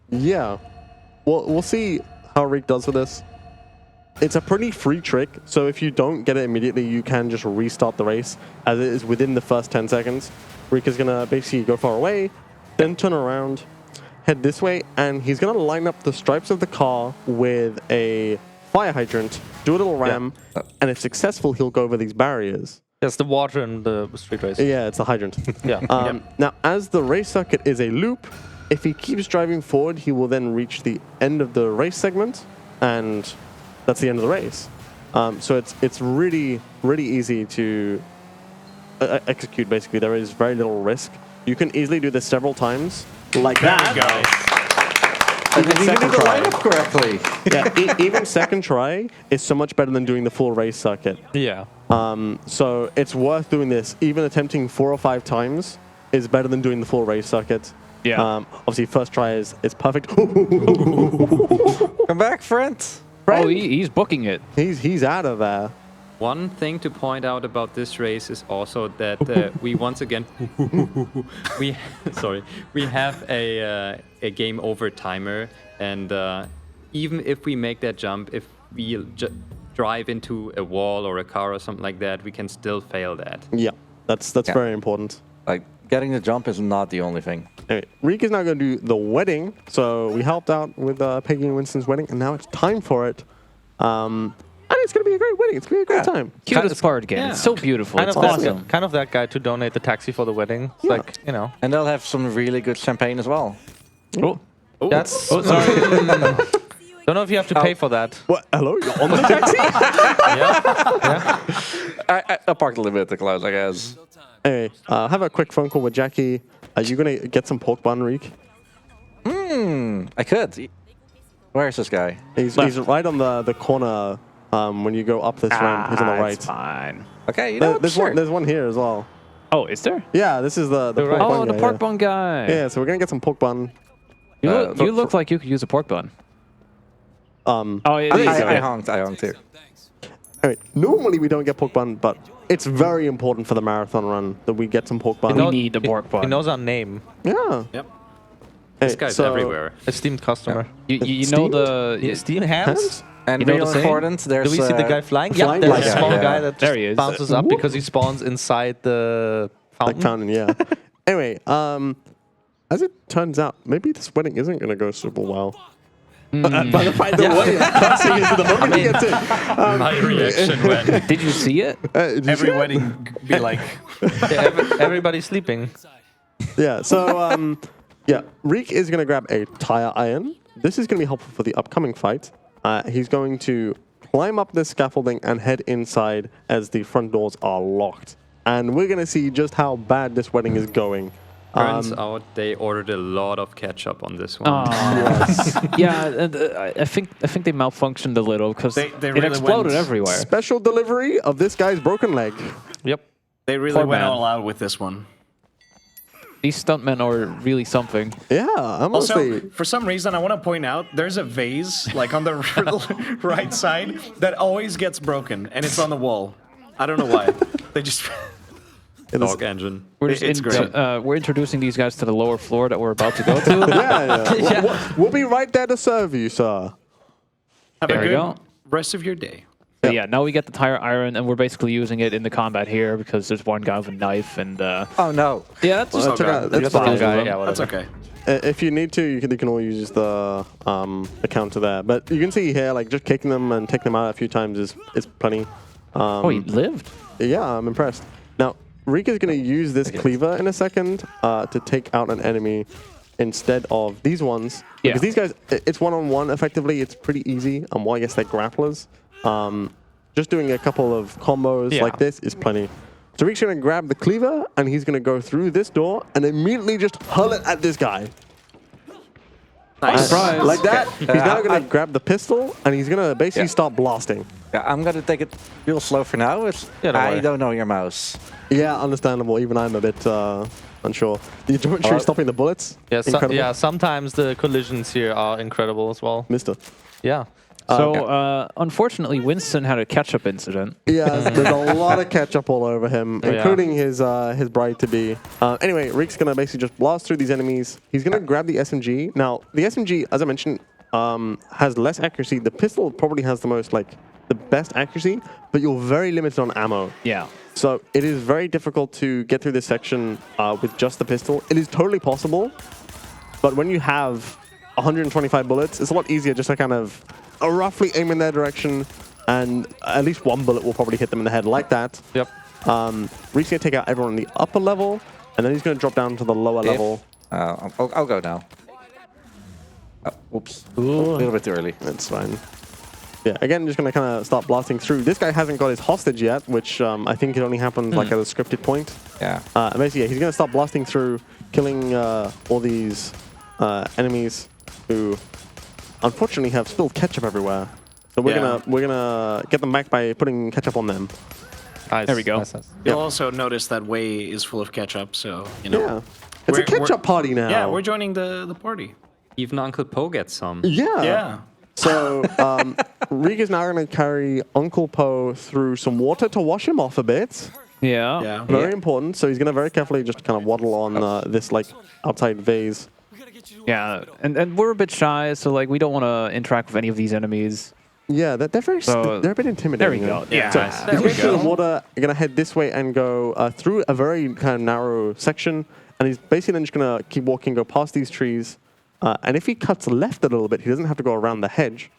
yeah, we'll see how Riek does with this. It's a pretty free trick, so if you don't get it immediately, you can just restart the race, as it is within the first 10 seconds. Riek is gonna basically go far away, then turn around, head this way, and he's gonna line up the stripes of the car with a fire hydrant, do a little ram, and if successful, he'll go over these barriers. Yes, the water and the street race. Yeah, it's a hydrant. Yeah. Now, as the race circuit is a loop, if he keeps driving forward, he will then reach the end of the race segment, and that's the end of the race. So it's really, really easy to execute, basically. There is very little risk. You can easily do this several times, like that. And then you second did the try. lineup correctly. Yeah, even second try is so much better than doing the full race circuit. Yeah. So it's worth doing this. Even attempting 4 or 5 times is better than doing the full race circuit. Yeah. Obviously, first try is perfect. Come back, friend. Oh, he's booking it. He's out of there. One thing to point out about this race is also that we once again we have a game over timer, and even if we make that jump, if we drive into a wall or a car or something like that, we can still fail that. Yeah, that's very important. Like getting the jump is not the only thing. Anyway, Riek is now going to do the wedding. So we helped out with Peggy and Winston's wedding, and now it's time for it. And it's going to be a great wedding. It's going to be a great time. Cutest part again. Yeah. It's so beautiful. Kind It's of awesome. kind of that guy to donate the taxi for the wedding. It's like, you know. And they'll have some really good champagne as well. Oh. That's. Oh, sorry. Don't know if you have to pay for that. What? Hello? You're on the taxi? I parked a little bit too close, I guess. Anyway, have a quick phone call with Jackie. Are you going to get some pork bun, Riek? I could. Where's this guy? He's right on the corner when you go up this ramp. He's on the right. It's fine. Okay, you know what? There's Sure. one here as well. Oh, is there? Yeah, this is the pork right. bun Oh, the guy, pork yeah. bun guy. Yeah, so we're going to get some pork bun. You look like you could use a pork bun. Oh, yeah, I honked too. Anyway, normally we don't get pork bun, but it's very important for the marathon run that we get some pork bun. We need the pork He bun. knows our name. Yeah. Yep. This guy's everywhere. Esteemed customer. You know the... Esteemed hands? And You know real the saying? important, there's Do we see the guy flying? flying Yeah, there's guy. a small Yeah. guy that There he just is. bounces up because he spawns inside the Like fountain. fountain, yeah. Anyway, as it turns out, maybe this wedding isn't going to go super well. By the fact that what he's pressing into the moment he gets it. My reaction when Did you see it? Did you Every see it? wedding be like, Everybody's sleeping. Yeah, so, yeah, Reek is going to grab a tire iron. This is going to be helpful for the upcoming fight. He's going to climb up this scaffolding and head inside as the front doors are locked. And we're going to see just how bad this wedding is going. turns out they ordered a lot of ketchup on this one. Yeah, and, I think they malfunctioned a little because They it really exploded went everywhere. Special delivery of this guy's broken leg. Yep. They really Poor went man. all out with this one. These stuntmen are really something. Yeah, I'm Also, for some reason, I want to point out there's a vase like on the right side that always gets broken, and it's on the wall. I don't know why. They just Dog engine. We're just It's great. we're introducing these guys to the lower floor that we're about to go to. yeah. We'll be right there to serve you, sir. have There a we good go. rest of your day. But yeah, now we get the tire iron, and we're basically using it in the combat here because there's one guy with a knife, and Oh no. yeah, that's just That's just fine. a guy. Yeah, That's whatever. okay. If you need to, you can all use the counter there. But you can see here, like just kicking them and taking them out a few times is plenty. Oh, he lived. Yeah, I'm impressed. Now, Reek is going to use this cleaver in a second to take out an enemy instead of these ones. Yeah. Because these guys, it's one-on-one effectively. It's pretty easy. Well, I guess they're grapplers. Just doing a couple of combos like this is plenty. So Reek's going to grab the cleaver, and he's going to go through this door and immediately just hurl it at this guy. Nice. Like that. He's now going to grab the pistol, and he's going to basically start blasting. Yeah, I'm gonna take it real slow for now. I don't know your mouse. Yeah, understandable. Even I'm a bit unsure. The geometry stopping the bullets. Yeah, Incredible. sometimes the collisions here are incredible as well. Mister. Yeah. So, unfortunately, Winston had a catch-up incident. Yeah, there's a lot of ketchup all over him, Yeah. including his bride-to-be. Anyway, Reek's going to basically just blast through these enemies. He's going to grab the SMG. Now, the SMG, as I mentioned, has less accuracy. The pistol probably has the best accuracy, but you're very limited on ammo. Yeah. So it is very difficult to get through this section with just the pistol. It is totally possible, but when you have 125 bullets, it's a lot easier just to kind of roughly aim in their direction, and at least one bullet will probably hit them in the head like that. Yep. Reek's going to take out everyone on the upper level, and then he's going to drop down to the lower level. I'll go now. Oops. A little bit too early. That's fine. Yeah, again, just going to kind of start blasting through. This guy hasn't got his hostage yet, which I think it only happened like at a scripted point. Yeah. Basically, yeah, he's going to start blasting through, killing all these enemies who, unfortunately, have spilled ketchup everywhere. So we're gonna get them back by putting ketchup on them. Nice. There we go. Nice. You'll also notice that Way is full of ketchup, so you know. Yeah, it's a ketchup party now. Yeah, we're joining the party. Even Uncle Po gets some. Yeah. Yeah. So Reek is now going to carry Uncle Po through some water to wash him off a bit. Yeah. Yeah. Very important. So he's going to very carefully just kind of waddle on this like outside vase. Yeah. And we're a bit shy, so like we don't want to interact with any of these enemies. Yeah, they're very they're a bit intimidating. There we go. Yeah. So, Nice. He's going through the water. You're going to head this way and go through a very kind of narrow section, and he's basically then just going to keep walking, go past these trees. And if he cuts left a little bit, he doesn't have to go around the hedge.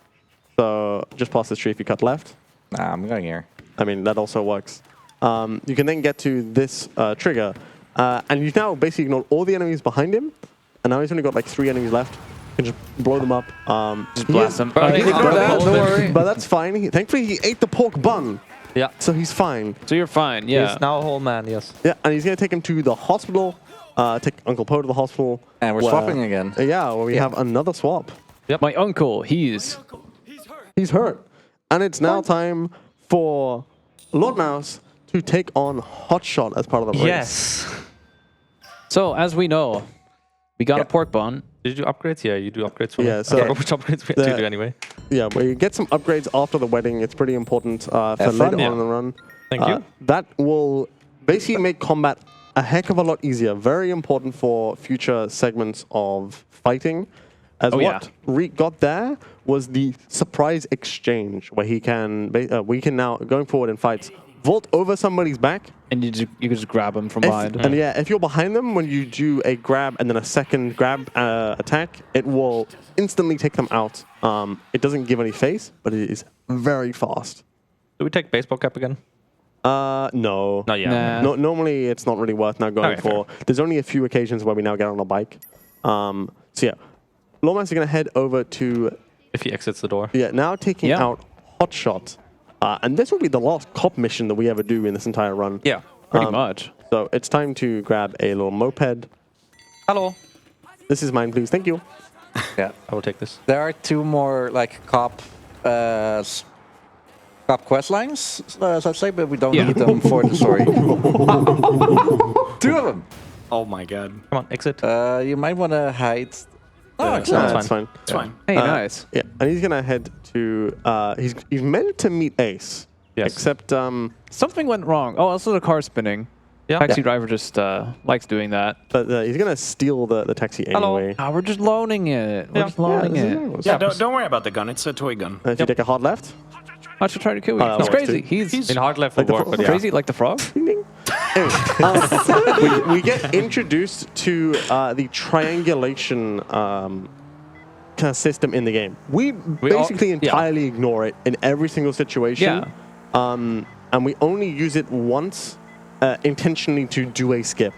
So just past this tree if you cut left. Nah, I'm going here. I mean, that also works. You can then get to this trigger. And you've now basically ignored all the enemies behind him. And now he's only got like 3 enemies left. You can just blow them up. just blast them. But Don't worry. that's fine. Thankfully, he ate the pork bun. Yeah. So he's fine. So you're fine. Yeah. He's now a whole man, yes. Yeah, and he's going to take him to the hospital. Take Uncle Po to the hospital. And we're where- swapping again. Yeah, where we have another swap. My uncle, he's He's hurt. And it's now time for Lordmau5 to take on Hotshot as part of the race. Yes. So as we know, we got a pork bun. Did you do upgrades? Yeah, you do upgrades for Yeah, me. so I forgot which upgrades we had to do anyway. Yeah, where you get some upgrades after the wedding. It's pretty important for fun, later yeah. on in the run. Thank you. That will basically make combat a heck of a lot easier. Very important for future segments of fighting. As what Reek got there was the surprise exchange, where he can, we can now, going forward in fights, vault over somebody's back. And you can just grab him from behind. And yeah, if you're behind them, when you do a grab and then a second grab attack, it will instantly take them out. It doesn't give any face, but it is very fast. Do we take baseball cap again? No. Not yet. Nah. No, normally, it's not really worth now going Okay, for. There's only a few occasions where we now get on a bike. So yeah, Lordmau5 is going to head over to If he exits the door. now taking Yeah. out Hotshot, and this will be the last cop mission that we ever do in this entire run. Yeah. Pretty much. So it's time to grab a little moped. Hello. This is mine, please. Thank you. Yeah. I will take this. There are two more like cop quest lines, so to say, but we don't need them for the story. Two of them. Oh my god. Come on, exit. You might want to hide. Oh, No, excellent. that's fine. It's fine. Hey, nice. Yeah, and he's gonna head to. He's meant to meet Ace. Yes. Except Something went wrong. Oh, also the car spinning. Yeah. Taxi driver just likes doing that. but he's gonna steal the taxi Hello. anyway. Ah, we're just loaning it. We're Yeah. just loaning this is it. nice. Yeah, don't worry about the gun. It's a toy gun. If you take a hard left, I should try to kill you. that It's works crazy. too. He's In hard left will Like the work, fro- but yeah. crazy like the frog. ding ding. we get introduced to the triangulation kind of system in the game. We basically entirely ignore it in every single situation. And we only use it once intentionally to do a skip,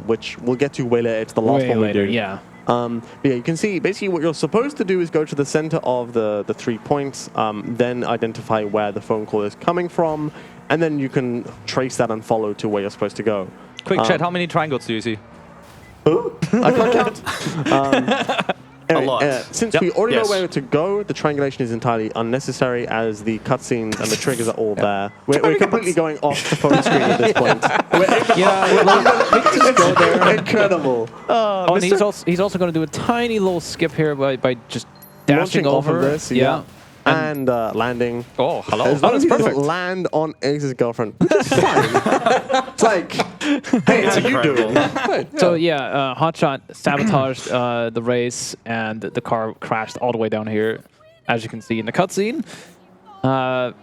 which we'll get to way later. It's the last Way one we later, do. yeah. But yeah, you can see basically what you're supposed to do is go to the center of the 3 points, then identify where the phone call is coming from, and then you can trace that and follow to where you're supposed to go. Quick chat, how many triangles do you see? I can't count. Anyway, A lot. Since we already Yes. know where to go, the triangulation is entirely unnecessary as the cutscenes and the triggers are all there. We're completely going off the phone screen at this point. We can just go there. Incredible. Oh, and he's also going to do a tiny little skip here by just dashing Launching off over. of this, and landing. Oh, hello. As long that's as he doesn't perfect. land on Ace's girlfriend, which is fine. It's like, hey, how you doing? So Hotshot sabotaged the race, and the car crashed all the way down here, as you can see in the cutscene. But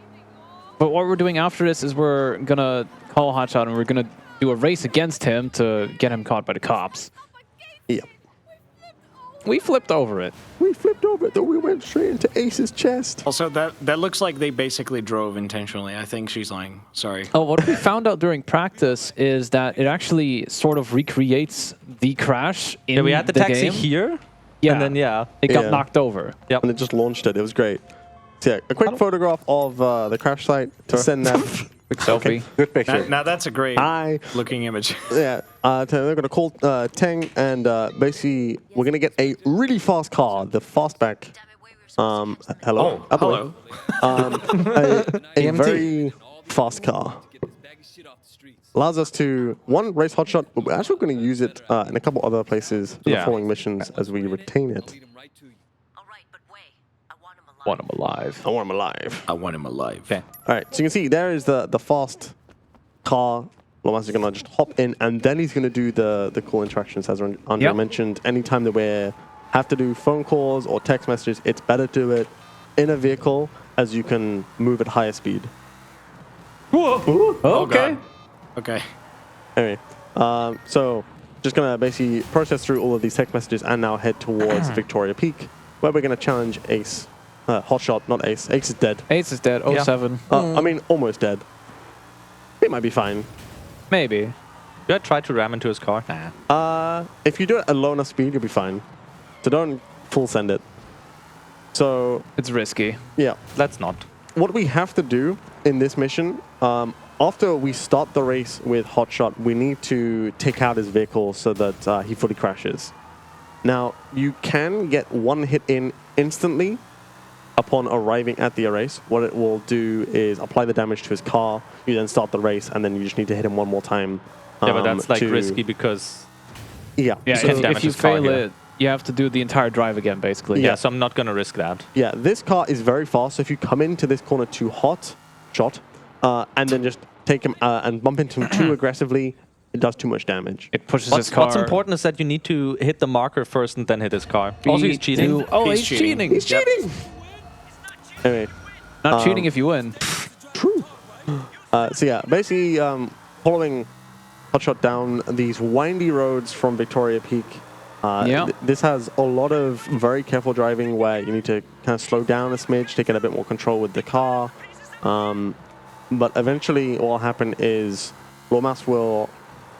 what we're doing after this is we're gonna call Hotshot, and we're gonna do a race against him to get him caught by the cops. Yeah. We flipped over it. We flipped over it, though we went straight into Ace's chest. Also, that looks like they basically drove intentionally. I think she's lying. Sorry. Oh, what we found out during practice is that it actually sort of recreates the crash in Yeah, we had the taxi game. here. Yeah, And then, it got Yeah. knocked over. Yep. And it just launched it. It was great. So yeah, a quick photograph of the crash site to send that. Quick selfie. Good picture. Now that's a great looking image. Yeah, they're going to call Teng, and basically we're going to get a really fast car, the fastback. Hello. Oh, hello. A very fast car. Allows us to, one, race Hotshot, but we're actually going to use it in a couple other places for the following missions as we retain it. All right, but wait. I want him alive. Want him alive. I want him alive. I want him alive. Okay. All right, so you can see there is the fast car. Lordmau5 is going to just hop in, and then he's going to do the cool interactions, as Andre mentioned. Anytime that we have to do phone calls or text messages, it's better to do it in a vehicle, as you can move at higher speed. Oh, Okay. God. Okay. Anyway, so just going to basically process through all of these text messages and now head towards Victoria Peak, where we're going to challenge Ace. Hotshot, not Ace. Ace is dead. Ace is dead. 07. I mean, almost dead. It might be fine. Maybe. Did I try to ram into his car? Nah. If you do it at low enough speed, you'll be fine. So don't full send it. So, It's risky. yeah. Let's not. What we have to do in this mission, after we start the race with Hotshot, we need to take out his vehicle so that he fully crashes. Now, you can get one hit in instantly upon arriving at the race. What it will do is apply the damage to his car, you then start the race, and then you just need to hit him one more time. Yeah, but that's like to- risky because Yeah. Yeah, So- if damage you his car fail here. it, you have to do the entire drive again, basically. yeah, so I'm not gonna risk that. Yeah, this car is very fast. So if you come into this corner too hot, and then just take him and bump into him too aggressively, it does too much damage. It pushes his car. What's important is that you need to hit the marker first and then hit his car. Also, he's cheating. Oh, He's he's cheating. cheating. He's cheating! Anyway, Not cheating if you win. true. So yeah, basically following Hotshot down these windy roads from Victoria Peak This has a lot of very careful driving where you need to kind of slow down a smidge to get a bit more control with the car. But eventually what will happen is Lordmau5 will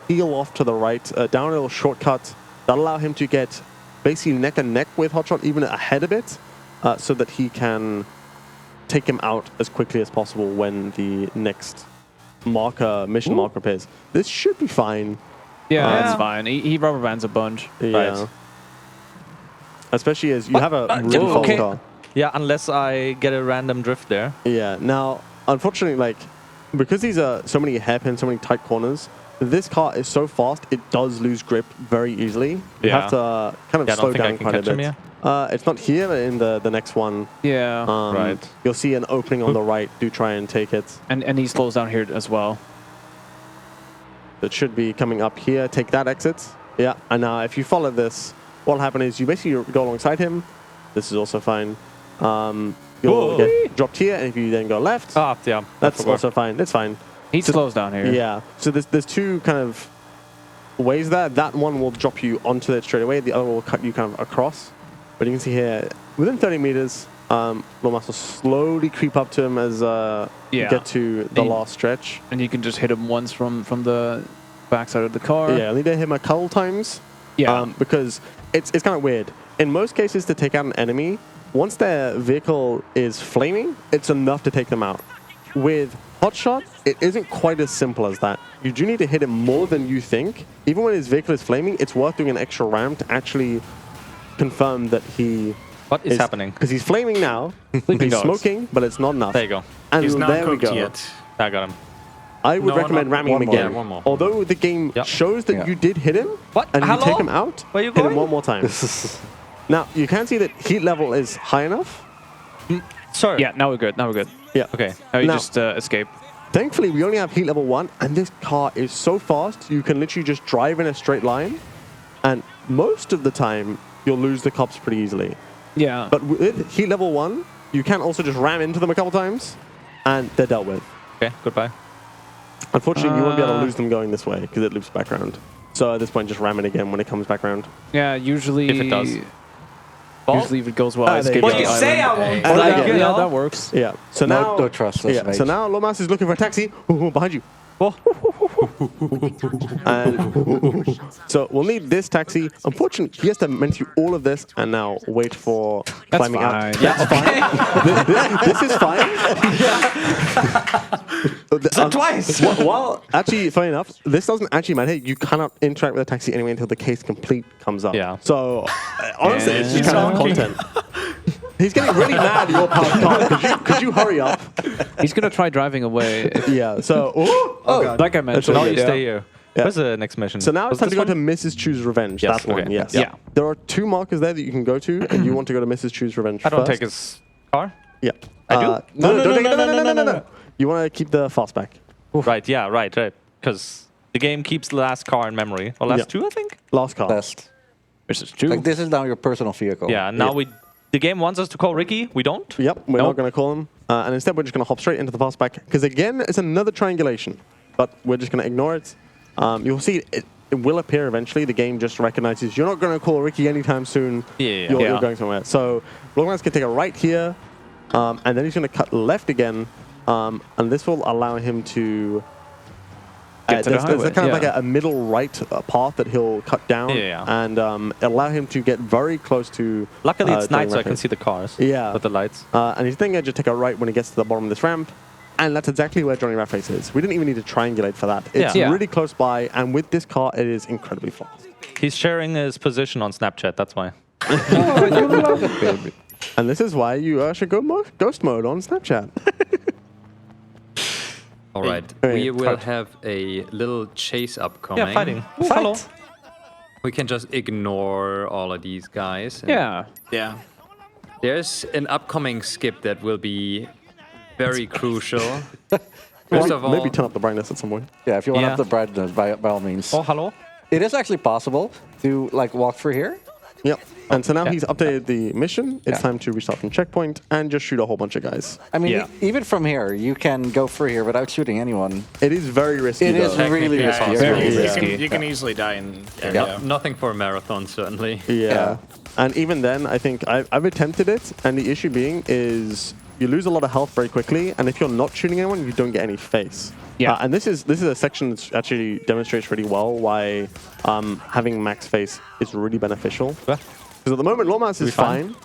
peel off to the right, down a little shortcut that'll allow him to get basically neck and neck with Hotshot, even ahead of it, so that he can take him out as quickly as possible when the next mission marker appears. This should be fine. Yeah, that's fine. He rubber bands a bunch. Yeah. Right. Especially as you have a really fast car. Yeah, unless I get a random drift there. Yeah. Now, unfortunately, like, because these are so many hairpins, so many tight corners, this car is so fast, it does lose grip very easily. You have to kind of slow down quite a bit. It's not here, but in the next one. Yeah. Right. You'll see an opening on the right. Do try and take it. And he slows down here as well. It should be coming up here. Take that exit. Yeah. And now if you follow this, what will happen is you basically go alongside him. This is also fine. You'll get dropped here, and if you then go left, yeah, that's also fine. It's fine. He slows down here. Yeah. So there's two kind of ways there. That one will drop you onto it straight away. The other will cut you kind of across. But you can see here, within 30 meters, Lordmau5 will slowly creep up to him as you get to the last stretch. And you can just hit him once from the backside of the car. Yeah, I need to hit him a couple times. Yeah. Because it's kind of weird. In most cases, to take out an enemy, once their vehicle is flaming, it's enough to take them out. With Hotshot, it isn't quite as simple as that. You do need to hit him more than you think. Even when his vehicle is flaming, it's worth doing an extra round to actually confirm that he... What is happening? Because he's flaming now. He's smoking, but it's not enough. There you go. And He's not there we cooked go. yet. I got him. I would recommend ramming him again. one more. Although the game shows that you did hit him, and you take him out, Where you hit him going? one more time. Now, you can see that heat level is high enough. Sorry. Yeah, now we're good. Now we're good. Yeah. Okay. Now you Now- just escape. Thankfully, we only have heat level 1, and this car is so fast, you can literally just drive in a straight line, and most of the time, you'll lose the cops pretty easily. Yeah. But with heat level 1, you can also just ram into them a couple times, and they're dealt with. Okay, goodbye. Unfortunately, you won't be able to lose them going this way, because it loops back around. So at this point, just ram it again when it comes back around. Yeah, usually... If it does. Usually if it goes well, I there escape you the go. Well, you say I island. won't. Like it, Yeah, that works. Yeah. So now, No trust us, mate. So now Lordmau5 is looking for a taxi. Behind you. And so we'll need this taxi. Unfortunately, he has to mention all of this and now wait for climbing out. fine. That's fine. This is fine. So twice. Well, actually, funny enough, this doesn't actually matter. You cannot interact with the taxi anyway until the case complete comes up. Yeah. So honestly, it's just kind of content. He's getting really mad at your powered car. Could you hurry up? He's going to try driving away. Yeah. So Like I mentioned. Now you Yeah. stay here. Yeah. Where's the next mission? So now it's Was time to this go to one? Mrs. Chu's Revenge. Yes, That one, okay. yes. Yeah. There are 2 markers there that you can go to, and you want to go to Mrs. Chu's Revenge I don't first. take his car. Yeah. I do? No, don't take it. No. You want to keep the fastback. Right, yeah, right. Because the game keeps the last car in memory. Or last Yeah. 2, I think? Last car. Best. Which is true. Like, this is now your personal vehicle. Yeah, and now the game wants us to call Ricky. We don't. Yep, we're not Nope. going to call him. And instead, we're just going to hop straight into the fastback. Because again, it's another triangulation. But we're just going to ignore it. You'll see it will appear eventually. The game just recognizes you're not going to call Ricky anytime soon. Yeah. You're going somewhere. So Lordmau5 can take a right here. And then he's going to cut left again. And this will allow him to... Get to the there's highway, kind of like yeah. a middle right path that he'll cut down. Yeah. And allow him to get very close to... Luckily, it's night, so I during can rapid. see the cars. Yeah. With the lights. And he's then going to take a right when he gets to the bottom of this ramp. And that's exactly where Johnny Ratface is. We didn't even need to triangulate for that. It's Yeah. really close by, and with this car, it is incredibly fast. He's sharing his position on Snapchat, that's why. And this is why you should go ghost mode on Snapchat. All right, Hey, we will fight. have a little chase upcoming. Yeah, fighting. Ooh, hello. We can just ignore all of these guys. and Yeah. Yeah. There's an upcoming skip that will be very crucial. First of all, Maybe turn up the brightness at some point. Yeah, if you want Yeah. up the brightness, by all means. Oh, hello. It is actually possible to like walk through here Yep. And so now he's updated the mission. It's time to restart from checkpoint and just shoot a whole bunch of guys. I mean, even from here, you can go free here without shooting anyone. It is very risky. It is really risky. Very risky. You can easily die in. Nothing for a marathon, certainly. Yeah. And even then, I think I've attempted it, and the issue being is you lose a lot of health very quickly, and if you're not shooting anyone, you don't get any face. Yeah. And this is a section that actually demonstrates really well why having max face is really beneficial. Because at the moment, Lordmau5 is fine,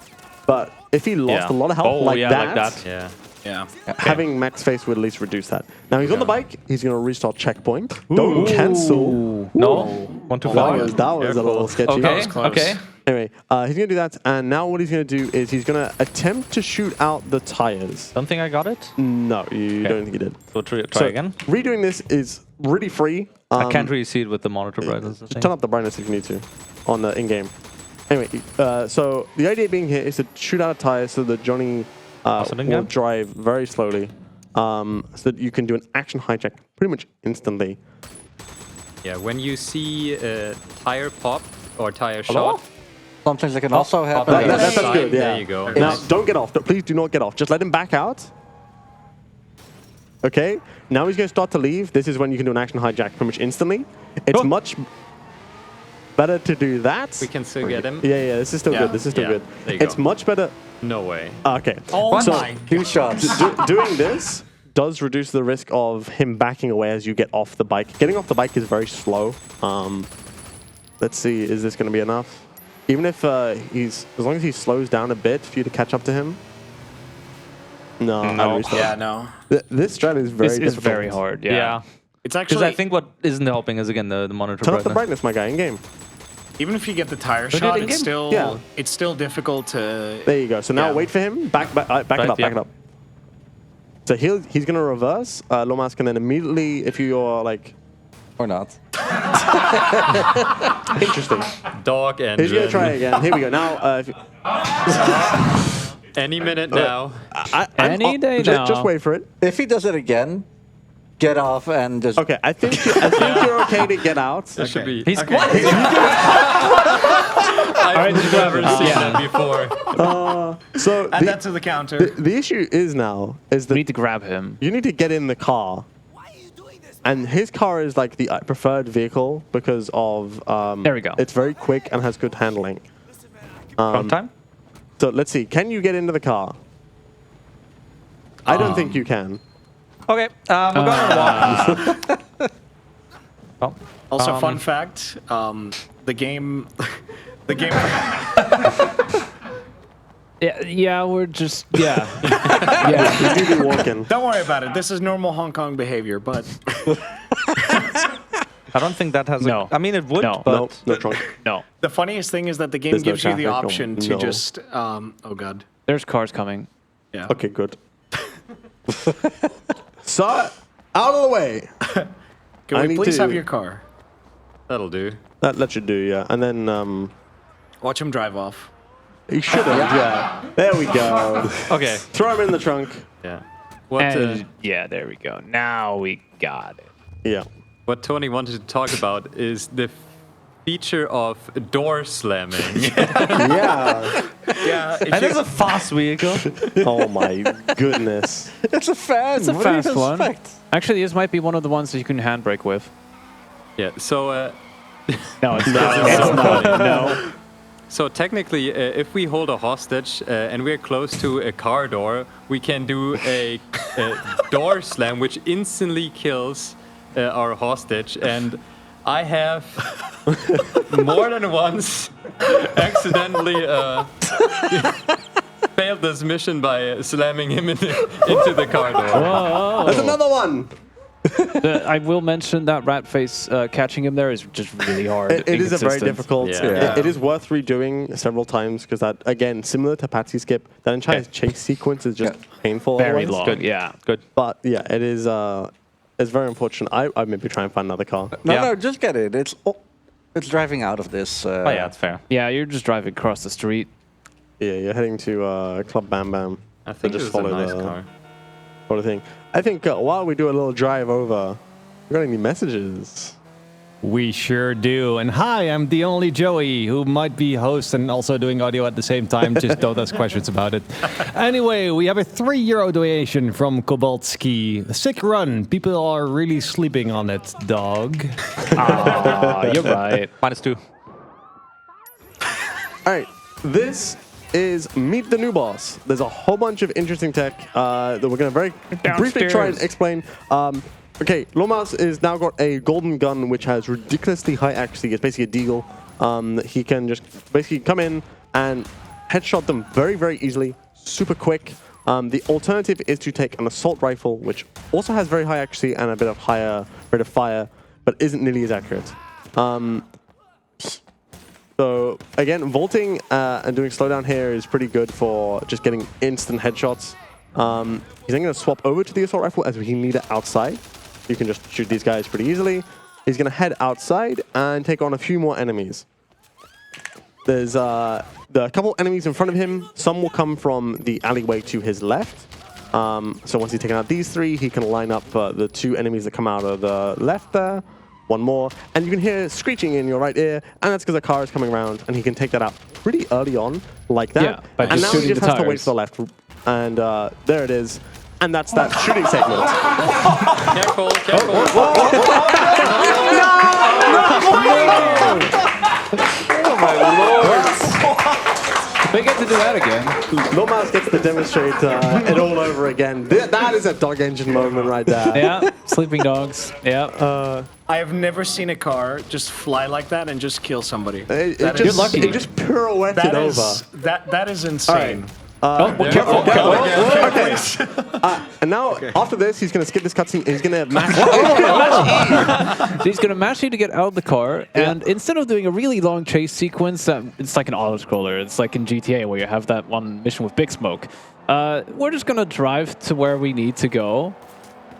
but if he lost a lot of health like that, having max face would at least reduce that. Now he's on the bike. He's going to restart checkpoint. Don't cancel. No. 1 to 5. That was a little sketchy. Okay. Anyway, he's going to do that, and now what he's going to do is he's going to attempt to shoot out the tires. Don't think I got it. No, you don't think you did. So try again. Redoing this is really free. I can't really see it with the monitor brightness. Just turn up the brightness if you need to on the in-game. Anyway, so the idea being here is to shoot out a tire so that Johnny will drive very slowly so that you can do an action hijack pretty much instantly. Yeah, when you see a tire pop or tire shot, Sometimes that can also happen. That's good, yeah. There you go. Now, don't get off. Please do not get off. Just let him back out. Okay, now he's going to start to leave. This is when you can do an action hijack pretty much instantly. It's much better to do that. We can still get him. Yeah, this is still good. This is still good. It's much better. No way. Okay. Oh so my. 2 shots. Doing this does reduce the risk of him backing away as you get off the bike. Getting off the bike is very slow. Let's see, is this going to be enough? Even if as long as he slows down a bit for you to catch up to him. No. No. This strategy is very difficult. This is very hard. Yeah. It's Because actually. I think what isn't helping is again the monitor Turn up the brightness. brightness, my guy, in game. Even if you get the tire Put it shot, in it's game. still difficult to. There you go. So now wait for him. Back it up. Back it up. So he's going to reverse. Lordmau5 can then immediately, if you're like. Or not. Interesting. Dog engine. He's going to try again. Here we go. Now. Any minute now. Any day now. Just wait for it. If he does it again, get off and just... Okay, I think you're okay to get out. That should be. He's I've never seen that before. So Add that to the counter. the issue is now is that We need to grab him. you need to get in the car. And his car is like the preferred vehicle because of There we go. It's very quick and has good handling. Front time? So let's see. Can you get into the car? I don't think you can. Okay. We're gonna walk. Also, fun fact: the game. Yeah, we're just yeah. You do be walking. Don't worry about it. This is normal Hong Kong behavior, but I don't think that has. No. I mean, it would, No. but No trunk. No, the funniest thing is that the game There's no gives you the traffic. option to No. just. Oh god. there's cars coming. Yeah. Okay, good. So, out of the way. I Can we need please to- have your car? That'll do. That should do, yeah. And then Watch him drive off. he should have, yeah. There we go. okay. Throw him in the trunk. Yeah. What And yeah, there we go. Now we got it. Yeah. what Tony wanted to talk about is the feature of door slamming. Yeah. Yeah. And it's a fast vehicle. Oh my goodness. It's a fan. It's a What do you fast one. expect? Actually, this might be one of the ones that you can handbrake with. Yeah. So. No, it's not. It's not. No. So technically, if we hold a hostage and we're close to a car door, we can do a door slam, which instantly kills our hostage. And I have more than once accidentally failed this mission by slamming him into the car door. Whoa. There's another one. I will mention that rat face catching him there is just really hard. It is a very inconsistent. difficult. Yeah. It is worth redoing several times because that, again, similar to Patsy Skip, that entire chase sequence is just painful. Very otherwise. long. Good. Yeah. Good. But yeah, it is. It's very unfortunate. I maybe try and find another car. No, just get it. It's driving out of this. Oh yeah, that's fair. Yeah, you're just driving across the street. Yeah, you're heading to Club Bam Bam. I think just it was a follow nice the- car. Sort of thing. I think while we do a little drive over, we got any messages? We sure do. And hi, I'm TheOnlyJoey, who might be host and also doing audio at the same time. Just don't ask questions about it. Anyway, we have a €3 donation from Kobaltski. Sick run. People are really sleeping on it, dog. You're right. -2. All right, this is Meet the New Boss. There's a whole bunch of interesting tech that we're going to very briefly try and explain. Okay, Lordmau5 is now got a golden gun which has ridiculously high accuracy. It's basically a deagle. He can just basically come in and headshot them very, very easily, super quick. The alternative is to take an assault rifle, which also has very high accuracy and a bit of higher rate of fire, but isn't nearly as accurate. So again, vaulting and doing slowdown here is pretty good for just getting instant headshots. He's then going to swap over to the assault rifle as we need it outside. You can just shoot these guys pretty easily. He's going to head outside and take on a few more enemies. There's a couple enemies in front of him. Some will come from the alleyway to his left. So once he's taken out these 3, he can line up the 2 enemies that come out of the left there. One more. And you can hear screeching in your right ear, and that's because a car is coming around, and he can take that out pretty early on, like that. Yeah, by and just now he just shooting the has to wait tires. for the left. And there it is. And that's that shooting segment. Careful, careful. Oh my lord! They get to do that again. Lordmau5 gets to demonstrate it all over again. That is a dog engine moment right there. Yeah, sleeping dogs. Yeah. I have never seen a car just fly like that and just kill somebody. It That just, is- lucky. It just pirouetted over. That is insane. Careful. Okay. And now, after this, he's going to skip this cutscene and he's going to mash. He's going to mash you to get out of the car, and instead of doing a really long chase sequence, it's like an auto-scroller. It's like in GTA where you have that one mission with Big Smoke. We're just going to drive to where we need to go.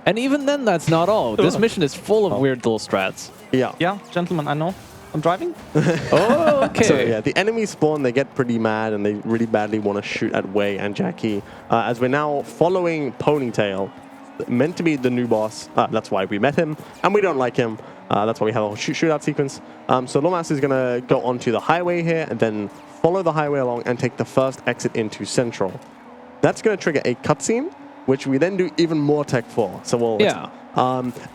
And even then, that's not all. This mission is full of weird little strats. Yeah. Yeah, gentlemen, I know. I'm driving. Oh, okay. So yeah, the enemies spawn, they get pretty mad and they really badly want to shoot at Wei and Jackie. As we're now following Ponytail, meant to be the new boss. That's why we met him, and we don't like him. That's why we have a whole shootout sequence. So Lordmau5 is going to go onto the highway here and then follow the highway along and take the first exit into Central. That's going to trigger a cutscene, which we then do even more tech for. So we'll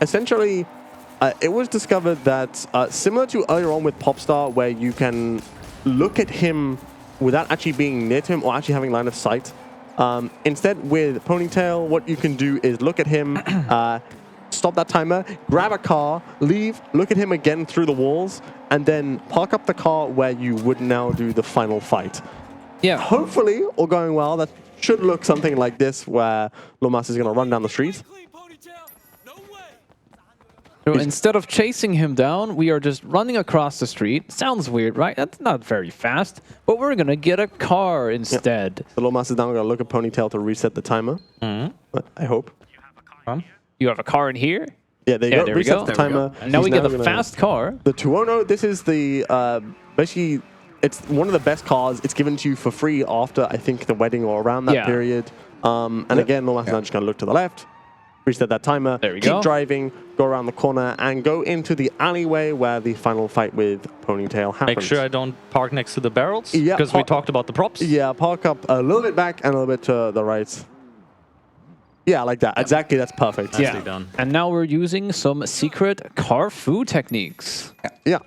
essentially. It was discovered that, similar to earlier on with Popstar, where you can look at him without actually being near to him or actually having line of sight. Instead, with Ponytail, what you can do is look at him, stop that timer, grab a car, leave, look at him again through the walls, and then park up the car where you would now do the final fight. Yeah. Hopefully, all going well, that should look something like this, where Lordmau5 is going to run down the street. So instead of chasing him down, we are just running across the street. Sounds weird, right? That's not very fast, but we're going to get a car instead. The Lordmau5 is now going to look at Ponytail to reset the timer. I hope. You have a car in here? Yeah, there you go. There we Reset go. the timer. And now we get the gonna- fast car. The 210, this is the, basically, it's one of the best cars. It's given to you for free after, I think, the wedding or around that period. And again, Lordmau5 is now just going to look to the left. Reset that timer, There we keep go. driving, go around the corner, and go into the alleyway where the final fight with Ponytail happens. Make sure I don't park next to the barrels, Yeah, because we talked about the props. Yeah, park up a little bit back and a little bit to the right. Yeah, like that. Exactly, that's perfect. Nicely done. And now we're using some secret car food techniques. Yeah.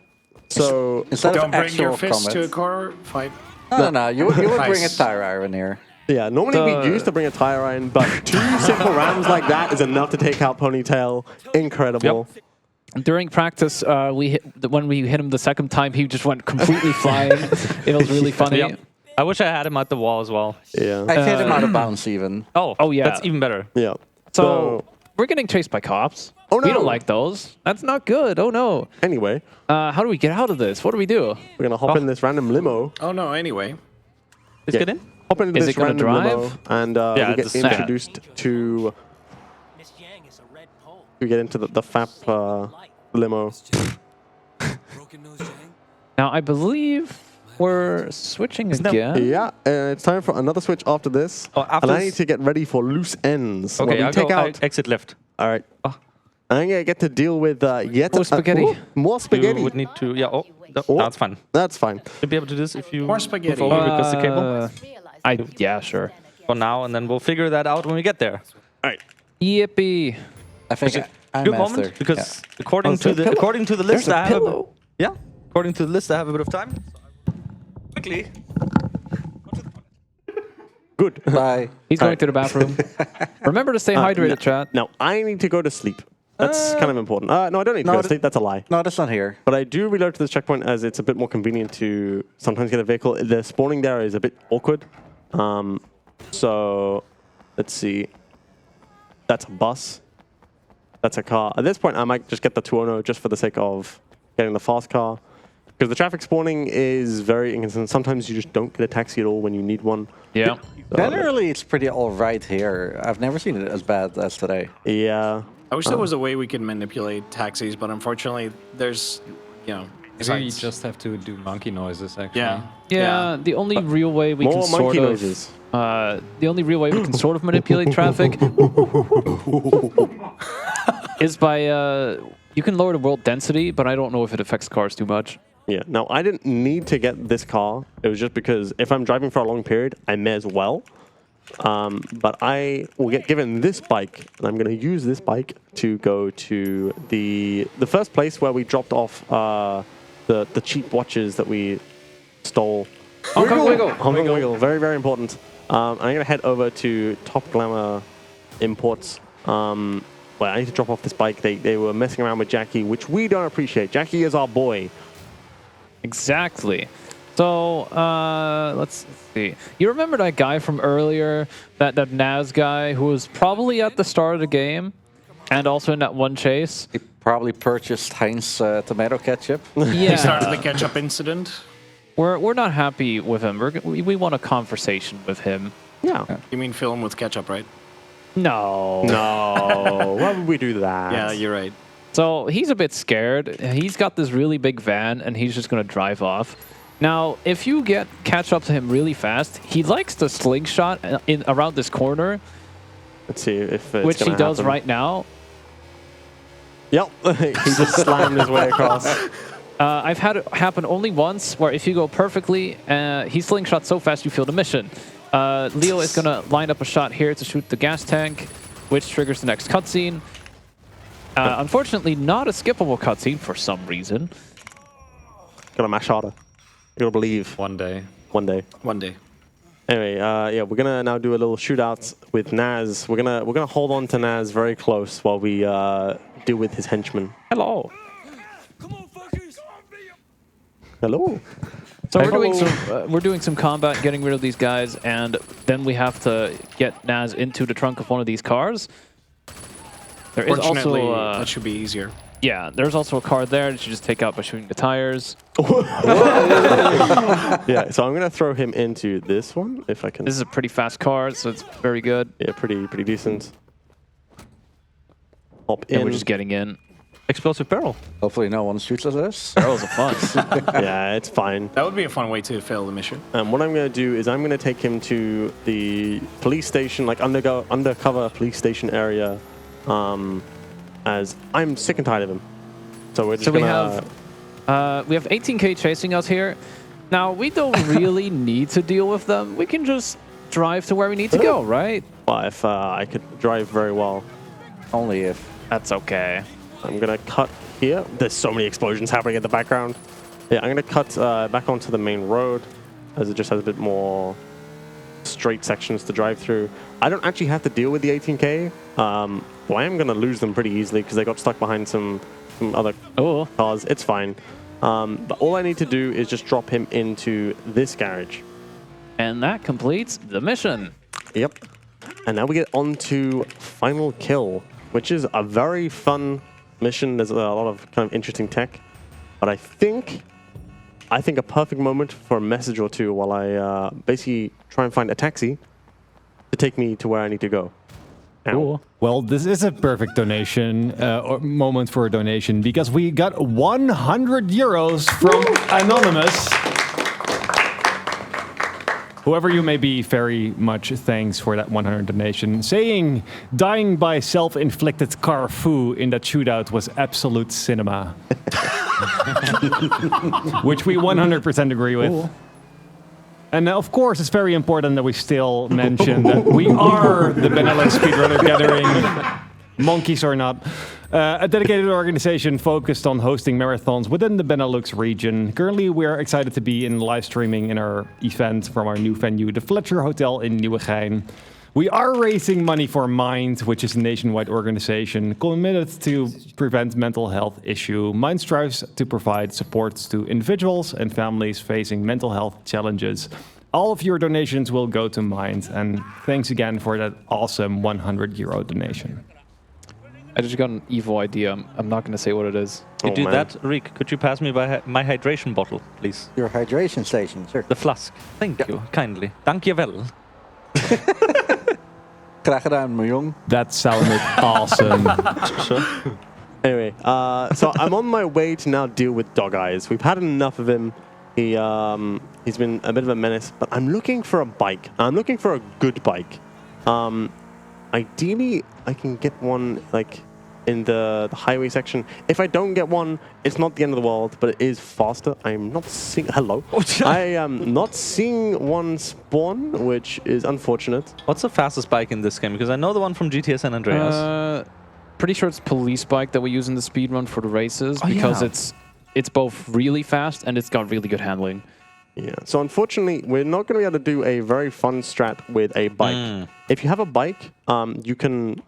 So, Instead Don't of bring your actual fist to a combat. car fight. No. You would bring a Nice. tire iron here. yeah, normally we used to bring a tire iron, but 2 simple rounds like that is enough to take out Ponytail. Incredible. During practice, when we hit him the second time, he just went completely flying. It was really funny. Yep. I wish I had him at the wall as well. Yeah. I hit him out of bounds even. Oh, yeah. That's even better. Yeah. So we're getting chased by cops. Oh, no. We don't like those. That's not good. Oh, no. Anyway, How do we get out of this? What do we do? we're going to hop in this random limo. Oh no, anyway. Let's get in. Hop into Is this it gonna random limo, drive? and Yeah, we get it's a- introduced to... We get into the FAP limo. Now, I believe we're switching again. Yeah, it's time for another switch after this. Oh, after and I this- need to get ready for loose ends. Okay, where we I'll take go out... exit left. All right. I'm gonna get to deal with yet More spaghetti. more spaghetti. You would need to. Yeah. Oh, Oh. that's fine. That's fine. You'll be able to do this if you More spaghetti. move over because the cable Yeah, sure. for now, and then we'll figure that out when we get there. All right. Yippee. I think I'm Good after. moment because Yeah. according to the list, There's a I have pillow. yeah. According to the list, I have a bit of time. Quickly. Good. Bye. He's going to the bathroom. Remember to stay hydrated, chat. Now I need to go to sleep. That's kind of important. No, I don't need to go to sleep. That's a lie. No, that's not here. But I do reload to this checkpoint as it's a bit more convenient to sometimes get a vehicle. The spawning there is a bit awkward. So let's see. That's a bus. That's a car. At this point, I might just get the 210 just for the sake of getting the fast car. Because the traffic spawning is very inconsistent. Sometimes you just don't get a taxi at all when you need one. Yeah. Generally, it's pretty all right here. I've never seen it as bad as today. Yeah. I wish there was a way we could manipulate taxis, but unfortunately, there's, Maybe you sites. just have to do monkey noises, actually. Yeah. The only real way we can More sort monkey of noises. the only real way we can sort of manipulate traffic is by you can lower the world density, but I don't know if it affects cars too much. Yeah. Now, I didn't need to get this car. It was just because if I'm driving for a long period, I may as well. But I will get given this bike, and I'm going to use this bike to go to the first place where we dropped off the cheap watches that we stole. Hong Kong Wiggle. Hong Kong Wiggle. Very, very important. I'm going to head over to Top Glamour Imports. Well, I need to drop off this bike. They were messing around with Jackie, which we don't appreciate. Jackie is our boy. Exactly. So, let's see. You remember that guy from earlier, that Naz guy who was probably at the start of the game and also in that one chase? He probably purchased Heinz tomato ketchup. He started the Yeah. ketchup incident. We're not happy with him. We want a conversation with him. Yeah. You mean fill him with ketchup, right? No. No. Why would we do that? Yeah, you're right. So he's a bit scared. He's got this really big van, and he's just going to drive off. Now, if you catch up to him really fast, he likes to slingshot around this corner, Let's see if it's which he gonna does happen. right now. Yep. He just slammed his way across. I've had it happen only once, where if you go perfectly, he slingshots so fast you feel the mission. Leo is going to line up a shot here to shoot the gas tank, which triggers the next cutscene. Unfortunately, not a skippable cutscene for some reason. Gotta mash harder. You gotta believe. One day. One day. One day. Anyway, yeah, we're gonna now do a little shootout with Naz. We're gonna hold on to Naz very close while we deal with his henchmen. Hello. Hello. So Hey. we're doing some combat, getting rid of these guys, and then we have to get Naz into the trunk of one of these cars. There is Fortunately, also that should be easier. yeah, there's also a car there that you just take out by shooting the tires. Yeah, so I'm gonna throw him into this one if I can. This is a pretty fast car, so it's very good. Yeah, pretty decent. Hop in. And we're just getting in. Explosive barrel. Hopefully no one shoots at us. Barrels of fun. Yeah, it's fine. That would be a fun way to fail the mission. And what I'm gonna do is I'm gonna take him to the police station, like undercover police station area, as I'm sick and tired of him. So we're just So gonna. we have 18K chasing us here. Now, we don't really need to deal with them. We can just drive to where we need to go, right? Well, if I could drive very well. Only if. That's okay. I'm gonna cut here. There's so many explosions happening in the background. Yeah, I'm gonna cut back onto the main road, as it just has a bit more straight sections to drive through. I don't actually have to deal with the 18K. Well, I am gonna lose them pretty easily because they got stuck behind some other cars. It's fine. But all I need to do is just drop him into this garage. And that completes the mission. Yep. And now we get on to Final Kill, which is a very fun mission. There's a lot of kind of interesting tech. But I think a perfect moment for a message or two while I basically try and find a taxi to take me to where I need to go. Cool. Well, this is a perfect donation, or moment for a donation, because we got 100 euros from Anonymous. Whoever you may be, very much thanks for that 100 donation. Saying, dying by self-inflicted carfu in that shootout was absolute cinema. Which we 100% agree with. Ooh. And of course, it's very important that we still mention that we are the Benelux Speedrunner Gathering, monkeys or not. A dedicated organization focused on hosting marathons within the Benelux region. Currently, we are excited to be in live streaming in our event from our new venue, the Fletcher Hotel in Nieuwegein. We are raising money for Mind, which is a nationwide organization committed to prevent mental health issue. Mind strives to provide support to individuals and families facing mental health challenges. All of your donations will go to Mind, and thanks again for that awesome €100 donation. I just got an evil idea. I'm not going to say what it is. You do that, Riek? Could you pass me my hydration bottle, please? Your hydration station, sure. The flask. Thank you, kindly. Dank je wel. Graag gedaan, mijn jong. That sounded awesome. Sure. Anyway, so I'm on my way to now deal with Dog Eyes. We've had enough of him. He's been a bit of a menace, but I'm looking for a bike. I'm looking for a good bike. Ideally, I can get one like in the highway section. If I don't get one, it's not the end of the world, but it is faster. I'm not seeing... Hello. I am not seeing one spawn, which is unfortunate. What's the fastest bike in this game? Because I know the one from GTA San Andreas. Pretty sure it's police bike that we use in the speedrun for the races, because it's both really fast and it's got really good handling. Yeah, so unfortunately, we're not going to be able to do a very fun strat with a bike. If you have a bike, you can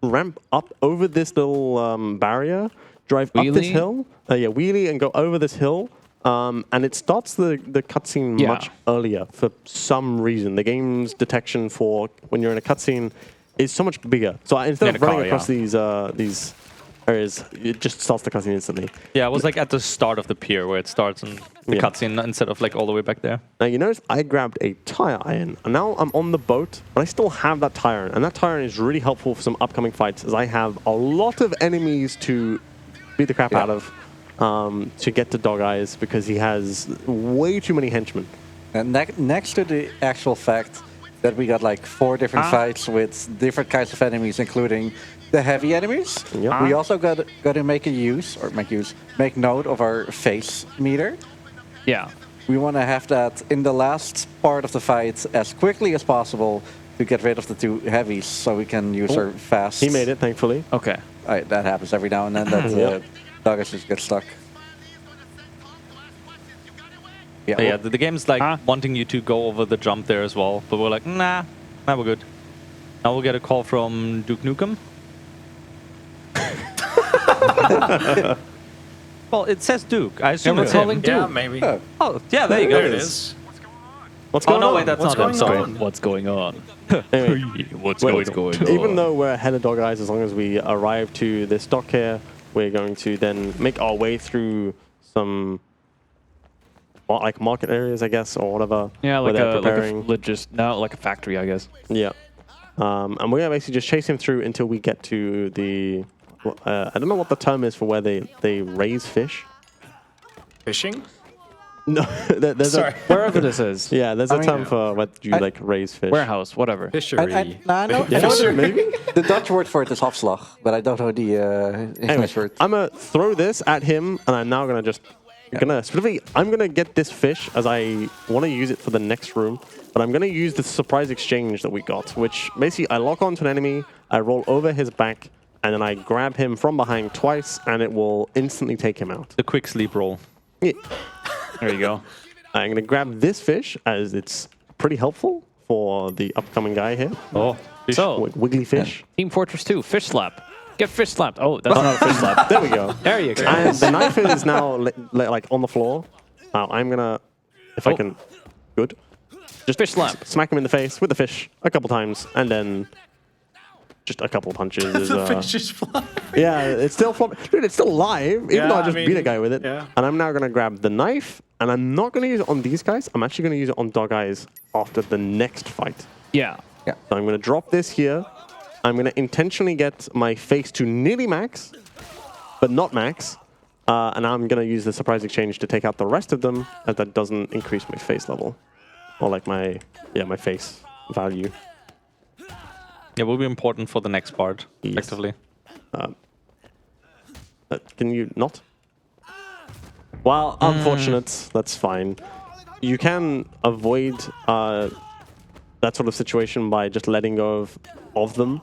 ramp up over this little barrier, drive up this hill, wheelie and go over this hill, and it starts the cutscene much earlier for some reason. The game's detection for when you're in a cutscene is so much bigger. So instead of running across these areas, it just starts the cutscene instantly. Yeah, it was like at the start of the pier where it starts in the cutscene instead of like all the way back there. Now you notice I grabbed a tire iron, and now I'm on the boat, but I still have that tire iron, and that tire iron is really helpful for some upcoming fights, as I have a lot of enemies to beat the crap out of to get to Dog Eyes, because he has way too many henchmen. And next to the actual fact that we got like 4 different fights with different kinds of enemies, including the heavy enemies. We also got to make note of our face meter. Yeah. We want to have that in the last part of the fight as quickly as possible to get rid of the 2 heavies, so we can use our fast. He made it, thankfully. Okay. That happens every now and then. That Doggers just get stuck. Yeah, the game's like wanting you to go over the jump there as well, but we're like, nah, we're good. Now we'll get a call from Duke Nukem. Well, it says Duke. I assume it's calling Duke. Yeah, maybe. Oh, yeah, there you go. There it is. What's going on? No, wait, that's not him. Sorry. What's going on? Anyway, What's going on? Even though we're ahead of Dog Eyes, as long as we arrive to this dock here, we're going to then make our way through some like market areas, I guess, or whatever. Yeah, like a factory, I guess. Yeah. And we're going to basically just chase him through until we get to the... I don't know what the term is for where they raise fish. Fishing? No, there's wherever this is. Yeah, there's a term for what you like raise fish. Warehouse, whatever. Fishery. I know maybe? the Dutch word for it is afslag, but I don't know the English word. I'm going to throw this at him, and I'm now going to just... I'm going to get this fish, as I want to use it for the next room, but I'm going to use the surprise exchange that we got, which basically I lock onto an enemy, I roll over his back, and then I grab him from behind twice, and it will instantly take him out. The quick sleep roll. Yeah. There you go. I'm going to grab this fish, as it's pretty helpful for the upcoming guy here. Oh, so wiggly fish. Team Fortress 2, fish slap. Get fish slapped. Oh, that's not a fish slap. There we go. There you go. And the knife is now like on the floor. I'm going to, if I can, just fish slap. Smack him in the face with the fish a couple times, and then just a couple punches. The fish is flying. Yeah, it's still flopping. Dude, it's still live, even though I just beat a guy with it. Yeah. And I'm now going to grab the knife, and I'm not going to use it on these guys. I'm actually going to use it on Dog Eyes after the next fight. Yeah. So I'm going to drop this here. I'm going to intentionally get my face to nearly max, but not max. And I'm going to use the surprise exchange to take out the rest of them, as that doesn't increase my face level. or like my face value. Yeah, will be important for the next part, Yes. effectively. Can you not? Well, unfortunate. That's fine. You can avoid that sort of situation by just letting go of them,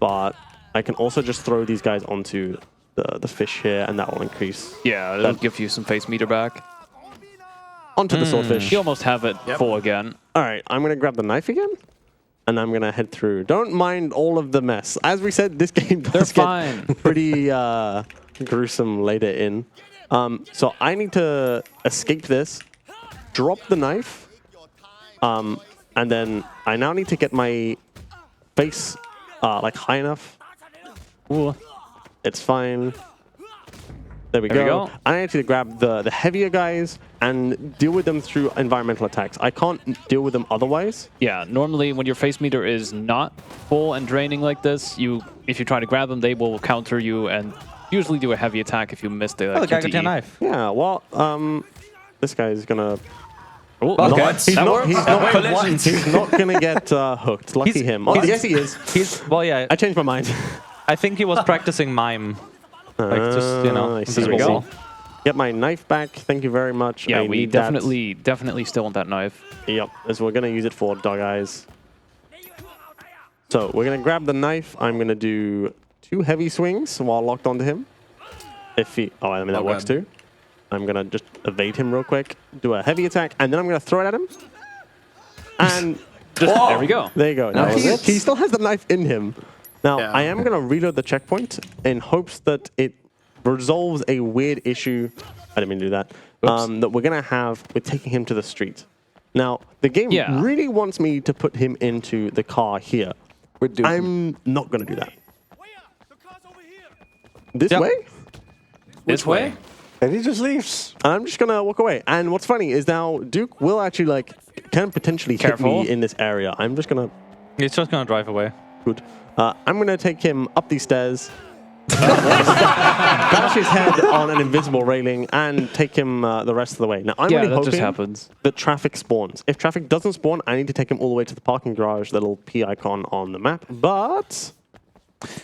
but I can also just throw these guys onto the fish here, and that will increase. Yeah, it'll give you some face meter back. Onto the swordfish. You almost have it full again. All right, I'm going to grab the knife again, and I'm going to head through. Don't mind all of the mess. As we said, this game does get pretty gruesome later in. So I need to escape this, drop the knife, and then I now need to get my face like high enough. Ooh. It's fine. There we There we go. go. I need to grab the heavier guys and deal with them through environmental attacks. I can't deal with them otherwise. Yeah, normally when your face meter is not full and draining like this, if you try to grab them, they will counter you and usually do a heavy attack if you miss the Oh, the guy got QTE. your knife. Yeah, well, this guy is gonna... Oh, Okay. okay. He's not gonna get hooked. Lucky He's- him. Oh, yes, he is. Well, yeah, I changed my mind. I think he was practicing mime. Like, just, you know, I see invisible what you wall. mean. Get my knife back. Thank you very much. Yeah, I we need that. definitely still want that knife. Yep, as we're gonna use it for dog eyes. So we're gonna grab the knife. I'm gonna do 2 heavy swings while locked onto him. If he, I mean that works too. I'm gonna just evade him real quick, do a heavy attack, and then I'm gonna throw it at him. And There we go. there you go. Now he still has the knife in him. Now Yeah. I am gonna reload the checkpoint in hopes that it resolves a weird issue. I didn't mean to do that. That we're gonna have with taking him to the street. Now the game really wants me to put him into the car here. I'm not gonna do that. This way? This way? And he just leaves. I'm just gonna walk away. And what's funny is now Duke will actually can potentially hit me in this area. I'm just gonna. He's just gonna drive away. Good. I'm gonna take him up these stairs, bash his head on an invisible railing, and take him the rest of the way. Now I'm really that just hoping happens. that traffic spawns. If traffic doesn't spawn, I need to take him all the way to the parking garage, the little P icon on the map. But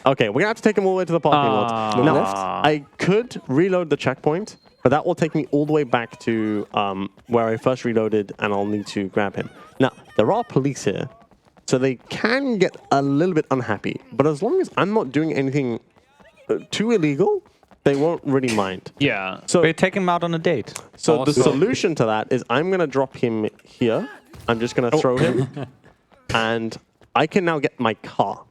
okay, we're gonna have to take him all the way to the parking lot. Now, I could reload the checkpoint, but that will take me all the way back to where I first reloaded, and I'll need to grab him. Now, there are police here, so they can get a little bit unhappy. But as long as I'm not doing anything too illegal, they won't really mind. Yeah. So We take him out on a date. the solution to that is I'm gonna drop him here. I'm just gonna throw him, and I can now get my car.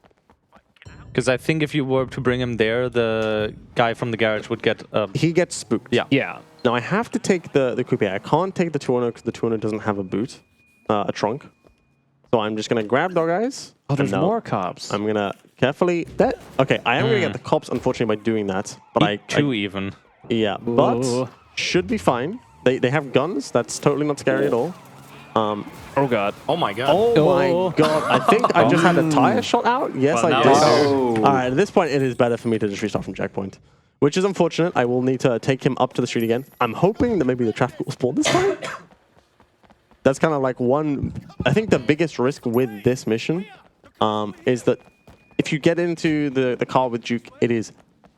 Because I think if you were to bring him there, the guy from the garage would get... He gets spooked. Yeah. Yeah. Now I have to take the coupe. I can't take the 200 because the 200 doesn't have a boot, a trunk. So I'm just gonna grab dog eyes. Oh, there's and more cops. I'm gonna carefully. Okay, I am gonna get the cops, unfortunately, by doing that. But Two even. Yeah, but Ooh. should be fine. They have guns. That's totally not scary at all. Oh god. Oh my god. Oh my god! I think I just had a tire shot out. Yes, Well, I now did. it's All right, at this point, it is better for me to just restart from checkpoint, which is unfortunate. I will need to take him up to the street again. I'm hoping that maybe the traffic will spawn this time. That's kind of like one. I think the biggest risk with this mission is that if you get into the car with Duke, it is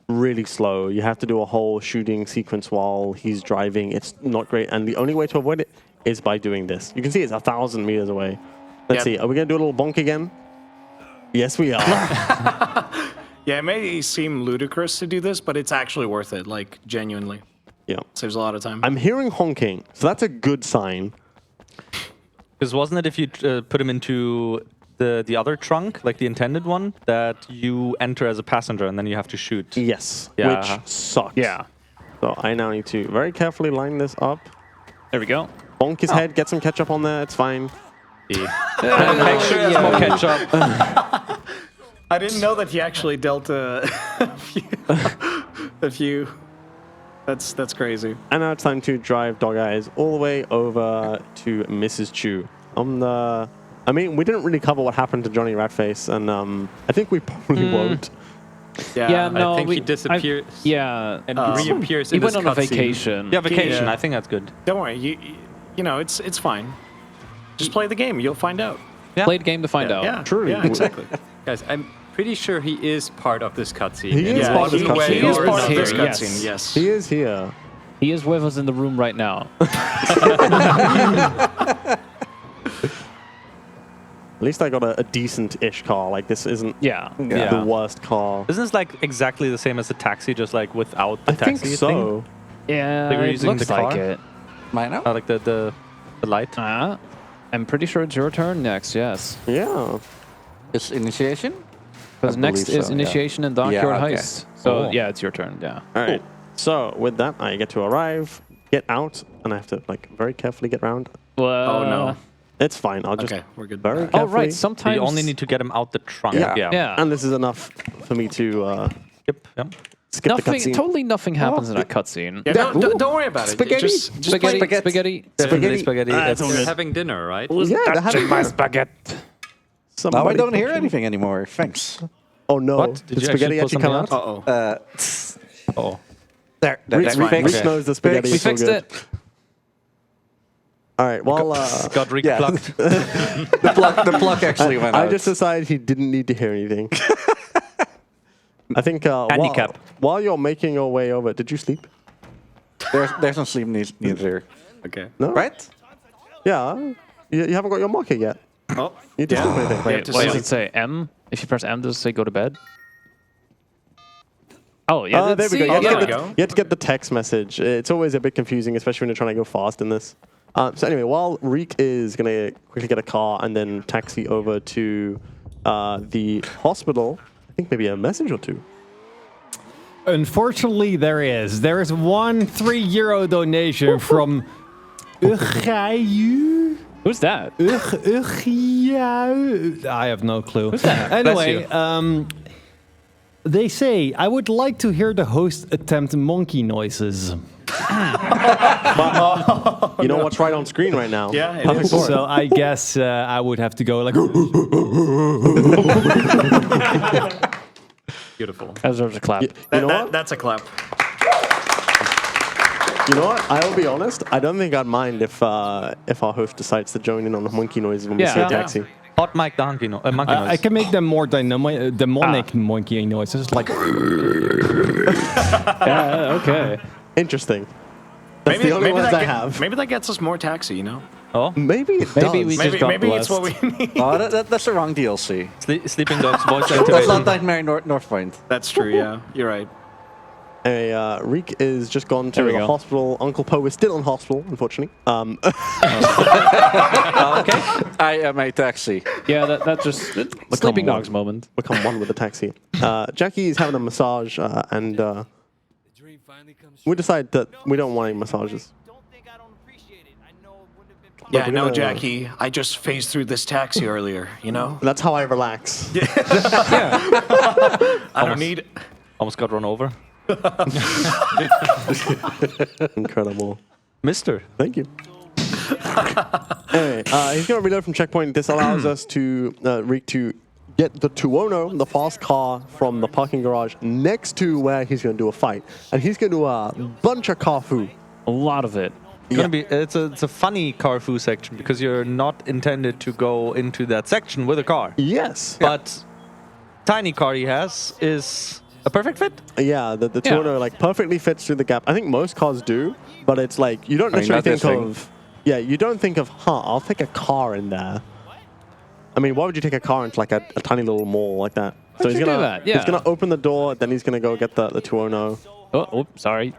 really slow. You have to do a whole shooting sequence while he's driving. It's not great, and the only way to avoid it is by doing this. You can see it's 1,000 meters away. Let's see. Are we gonna do a little bonk again? Yes, we are. Yeah, it may seem ludicrous to do this, but it's actually worth it, like, genuinely. Yeah. Saves a lot of time. I'm hearing honking, so that's a good sign. Because wasn't it if you put him into the other trunk, like the intended one, that you enter as a passenger and then you have to shoot? Yes, Yeah. which sucks. Yeah. So I now need to very carefully line this up. There we go. Bonk his head, get some ketchup on there, it's fine. Make sure there's more ketchup. I didn't know that he actually dealt a few. That's crazy. And now it's time to drive Dog Eyes all the way over to Mrs. Chu. I mean, we didn't really cover what happened to Johnny Ratface, and I think we probably won't. Yeah, no, I think he disappears yeah. and reappears He in went this on a cutscene. vacation. Yeah, vacation. Yeah. I think that's good. Don't worry, you know it's fine. Just play the game. You'll find out. Play the game to find out. Yeah, True. Yeah, exactly. Guys, I'm pretty sure he is part of this cutscene. He is part of this cutscene. He is part of Here, this yes. cutscene. Yes. He is here. He is with us in the room right now. At least I got a decent-ish car. Like, this isn't Yeah. the worst car. Isn't this like exactly the same as the taxi, just like without the I taxi think so. thing? Yeah, Like we're it using looks the like car? it. Mine now? Like the light. I'm pretty sure it's your turn next, yes. Yeah. Is initiation? Because I next believe is so, initiation and Dockyard Yeah, okay. Heist. So, Oh. yeah, it's your turn, yeah. All right. So with that, I get to arrive, get out, and I have to like very carefully get around. Well, Oh no. It's fine. I'll just Okay, we're good. very Oh, carefully. right, sometimes... You only need to get him out the trunk. Yeah. Yeah. And this is enough for me to Yep. Yep. skip the Nothing, cutscene. totally nothing happens in that cutscene. Yeah, don't worry about it. Spaghetti? Just Spaghetti, Spaghetti. spaghetti. Definitely spaghetti. it's all It's- good. Having dinner, right? Yeah, they're having my spaghetti. Now I don't hear anything anymore. Thanks. Oh no! What? Did Did you spaghetti actually actually pull come out? Uh-oh. Oh. There. Reese fixed. knows the spaghetti We is so fixed good. it. All right. Well, Got replugged. The plug actually went I out. just decided he didn't need to hear anything. I think Handicap. while you're making your way over, did you sleep? There's no sleep neither. Okay. No. Right? Yeah. You haven't got your marker yet. Oh, You did sleep, I think. Wait, to what does sleep. it say? M? If you press M, does it say go to bed? Oh, yeah. There we go. Oh, You there we have go. to get the text message. It's always a bit confusing, especially when you're trying to go fast in this. So anyway, while Reek is going to quickly get a car and then taxi over to the hospital, I think maybe a message or two. Unfortunately, there is. There is one €3 donation from ugyuu. Who's that? Ugyuu. I have no clue. Anyway, they say, I would like to hear the host attempt monkey noises. You know what's right on screen right now. Yeah, it Perfect is. for it. So I guess I would have to go like... Beautiful. That deserves a clap. You know what? That's a clap. You know what? I will be honest. I don't think I'd mind if our host decides to join in on the monkey noises when we Yeah. see a Yeah. taxi. Hot mic the monkey noise. I can make them more demonic monkey noises, like... Yeah, okay. Interesting. That's the only ones I have. Maybe that gets us more taxi, you know? Oh, Maybe it Maybe does. we just got Maybe it's blessed. what we need. Oh, that's the wrong DLC. Sleeping Dogs voice That's activation. not Nightmare North Point. That's true, yeah. You're right. Reek is just gone to There we the go. hospital. Uncle Poe is still in hospital, unfortunately. Okay. I am a taxi. Yeah, that's just Sleeping Dogs moment. Become one with the taxi. Jackie is having a massage, and we decided that we don't want any massages. Yeah, we're no, gonna- Jackie. I just phased through this taxi earlier, you know? That's how I relax. I don't need it. Almost got run over. Incredible. Mister. Thank you. Anyway, he's going to reload from checkpoint. This allows us to Reek to get the Tuono, the fast car, from the parking garage next to where he's going to do a fight, and he's going to do a bunch of Carfu. A lot of it. It's a funny Carfu section because you're not intended to go into that section with a car. Yes. But tiny car he has is a perfect fit. Yeah, the Tuono like perfectly fits through the gap. I think most cars do, but it's like you don't necessarily not this think thing. of. Yeah, you don't think of, I'll take a car in there. I mean, why would you take a car into like a tiny little mall like that? So he's you gonna do that? Yeah. he's gonna open the door, then he's gonna go get the Tuono. Oh, sorry.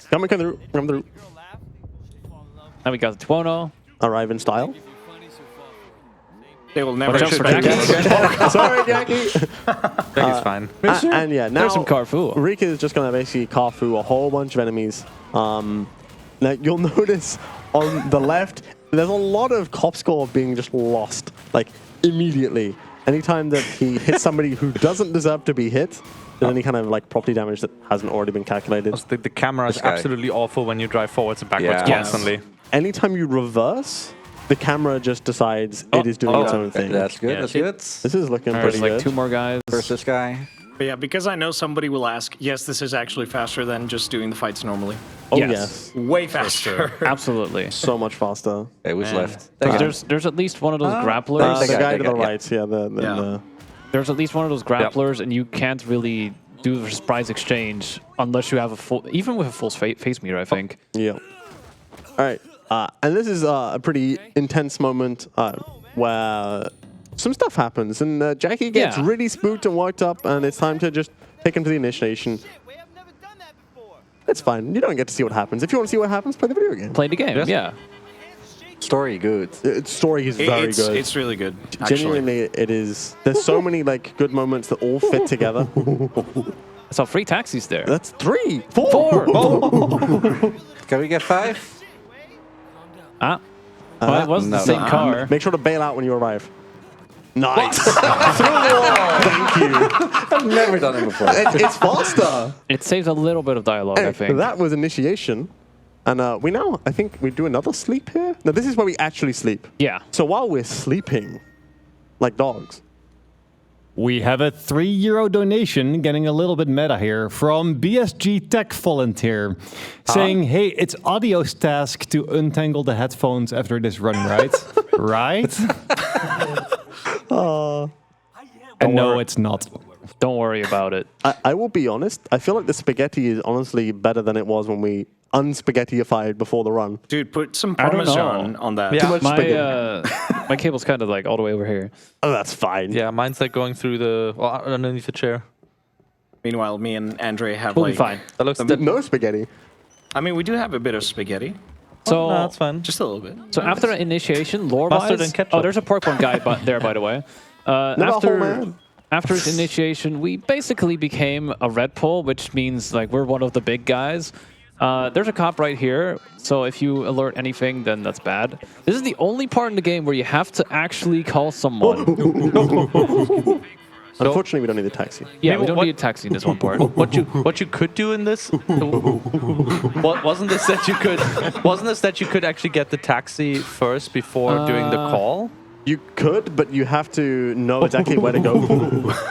Come through. Now we got the Tuono. Arrive in style. They will never Watch out for expect Jackie. it. Sorry, Jackie. I think it's fine. And yeah, now There's some Carfu. Reek is just gonna basically Carfu a whole bunch of enemies. Now you'll notice on the left, there's a lot of cop score being just lost, like immediately. Anytime that he hits somebody who doesn't deserve to be hit, there's any kind of like property damage that hasn't already been calculated. The camera is This guy. absolutely awful when you drive forwards and backwards Yeah. constantly. Anytime you reverse, the camera just decides it is doing its own thing. That's good. Yeah. That's good. This is looking There's pretty like good. 2 more guys. Versus this guy. But yeah, because I know somebody will ask, yes, this is actually faster than just doing the fights normally. Oh, Yes. yes. Way faster. Absolutely. So much faster. Okay, who's left? There's at least one of those grapplers. The guy that to the guy, yeah. right, yeah. The There's at least one of those grapplers, and you can't really do the surprise exchange unless you have a full, even with a full face meter, I think. yeah. All right. And this is a pretty intense moment where some stuff happens, and Jackie gets really spooked and worked up, and it's time to just take him to the initiation. It's fine. You don't get to see what happens. If you want to see what happens, play the video game. Play the game, yeah. Story good. Its story is very good. It's really good. Actually. Genuinely, it is. There's so many like good moments that all fit together. I saw 3 taxis there. That's 3, 4. 4! Can we get 5? Well, it wasn't the same car. Make sure to bail out when you arrive. Nice. Thank you. I've never done it before. It's faster. It saves a little bit of dialogue, I think. That was initiation. And we now, I think we do another sleep here. No, this is where we actually sleep. Yeah. So while we're sleeping, like dogs. We have a €3 donation, getting a little bit meta here, from BSG Tech Volunteer, saying, hey, it's Audio's task to untangle the headphones after this run, right? Right? And no, it's not. Don't worry about it. I will be honest. I feel like the spaghetti is honestly better than it was when we unspaghettified before the run. Dude, put some I don't Parmesan know. on that. Yeah. Too much spaghetti. My cable's kind of like all the way over here. Oh, that's fine. Yeah, mine's like going through the underneath the chair. Meanwhile, me and Andre have We'll like... be fine. That looks No spaghetti. I mean, we do have a bit of spaghetti. So, no, that's fine. Just a little bit. so after initiation, Mustard and lore-wise... ketchup. Oh, there's a pork bun guy there, by the way. whole man. After his initiation, we basically became a red pole, which means like we're one of the big guys. There's a cop right here, so if you alert anything, then that's bad. This is the only part in the game where you have to actually call someone. Unfortunately, we don't need the taxi. Yeah, Maybe we don't what- need a taxi in this one part. What you could do in this wasn't this that you could actually get the taxi first before doing the call? You could, but you have to know exactly where to go.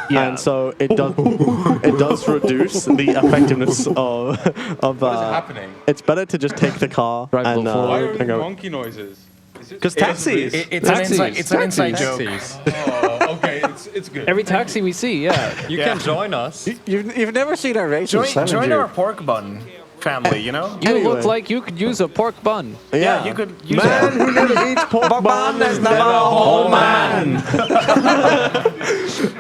Yeah. And so it does reduce the effectiveness of What is happening? It's better to just take the car Drive a and, little Why are and there go. monkey noises? Because taxis. It's an inside joke. Oh, okay, it's good. Every taxi we see, yeah. You can join us. You've never seen our races, Join haven't you? our pork bun family, you know? You Anyway. look like you could use a pork bun. Yeah, you could use Man it. who never eats pork bun is never a whole man.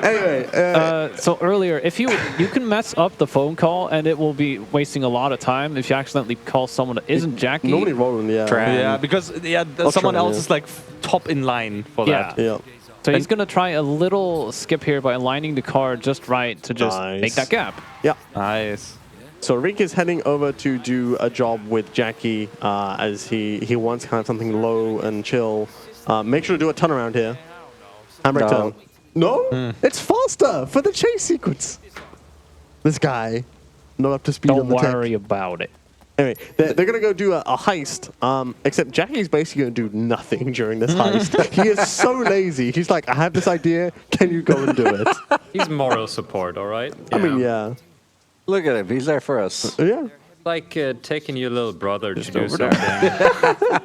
Anyway, So earlier, if you can mess up the phone call and it will be wasting a lot of time if you accidentally call someone that isn't Jackie. normally rolling, yeah. Yeah, because someone try, else yeah. is like top in line for Yeah. that. Yeah. So he's gonna try a little skip here by aligning the car just right to just Nice. make that gap. Yeah. Nice. So Riek is heading over to do a job with Jackie as he wants kind of something low and chill. Make sure to do a turnaround here. Handbrake turn. No? It's faster for the chase sequence. This guy, not up to speed Don't on the tech. worry about it. Anyway, they're going to go do a heist, except Jackie's basically going to do nothing during this heist. He is so lazy. He's like, I have this idea. Can you go and do it? He's moral support, all right? I mean, yeah. Look at him. He's there for us. Yeah. Like taking your little brother to do over there. something.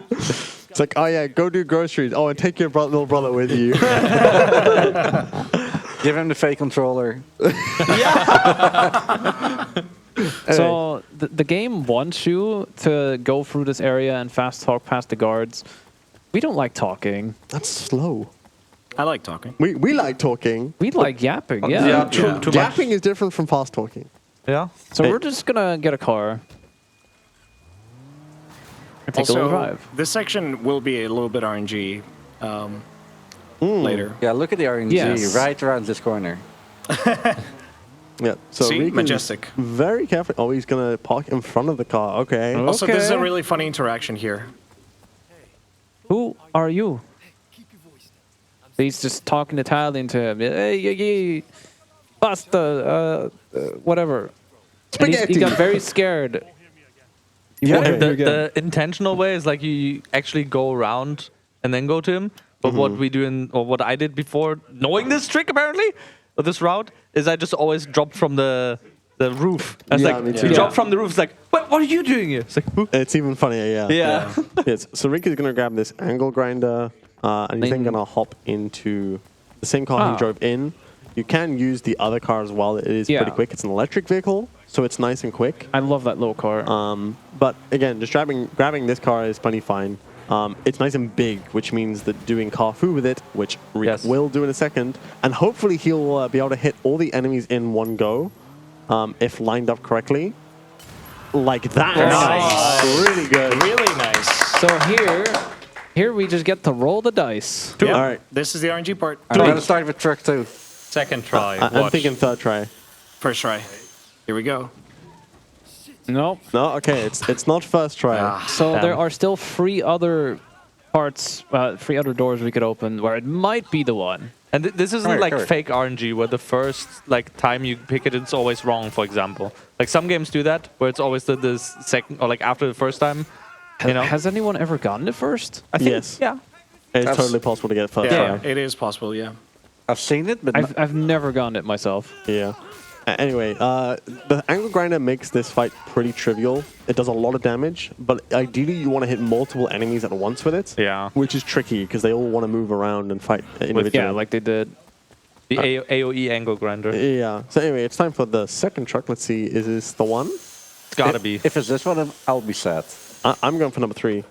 It's like, oh yeah, go do groceries. Oh, and take your little brother with you. Give him the fake controller. So the game wants you to go through this area and fast talk past the guards. We don't like talking. That's slow. I like talking. We like talking. We like yapping, yeah. Yeah, too much. Yapping is different from fast talking. Yeah. So we're just gonna get a car. And take a little drive. This section will be a little bit RNG later. Yeah, look at the RNG Yes. right around this corner. Yeah. So See? Riek is Majestic. very careful. Oh, he's gonna park in front of the car. Okay. Also, this is a Okay. really funny interaction here. Who are you? He's just talking Italian to him. Hey, pasta, whatever. And he got very scared. Yeah. The intentional way is like you actually go around and then go to him. But what we do or what I did before knowing this trick apparently, or this route, is I just always dropped from the the roof. It's Yeah, like, me too. you drop from the roof. It's like, what are you doing here? It's like, who? It's even funnier, yeah. Yeah. Yes. So Rick is going to grab this angle grinder, and he's then going to hop into the same car he drove in. You can use the other car as well. It is pretty quick. It's an electric vehicle, so it's nice and quick. I love that little car. But again, just grabbing this car is plenty fine. It's nice and big, which means that doing car fu with it, which Rick will do in a second, and hopefully he'll be able to hit all the enemies in one go, if lined up correctly. Like that. Nice. Really good. Really nice. So here we just get to roll the dice. Yep. All right. This is the RNG part. I'm going to start with truck 2. Second try. I'm watch. thinking third try. First try. Here we go. Nope. No, okay, it's not first try. So there are still 3 other parts, 3 other doors we could open where it might be the one. And this isn't like fake RNG where the first time you pick it, it's always wrong, for example. Like some games do that, where it's always the second, or like after the first time. You know? Has anyone ever gotten it first? I think, Yes. yeah. It's totally possible to get first Yeah, try. it is possible, yeah. I've seen it, but I've never gotten it myself. Yeah. Anyway, the angle grinder makes this fight pretty trivial. It does a lot of damage, but ideally you want to hit multiple enemies at once with it. Yeah. Which is tricky because they all want to move around and fight individually. Yeah, like they did. The AOE angle grinder. Yeah. So anyway, it's time for the second truck. Let's see, is this the one? It's gotta be. if it's this one, I'll be sad. I'm going for number 3. Okay,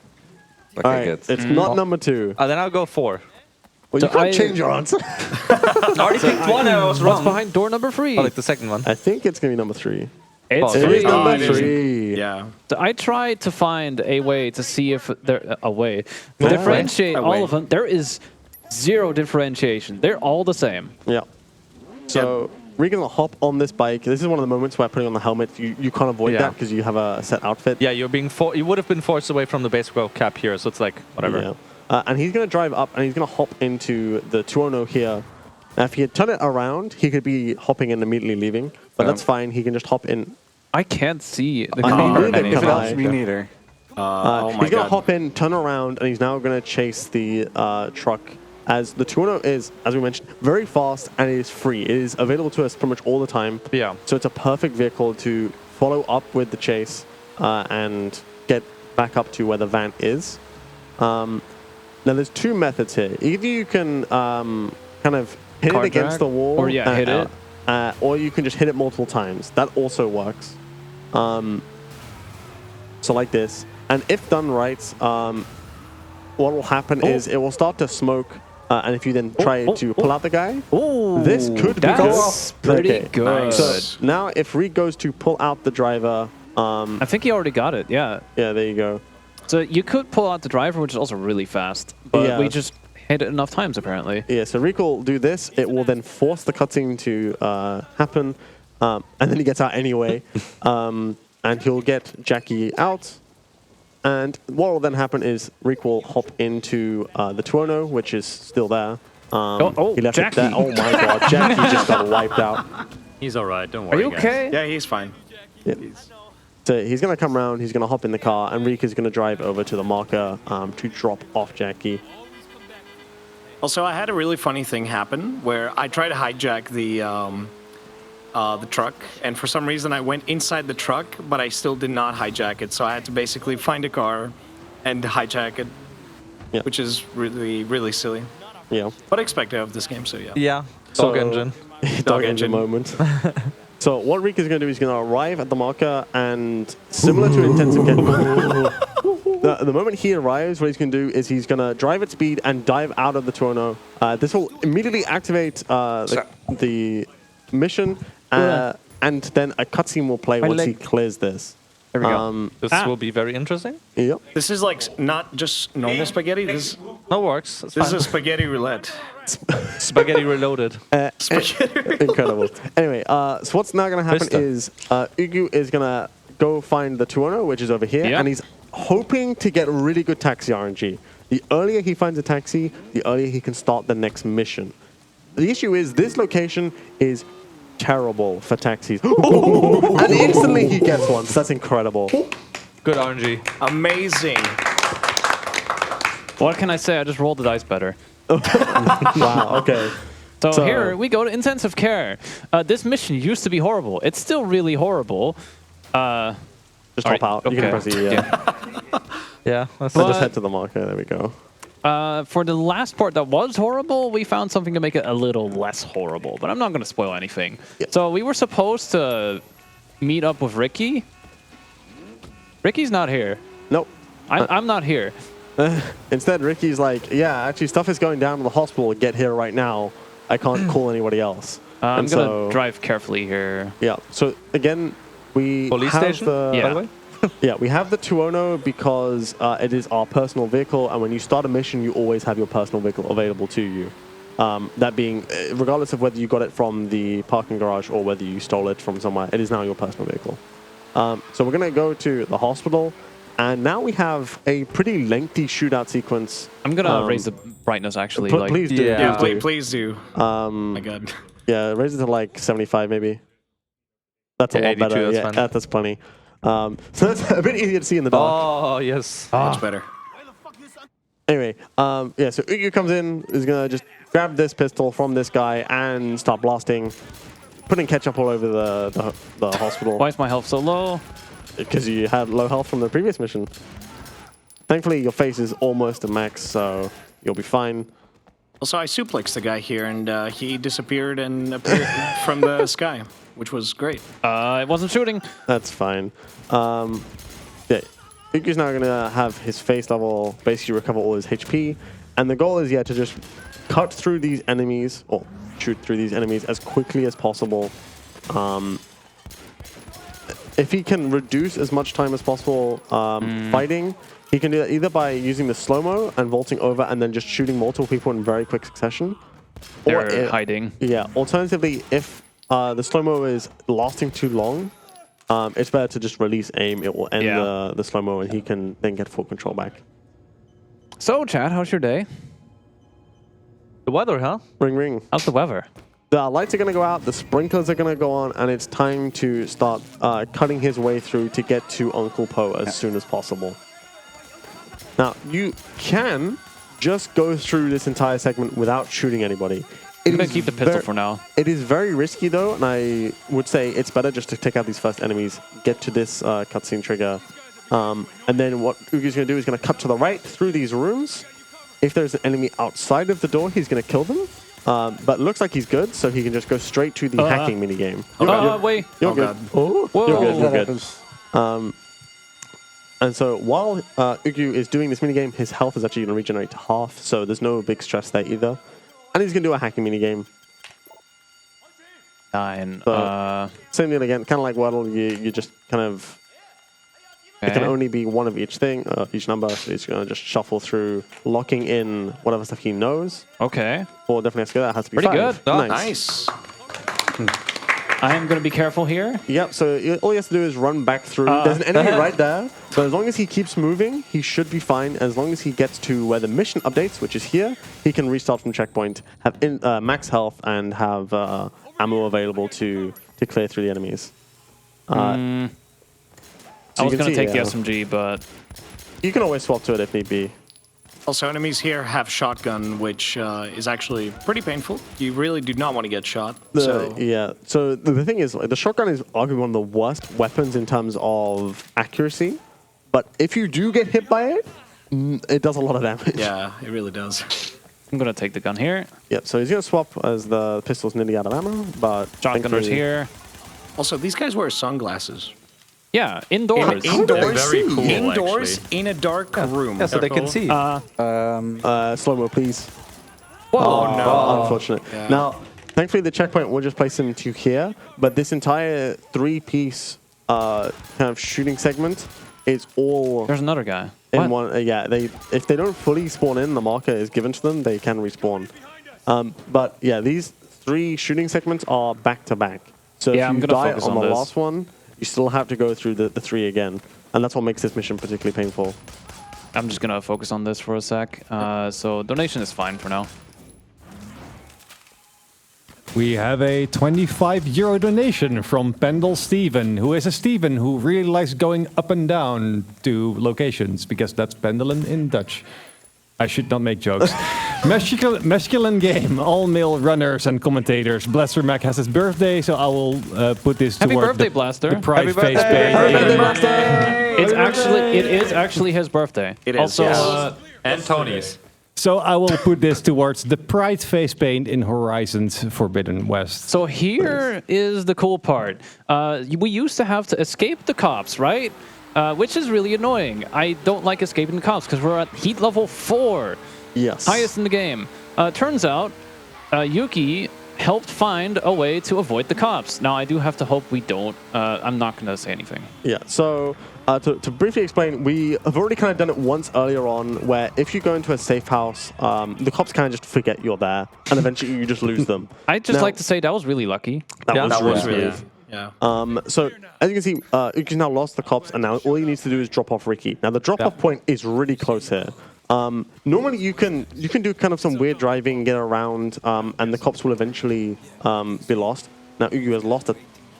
All right, good. it's not number 2. Then I'll go 4. Well, you can't change your answer. I already picked one and I was What's wrong. behind door number 3? Oh, like the second one. I think it's going to be number 3. It's It is 3. number it is. 3. Yeah. So I tried to find a way to see if there a way to No way. differentiate A all way. of them. There is 0 differentiation. They're all the same. Yeah. So we're going to hop on this bike. This is one of the moments where putting on the helmet, you can't avoid that because you have a set outfit. Yeah, you're being you would have been forced away from the baseball cap here, so it's like whatever. Yeah. And he's going to drive up and he's going to hop into the 209 here. Now, if he had turned it around, he could be hopping and immediately leaving, but that's fine. He can just hop in. I can't see the I car. mean, in any if of it them. helps Me neither. Oh my he's going god. to hop in, turn around, and he's now going to chase the truck. As the 210 is, as we mentioned, very fast and it is free. It is available to us pretty much all the time. Yeah. So it's a perfect vehicle to follow up with the chase and get back up to where the van is. Now, there's 2 methods here. Either you can kind of hit Car it against drag? the wall, Or, yeah, hit it. or you can just hit it multiple times. That also works. So like this. And if done right, what will happen is it will start to smoke, and if you then try to pull out the guy, this could be That's good. pretty good. So now if Reek goes to pull out the driver, I think he already got it. Yeah. yeah, there you go. So you could pull out the driver, which is also really fast, but Yeah. we just hit it enough times apparently. Yeah, so Reek will do this. It will then force the cutscene to happen, and then he gets out anyway, and he'll get Jackie out. And what will then happen is Reek will hop into the 210, which is still there. He left Jackie. it there. Oh my god, Jackie just got wiped out. He's all right. Don't Are worry. you guys. okay? Yeah, he's fine. Yeah. So he's going to come around, he's going to hop in the car, and Reek is going to drive over to the marker to drop off Jackie. Also, I had a really funny thing happen where I tried to hijack the truck, and for some reason I went inside the truck, but I still did not hijack it. So I had to basically find a car and hijack it, which is really, really silly. Yeah. But expected of this game, so yeah. Yeah. So- Dog engine. Dog engine moment. So what Reek is going to do is going to arrive at the marker, and similar to intensive game, the moment he arrives, what he's going to do is he's going to drive at speed and dive out of the 210. This will immediately activate the mission, and then a cutscene will play once he clears this. There we go. This will be very interesting. Yep. This is like not just normal spaghetti. This No works. It's this fine. is spaghetti roulette. Spaghetti reloaded. Incredible. Anyway, so what's now going to happen Vista. is Ugyuu is going to go find the 210, which is over here, Yeah. and he's hoping to get really good taxi RNG. The earlier he finds a taxi, the earlier he can start the next mission. The issue is this location is terrible for taxis. And instantly he gets one. So that's incredible. Good RNG. Amazing. What can I say? I just rolled the dice better. Wow, okay. So here we go to intensive care. This mission used to be horrible. It's still really horrible. Just hop out. You can press E. Yeah. So just head to the marker. There we go. For the last part that was horrible, we found something to make it a little less horrible. But I'm not going to spoil anything. Yeah. So we were supposed to meet up with Ricky. Ricky's not here. Nope. I'm not here. Instead, Ricky's like, yeah, actually, stuff is going down to the hospital. Get here right now. I can't call anybody else. I'm going to drive carefully here. Yeah. So again, we Police have station? the... By the way? Yeah, we have the TheOnlyJoey because it is our personal vehicle, and when you start a mission, you always have your personal vehicle available to you. That being, regardless of whether you got it from the parking garage or whether you stole it from somewhere, it is now your personal vehicle. So we're going to go to the hospital, and now we have a pretty lengthy shootout sequence. I'm going to raise the brightness, actually. Please do. Yeah, please do. Oh my God. Yeah, raise it to like 75, maybe. That's a lot 82, better. that's Yeah, fine. that's plenty. So that's a bit easier to see in the dark. Oh, yes. Much better. Anyway, yeah, so Ugyuu comes in, is going to just grab this pistol from this guy and start blasting, putting ketchup all over the hospital. Why is my health so low? Because you had low health from the previous mission. Thankfully, your face is almost at max, so you'll be fine. Also, I suplexed the guy here, and he disappeared and appeared from the sky, which was great. It wasn't shooting. That's fine. Yeah, Ugyuu's now going to have his face level basically recover all his HP, and the goal is, yeah, to just cut through these enemies, or shoot through these enemies as quickly as possible. If he can reduce as much time as possible fighting, he can do that either by using the slow-mo and vaulting over and then just shooting multiple people in very quick succession. They're hiding. Yeah, alternatively, if the slow-mo is lasting too long, it's better to just release aim. It will end the slow-mo and he can then get full control back. So, Chad, how's your day? The weather, huh? Ring, ring. How's the weather? The lights are going to go out, the sprinklers are going to go on, and it's time to start cutting his way through to get to Uncle Po as soon as possible. Now, you can just go through this entire segment without shooting anybody. I'm going to keep the pistol for now. It is very risky, though, and I would say it's better just to take out these first enemies, get to this cutscene trigger, and then what Ugyuu's going to do is going to cut to the right through these rooms. If there's an enemy outside of the door, he's going to kill them. But it looks like he's good, so he can just go straight to the hacking minigame. Wait. You're good. Whoa. You're good. And so while Ugyuu is doing this minigame, his health is actually going to regenerate to half, so there's no big stress there either. And he's going to do a hacking minigame. 9. So, same thing again, kind of like Wordle, you just kind of... It can only be one of each thing, each number, so he's going to just shuffle through, locking in whatever stuff he knows. Okay. Or definitely has to go, that has to be Pretty 5. good. Oh, Nice. I am going to be careful here. Yep, so all he has to do is run back through. There's an enemy right there, but as long as he keeps moving, he should be fine. As long as he gets to where the mission updates, which is here, he can restart from checkpoint, have max health, and have ammo available to clear through the enemies. I was going to take the SMG, but... You can always swap to it if need be. Also, enemies here have shotgun, which is actually pretty painful. You really do not want to get shot. Yeah, so the thing is, the shotgun is arguably one of the worst weapons in terms of accuracy. But if you do get hit by it, it does a lot of damage. Yeah, it really does. I'm going to take the gun here. Yep, so he's going to swap as the pistol's nearly out of ammo, but... Shotgunner's here. Also, these guys wear sunglasses. Yeah, indoors. Indoors, very cool, indoors actually. in a dark room. Yeah, so they can see. Slow-mo, please. Whoa, no. Unfortunate. Yeah. Now, thankfully, the checkpoint will just place him to here, but this entire 3-piece kind of shooting segment is all... There's another guy. in one. If they don't fully spawn in, the marker is given to them, they can respawn. But yeah, these 3 shooting segments are back-to-back. So if you die on the last one, you still have to go through the 3 again. And that's what makes this mission particularly painful. I'm just going to focus on this for a sec. So donation is fine for now. We have a €25 donation from Pendle Steven, who is a Steven who really likes going up and down to locations, because that's pendulum in Dutch. I should not make jokes. Masculine game, all male runners and commentators. Blaster Mac has his birthday, so I will put this Happy toward birthday, the Blaster. pride Happy face birthday. paint. It is actually his birthday. It is, Also, yes. And Tony's. So I will put this towards the pride face paint in Horizons Forbidden West. so here is the cool part. We used to have to escape the cops, right? Which is really annoying. I don't like escaping the cops because we're at heat level 4. Yes. Highest in the game. Turns out, Yuki helped find a way to avoid the cops. Now, I do have to hope we don't. I'm not going to say anything. Yeah, so to briefly explain, we have already kind of done it once earlier on, where if you go into a safe house, the cops kind of just forget you're there, and eventually you just lose them. I'd just Now- like to say that was really lucky. That was really Yeah. So as you can see, Uki's now lost the cops, and now all he needs to do is drop off Ricky. Now the drop-off point is really close here. Normally you can do kind of some weird driving, get around, and the cops will eventually be lost. Now Uki has lost it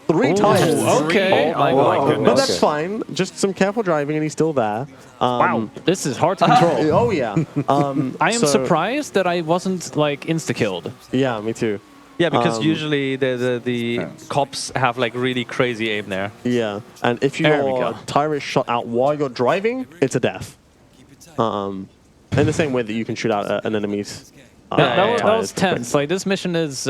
3 times. Okay. Oh my goodness. But that's fine. Just some careful driving, and he's still there. Wow, this is hard to control. Oh yeah. I am surprised that I wasn't like insta-killed. Yeah, me too. Yeah, because usually the cops have like really crazy aim there. Yeah, and if There we your go. tire is shot out while you're driving, it's a death. In the same way that you can shoot out an enemy's. That was tires. tense. Like this mission is,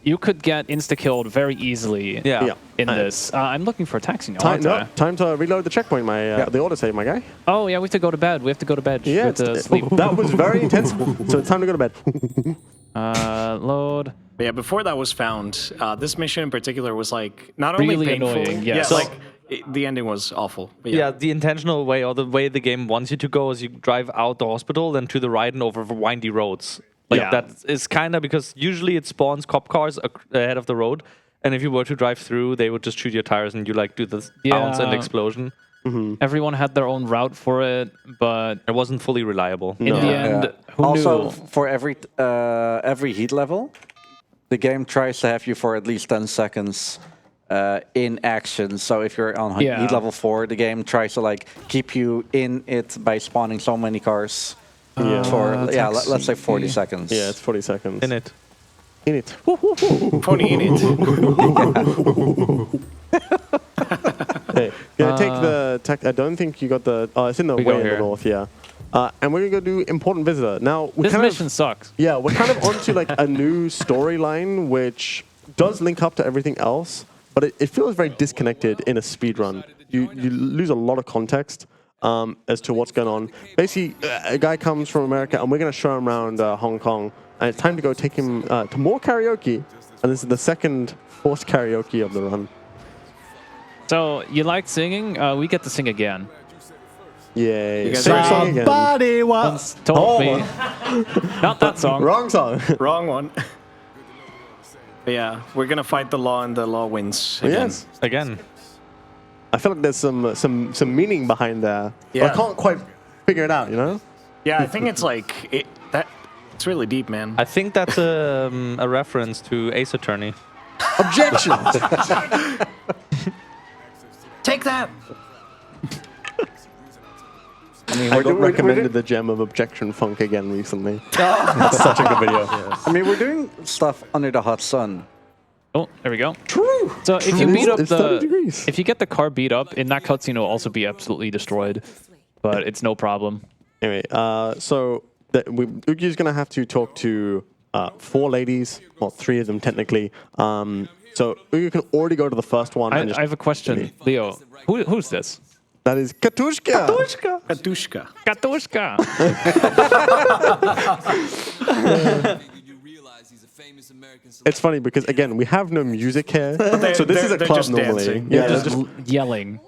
you could get insta-killed very easily. Yeah. In this, I'm looking for a taxi now. Time, aren't I? time to reload the checkpoint, the autosave, my guy. Oh yeah, we have to go to bed. We have to go to bed. Yeah, we have to sleep. that was very intense. So it's time to go to bed. Load. Yeah, before that was found, this mission in particular was like not only Really painful, annoying, yes. yeah, like the ending was awful. But Yeah, the intentional way or the way the game wants you to go is you drive out the hospital, then to the right and over windy roads. Like Yeah. that is kind of because usually it spawns cop cars ahead of the road, and if you were to drive through, they would just shoot your tires and you like do the bounce and Yeah. explosion. Everyone had their own route for it, but It wasn't fully reliable. in the end, who Also, knew? for every heat level, the game tries to have you for at least 10 seconds in action. So if you're on Yeah. heat level 4, the game tries to like keep you in it by spawning so many cars for let's say 40 seconds. Yeah, it's 40 seconds. In it. In it. Pony in it. Hey, gonna take the tech. I don't think you got the. It's in the We way go in the here. north, yeah. And we're gonna go do important visitor. Now we This kind mission sucks. yeah, we're kind of onto like a new storyline which does link up to everything else, but it feels very disconnected in a speedrun. You lose a lot of context as to what's going on. Basically, a guy comes from America, and we're gonna show him around Hong Kong, and it's time to go take him to more karaoke. And this is the second forced karaoke of the run. So you liked singing? We get to sing again. Yay! guys Sing a ready? song again. Somebody Once told me. Not that song. Wrong song. Wrong one. But yeah, we're gonna fight the law, and the law wins. Again. Yes. Again. I feel like there's some meaning behind there. But I Yeah. can't quite figure it out, you know? Yeah, I think it's like it's really deep, man. I think that's a reference to Ace Attorney. Objection! Take that. I mean, I got we're recommended the gem of Objection Funk again recently. That's such a good video. I mean, we're doing stuff under the hot sun. Oh, there we go. True! So if you It beat is- up it's 30 degrees. if you get the car beat up in that cutscene, it'll also be absolutely destroyed. But it's no problem. Anyway, so Uki's going to have to talk to 4 ladies, well, 3 of them technically. So Uki can already go to the first one. and just I have a question, Leo. Who's this? That is Katushka! Katushka. Katushka. It's funny because, again, we have no music here. So this is a they're club just normally. dancing. Yeah, Just just yelling.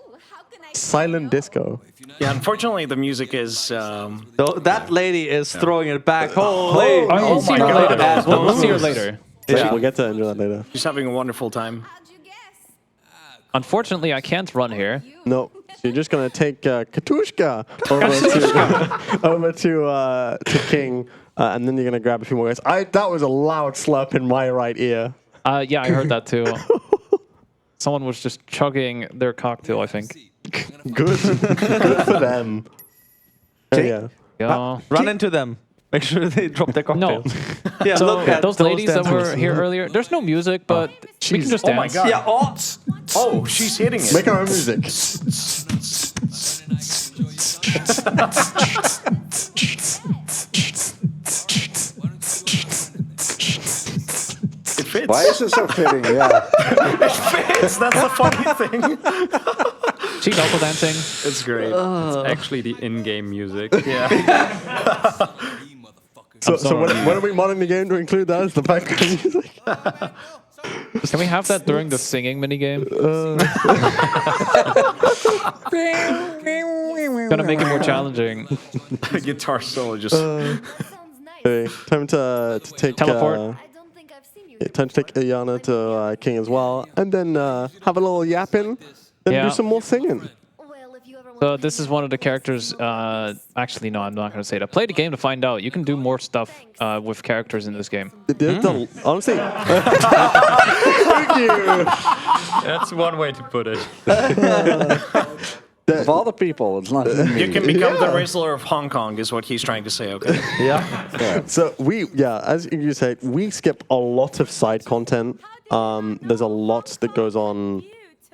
silent disco. Yeah, unfortunately, the music is. That lady is throwing it back. Holy! Oh, we'll see her God. later. We'll see her later. Yeah. We'll get to enjoy that later. She's having a wonderful time. Unfortunately, I can't run here. No, so you're just gonna take Katushka over to King, and then you're gonna grab a few more guys. That was a loud slurp in my right ear. Yeah, I heard that too. Someone was just chugging their cocktail, I think. Good for them. Yeah. Go. Run into them. Make sure they drop their No. cocktails. Yeah, So look at those ladies that dancers. were here earlier, there's no music, but we can just dance. Oh my god. Yeah, Oh, she's hitting it. Make our own music. It fits. Why is it so fitting? Yeah. That's the funny thing. She's also dancing. It's great. it's actually the in-game music. Yeah. So when are we modding the game to include that as the background music? Can we have that during the singing minigame? Gonna make it more challenging. The guitar solo just. Okay, time to take Teleport. time to take Iana to King as well, and then have a little yapping, and Yeah. do some more singing. So this is one of the characters. Actually, no, I'm not gonna say that. Play the game to find out. You can do more stuff with characters in this game. Honestly, thank you. That's one way to put it. Of all the people, it's not me. You can become the Rizzler of Hong Kong, is what he's trying to say, okay? So as you said, we skip a lot of side content. There's a lot that goes on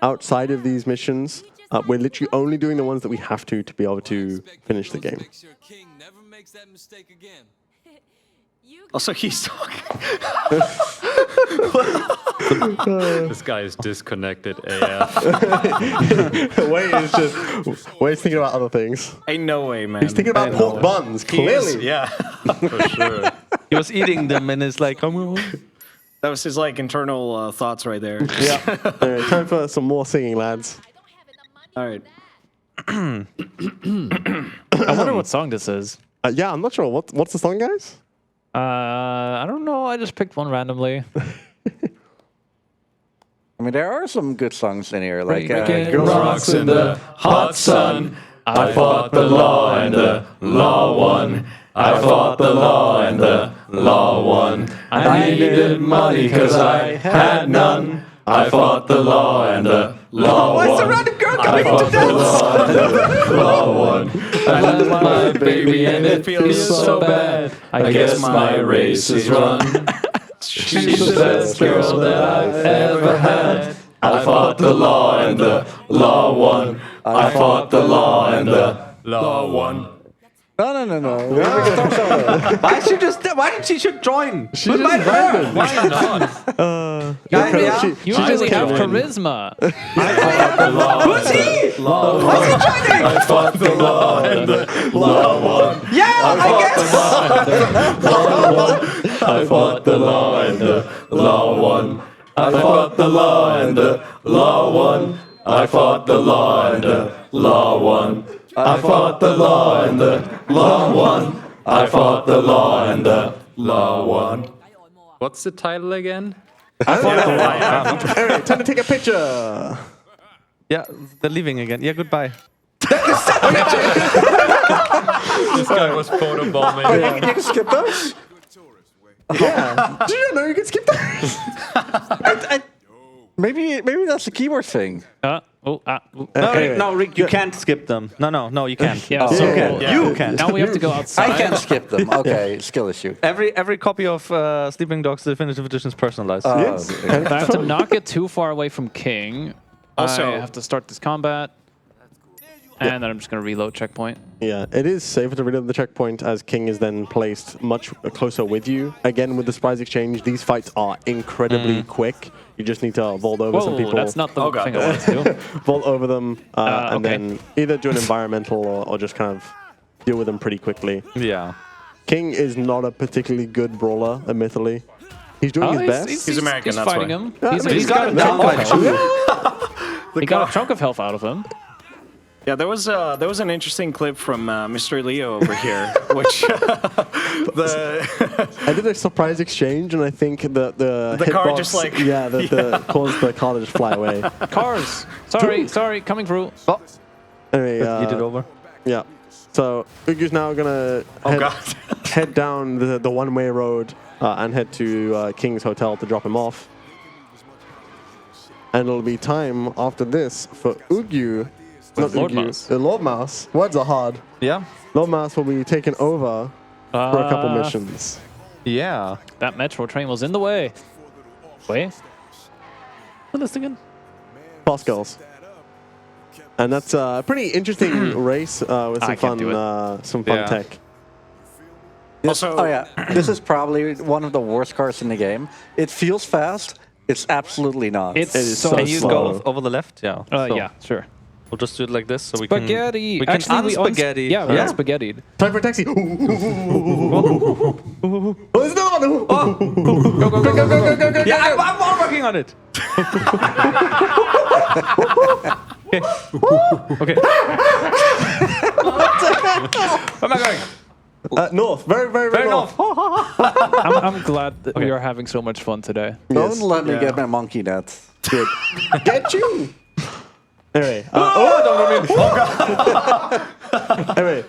outside of these missions. We're literally only doing the ones that we have to be able to finish the game. Also, he's talking. This guy is disconnected AF. Wade's thinking about other things. Ain't no way, man. He's thinking about pork buns, He is, clearly. yeah. For sure. He was eating them and it's like, come on. That was his like internal thoughts right there. Yeah. Anyway, time for some more singing, lads. All right. I wonder what song this is. Yeah, I'm not sure. What's the song, guys? I don't know. I just picked one randomly. I mean, there are some good songs in here, like Breaking Rocks in the hot sun. I fought the law and the law won. I fought the law and the law won. I needed money cause I had none. I fought the law and the law won. Why is the random girl coming into dance? Law won. I left my baby and it feels so bad. I guess my race is run. She's the best girl that I've ever had. I fought the law and the law won. I fought the law and the law won. No. Why did she should join? She just random. Why not? You really have charisma. Who's he? Why's he joining? I fought the law and the law won. Yeah, I guess. I fought the law and the law won. I fought the law and the law won. I fought the law and the law won. I fought the law and the law won. I fought the law and the law won. What's the title again? Anyway, time to take a picture. Yeah, they're leaving again. Yeah, goodbye. This guy was photobombing. You can skip those? Yeah. Did you know you could skip that? Maybe that's the keyboard thing. No, Rick, you can't skip them. No, you can't. Yeah, Oh, so okay. You can. now we have to go outside. I can skip them. Okay, skill issue. Every copy of Sleeping Dogs Definitive Edition is personalized. Yes. I have to not get too far away from King. Also- I have to start this combat. And then I'm just going to reload checkpoint. Yeah, it is safer to reload the checkpoint as King is then placed much closer with you. Again, with the surprise exchange, these fights are incredibly quick. You just need to vault over some people. That's not the thing I wanted to do. Vault over them and okay. then either do an environmental or just kind of deal with them pretty quickly. Yeah. King is not a particularly good brawler, admittedly. He's doing his best. He's American, He's that's fighting why. him. Yeah, He's got a down chunk by of health. He got a chunk of health out of him. Yeah, there was an interesting clip from Mr. Leo over here, which I did a surprise exchange, and I think the car hitbox, just like caused the car to just fly away. Cars. Sorry, coming through. Oh, Anyway, you did over. Yeah. So Ugyuu's now gonna head down the one-way road and head to King's Hotel to drop him off. And it'll be time after this for Ugyuu. Not Lordmau5. Ugyuu. The Lordmau5. Words are hard. Yeah. Lordmau5 will be taken over for a couple missions. Yeah. That metro train was in the way. Wait. List again. Fast Girls. And that's a pretty interesting race with some fun tech. Also, Oh yeah, this is probably one of the worst cars in the game. It feels fast. It's absolutely not. It's It is so so Can you slow. go over the left? Yeah. So yeah, sure. We'll just do it like this so Spaghetti. we can Actually, we unspaghetti. Yeah, we unspaghettied. Time for a taxi. Oh, there's another one. Yeah, I'm working on it. Okay. Where am I going? North. Very north. I'm glad that we are having so much fun today. Don't let me get my monkey net. Good. Get you. Anyway. Anyway,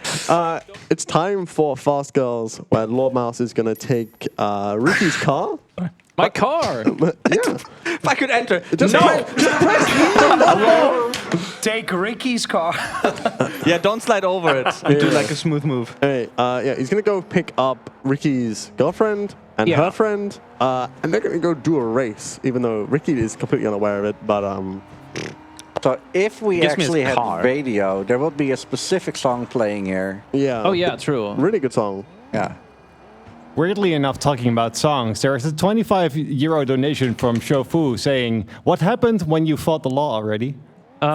it's time for Fast Girls, where Lordmau5 is going to take Ricky's car. My car! Yeah. If I could enter. take Ricky's car. Yeah, don't slide over it and do like a smooth move. Anyway, yeah, he's going to go pick up Ricky's girlfriend and her friend, and they're going to go do a race, even though Ricky is completely unaware of it, but... So if we Gives me his actually had car. radio, there would be a specific song playing here. Yeah. Oh, yeah, true. Really good song. Yeah. Weirdly enough, talking about songs, there is a 25 euro donation from Shofu saying, "What happened when you fought the law already?" We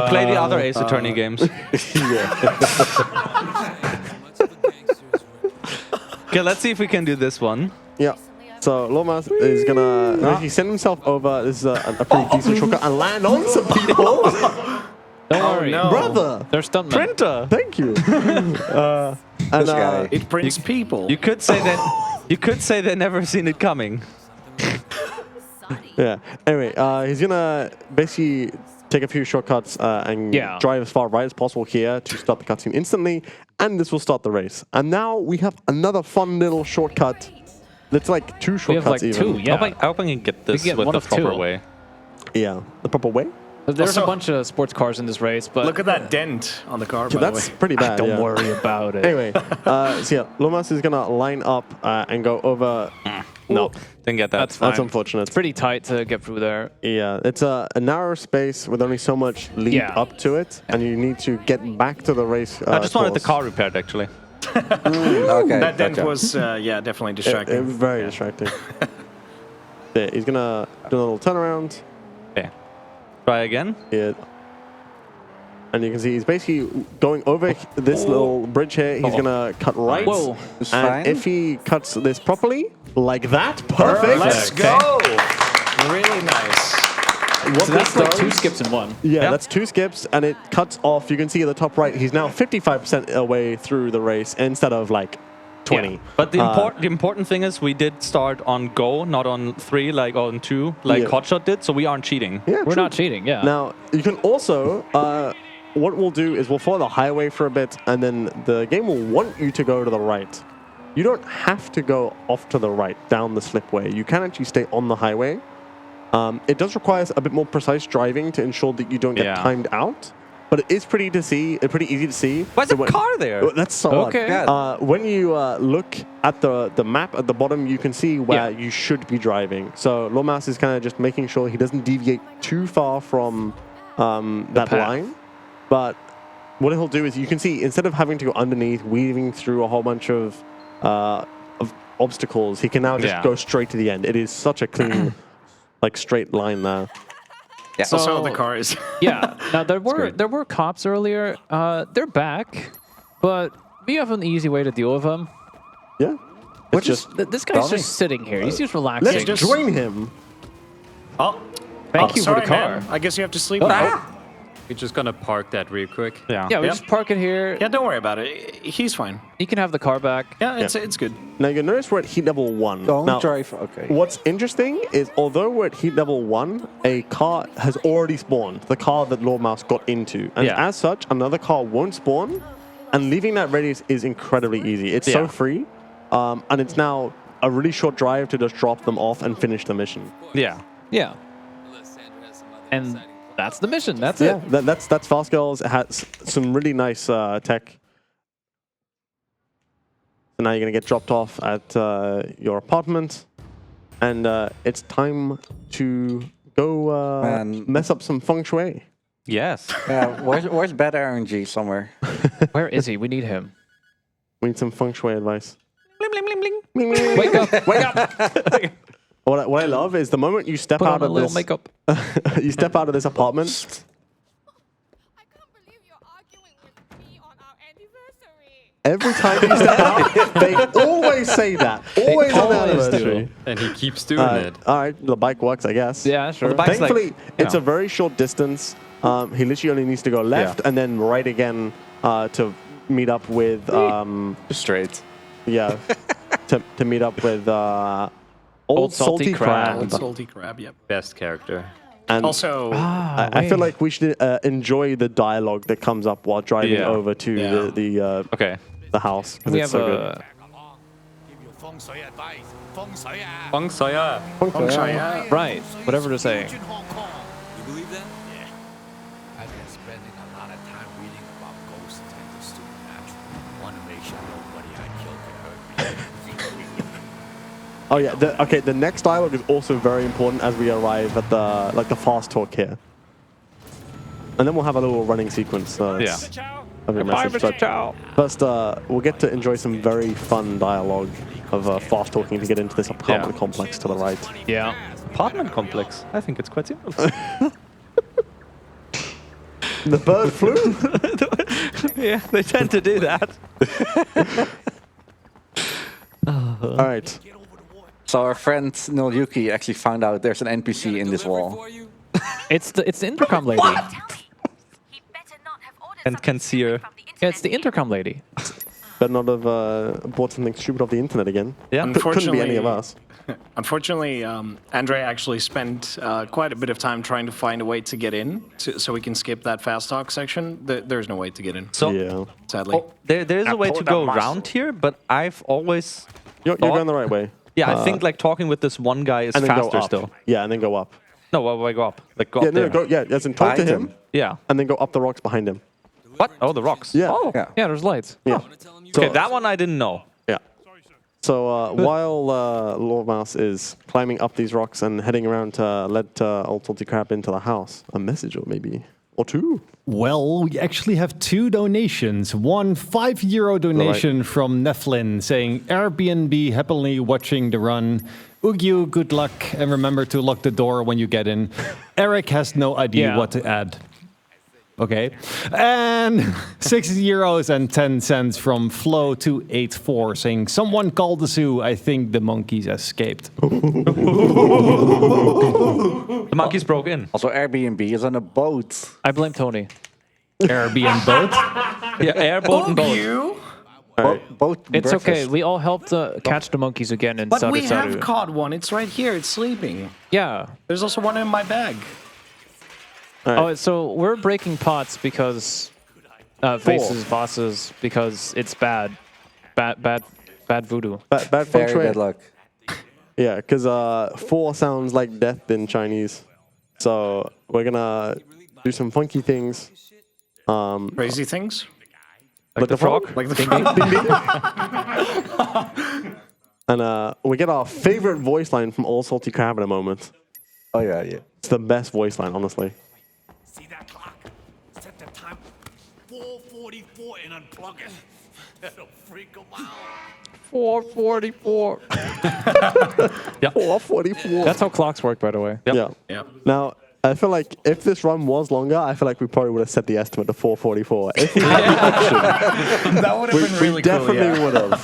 play the other Ace Attorney games. Okay, let's see if we can do this one. Yeah. So Lordmau5 is gonna he send himself over. This is a pretty decent shortcut and land on some people. Don't worry. Brother, They're stuntmen. Printer. thank you. This guy. It prints people. You could say that. You could say they never seen it coming. Yeah. Anyway, he's gonna basically take a few shortcuts and drive as far right as possible here to start the cutscene instantly, and this will start the race. And now we have another fun little shortcut. It's like two shortcuts like even. two, yeah. I hope I can get this get with one the of proper two. way. Yeah, the proper way. There's Also- a bunch of sports cars in this race, but Look at that dent on the car, by That's the way. pretty bad. don't yeah. worry about it. Anyway, so yeah, Lordmau5 is gonna line up and go over. No, Didn't get that. That's fine. that's unfortunate. It's pretty tight to get through there. Yeah, it's a narrow space with only so much lead up to it, and you need to get back to the race. I just wanted the course. car repaired, actually. Okay. That dent gotcha. was, definitely It distracting. was very distracting. Yeah, he's gonna do a little turnaround. Okay. Try again. Yeah. And you can see he's basically going over this little bridge here. He's gonna cut right. Whoa. It's And fine. if he cuts this properly, like that, perfect. Let's go! Really nice. What So that's this like does- two skips in one. Yeah, that's two skips, and it cuts off. You can see at the top right, he's now 55% away through the race instead of like 20. Yeah. But the important thing is we did start on go, not on 3, like on 2, like Yeah. Hotshot did. So we aren't cheating. Yeah, We're true. not cheating, yeah. Now, you can also, what we'll do is we'll follow the highway for a bit, and then the game will want you to go to the right. You don't have to go off to the right, down the slipway. You can actually stay on the highway. It does require a bit more precise driving to ensure that you don't get timed out, but it is pretty easy to see. Why's a car there? That's so Okay. odd. When you look at the map at the bottom, you can see where you should be driving. So Lordmau5 is kind of just making sure he doesn't deviate too far from that path. line. But what he'll do is you can see instead of having to go underneath, weaving through a whole bunch of obstacles, he can now just go straight to the end. It is such a clean, like straight line there. Yeah. So- Also, the car is. Yeah. Now there were cops earlier. They're back, but we have an easy way to deal with them. Yeah. It's just This guy's Donnie. just sitting here. He's just relaxing. let's just- join him. Oh, Thank you sorry, for the car. man. I guess you have to sleep. We're just gonna park that real quick. Yeah. Yeah, we Yep. just park it here. Yeah, don't worry about it. He's fine. You can have the car back. Yeah, it's good. Now you notice we're at heat level 1. Don't now, drive. Okay. What's interesting is although we're at heat level 1, a car has already spawned, the car that Lordmau5 got into. And as such, another car won't spawn, and leaving that radius is incredibly easy. It's so free, and it's now a really short drive to just drop them off and finish the mission. Yeah. Yeah. And that's the mission. That's it. That's Fast Girls. It has some really nice tech. So now you're going to get dropped off at your apartment. And it's time to go mess up some feng shui. Yes. Yeah, where's bad RNG somewhere? Where is he? We need him. We need some feng shui advice. Bling, bling, bling, bling. Wake up! Wake up! What I love is the moment you step Put out on a of little this, makeup. you step out of this apartment. I can't believe you're arguing with me on our anniversary. Every time you step out, they always say that. Always on the always anniversary. And he keeps doing it. All right, the bike works, I guess. Yeah, sure. The bike's Thankfully, like, it's a very short distance. He literally only needs to go left and then right again to meet up with. Straight. Yeah, to meet up with Old Salty Crab. Old salty crab. Yep. Best character. And Also, I feel like we should enjoy the dialogue that comes up while driving over to okay. the house. 'Cause We it's have so good. a. Feng Shui. feng shui, yeah. Right, whatever to say. You believe that? Yeah. I've been spending a lot of time reading about ghosts and the supernatural. Want to make sure nobody I killed can hurt me. Oh yeah. The next dialogue is also very important as we arrive at the fast talk here. And then we'll have a little running sequence. Of your message. But first, we'll get to enjoy some very fun dialogue of fast talking to get into this apartment complex to the right. Yeah. Apartment complex. I think it's quite simple. The bird flew. Yeah, they tend to do that. All right. So our friend Yuki actually found out there's an NPC in this wall. It's the intercom lady. And can see her. Yeah, it's the intercom lady. Better not have bought something stupid off the internet again. Yeah. Couldn't be any of us. Unfortunately, Andre actually spent quite a bit of time trying to find a way to get in, so we can skip that fast talk section. There's no way to get in, So Yeah. sadly. there's a way to go around here, but I've always You're going the right way. Yeah, I think like talking with this one guy is And then go faster up. still. Yeah, and then go up. No, why go up? Like go Yeah, up there. as in talk to Behind him, him. Yeah. and then go up the rocks behind him. What? Oh, the rocks. Yeah. Oh. Yeah. Yeah, there's lights. Yeah. Okay, that one I didn't know. Yeah. So while Lordmau5 is climbing up these rocks and heading around to let Old Salty Crab into the house, a message or maybe or two. Well, we actually have two donations. One €5 donation from Neflin saying, Airbnb happily watching the run. Ugyuu, good luck, and remember to lock the door when you get in. Eric has no idea what to add. Okay. And €6.10 from Flow284 saying, someone called the zoo. I think the monkeys escaped. The monkeys broke in. Also, Airbnb is on a boat. I blame Tony. Airbnb boat. Yeah, airboat and boat. Boat It's breakfast. okay. We all helped catch the monkeys again in But Saru we have Saru. caught one. It's right here. It's sleeping. Yeah. There's also one in my bag. Oh, so we're breaking pots because faces, bosses, because it's bad voodoo. Bad feng Very shui. bad luck. Yeah, because 4 sounds like death in Chinese. So we're gonna do some funky things. Crazy things. Like the frog? Like the frog. And we get our favorite voice line from Old Salty Crab in a moment. Oh yeah, yeah. It's the best voice line, honestly. See that clock? Set the time 4:44 and unplug it. That'll freak them out. 4:44. 4:44. That's how clocks work, by the way. Yeah. Yep. Now, I feel like if this run was longer, I feel like we probably would have set the estimate to 4:44. If we had the option, That would have been really we definitely cool. would have.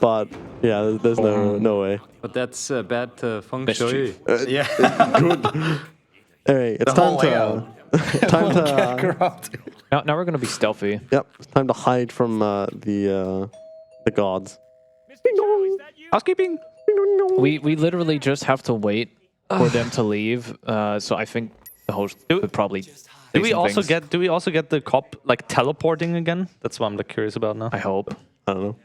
But yeah, there's no way. But that's bad feng shui. Yeah. Good. Hey, it's time to Now we're gonna be stealthy. Yep, it's time to hide from the guards. Housekeeping. We literally just have to wait for them to leave. So I think the host would probably. Do we also get the cop like teleporting again? That's what I'm like, curious about now. I hope. I don't know.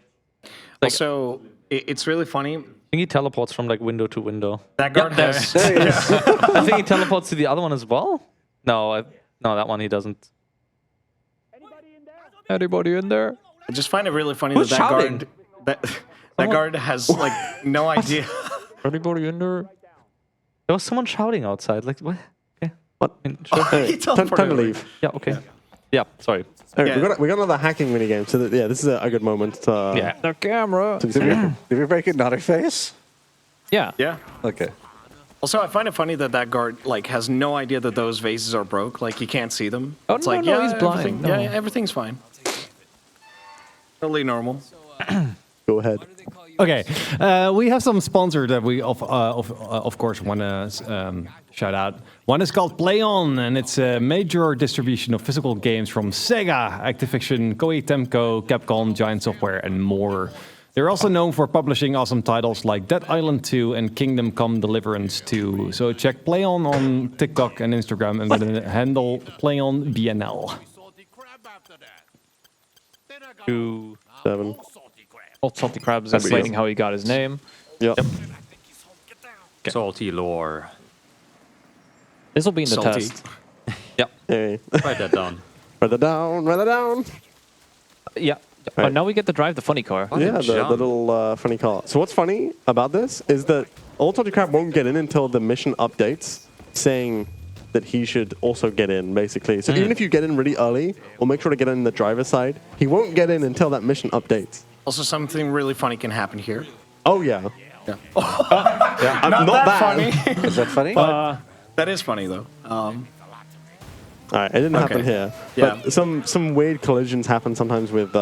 Also, it's really funny. I think he teleports from like window to window. That guard has. I think he teleports to the other one as well. No, no, that one he doesn't. Anybody in there? I just find it really funny Who's that shouting? that guard has like no idea. Anybody in there? There was someone shouting outside. Like what? Okay. What? Sure. He Time to teleported leave. Yeah. Okay. Yeah. Sorry. Anyway, Yeah. we got another hacking minigame, so yeah, this is a good moment. Yeah. The camera. Did we break another face? Yeah. Yeah. Okay. Also, I find it funny that that guard like has no idea that those vases are broke. Like he can't see them. Oh, it's no, like, no, yeah, he's blind. everything- No. Yeah, everything's fine. Totally normal. Go ahead. Okay, we have some sponsors that we of course want to shout out. One is called Play On, and it's a major distribution of physical games from Sega, Activision, Koei Tecmo, Capcom, Giant Software, and more. They're also known for publishing awesome titles like Dead Island 2 and Kingdom Come Deliverance 2. So check Play on TikTok and Instagram and with the handle PlayOnBNL. 2, 7. Old Salty Crabs That'd be explaining good. how he got his name. Yep. Salty lore. This will be in the Salty. test. Yeah. Hey. Write that down. Write that down. Write that down. Yeah. Oh, now we get to drive the funny car. Yeah, the jump. little funny car. So what's funny about this is that Old Salty Crab won't get in until the mission updates, saying that he should also get in, basically. So even if you get in really early, or make sure to get in the driver's side, he won't get in until that mission updates. Also, something really funny can happen here. Oh, yeah. Yeah. Not bad. Funny. Is that funny? That is funny though. All right, it didn't happen here. Yeah. But some weird collisions happen sometimes with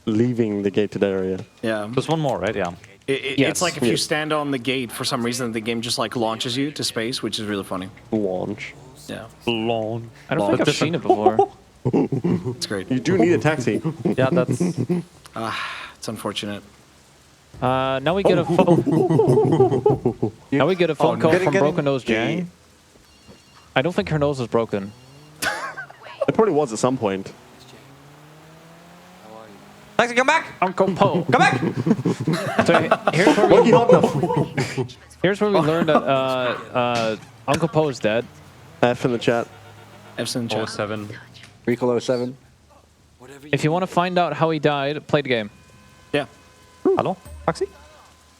leaving the gated area. Yeah. There's one more, right? Yeah. Yes. It's like if you stand on the gate for some reason, the game just like launches you to space, which is really funny. Launch. Yeah. Long. I don't think I've seen it before. It's great. You do need a taxi. Yeah, that's. It's unfortunate. Now we get a phone. Now we get a phone call Getting- from getting- Broken Nose Jang. I don't think her nose is broken. It probably was at some point. Taxi, come back! Uncle Po. Come back! So here's where Lucky we, not the here's where we learned that Uncle Po is dead. F in the chat. F's in chat. 07. Recall 07. If you want to find out how he died, play the game. Yeah. Hello? Taxi?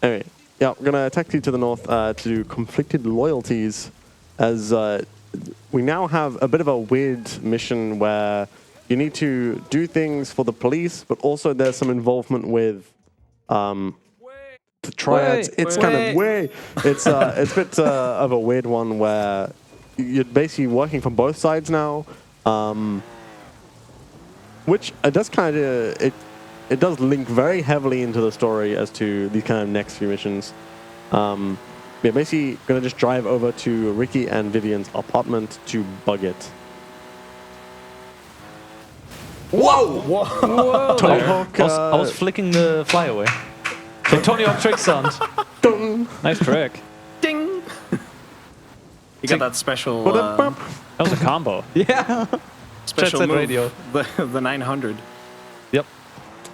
Anyway, yeah, we're gonna attack you to the north to do conflicted loyalties, as we now have a bit of a weird mission where you need to do things for the police, but also there's some involvement with the triads. It's kind of way. It's a bit of a weird one where you're basically working from both sides now, which it does kind of it does link very heavily into the story as to these kind of next few missions. We're basically gonna just drive over to Ricky and Vivian's apartment to bug it. Whoa! Tony Hawk, I was flicking the flyaway. The Tony Hawk trick sound. Nice trick. Ding! You got that special That was a combo. Yeah. special Jet Set move, radio. the 900. Yep.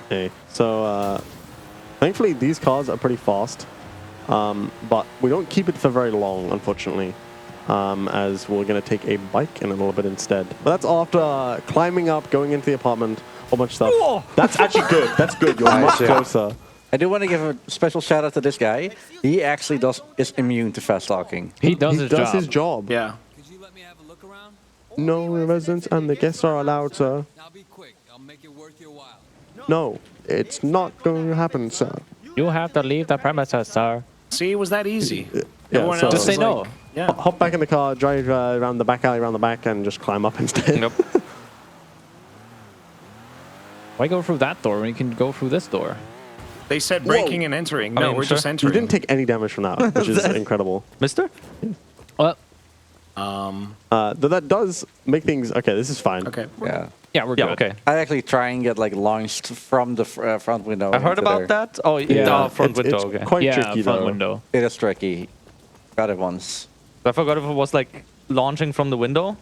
Okay, so thankfully these cars are pretty fast, but we don't keep it for very long, unfortunately, as we're going to take a bike in a little bit instead. But that's after climbing up, going into the apartment, a whole bunch of stuff. Whoa. That's actually good. That's good. You're much closer. I do want to give a special shout out to this guy. He actually is immune to fast talking. He does He his does job. his job. Yeah. Could you let me have a look around? No residents and the guests are allowed, sir. Now be quick. I'll make it worth your while. No, it's not going to happen, sir. You have to leave the premises, sir. See, it was that easy. Yeah, Everyone so- else Just say is no. like- yeah. Hop back in the car, drive around the back alley, around the back, and just climb up instead. Yep. Why go through that door when you can go through this door? They said breaking and entering. No, mean, we're sure. just You entering. didn't take any damage from that, which is incredible. Mister? Well, Though that does make things... Okay, this is fine. Okay. Yeah. yeah, we're Yeah, good. okay. I actually try and get like launched from the front window. I heard into about there. that. Oh, yeah. Front window, It's okay. quite Yeah, tricky, front though. window. It is tricky. Got it once. I forgot if it was like launching from the window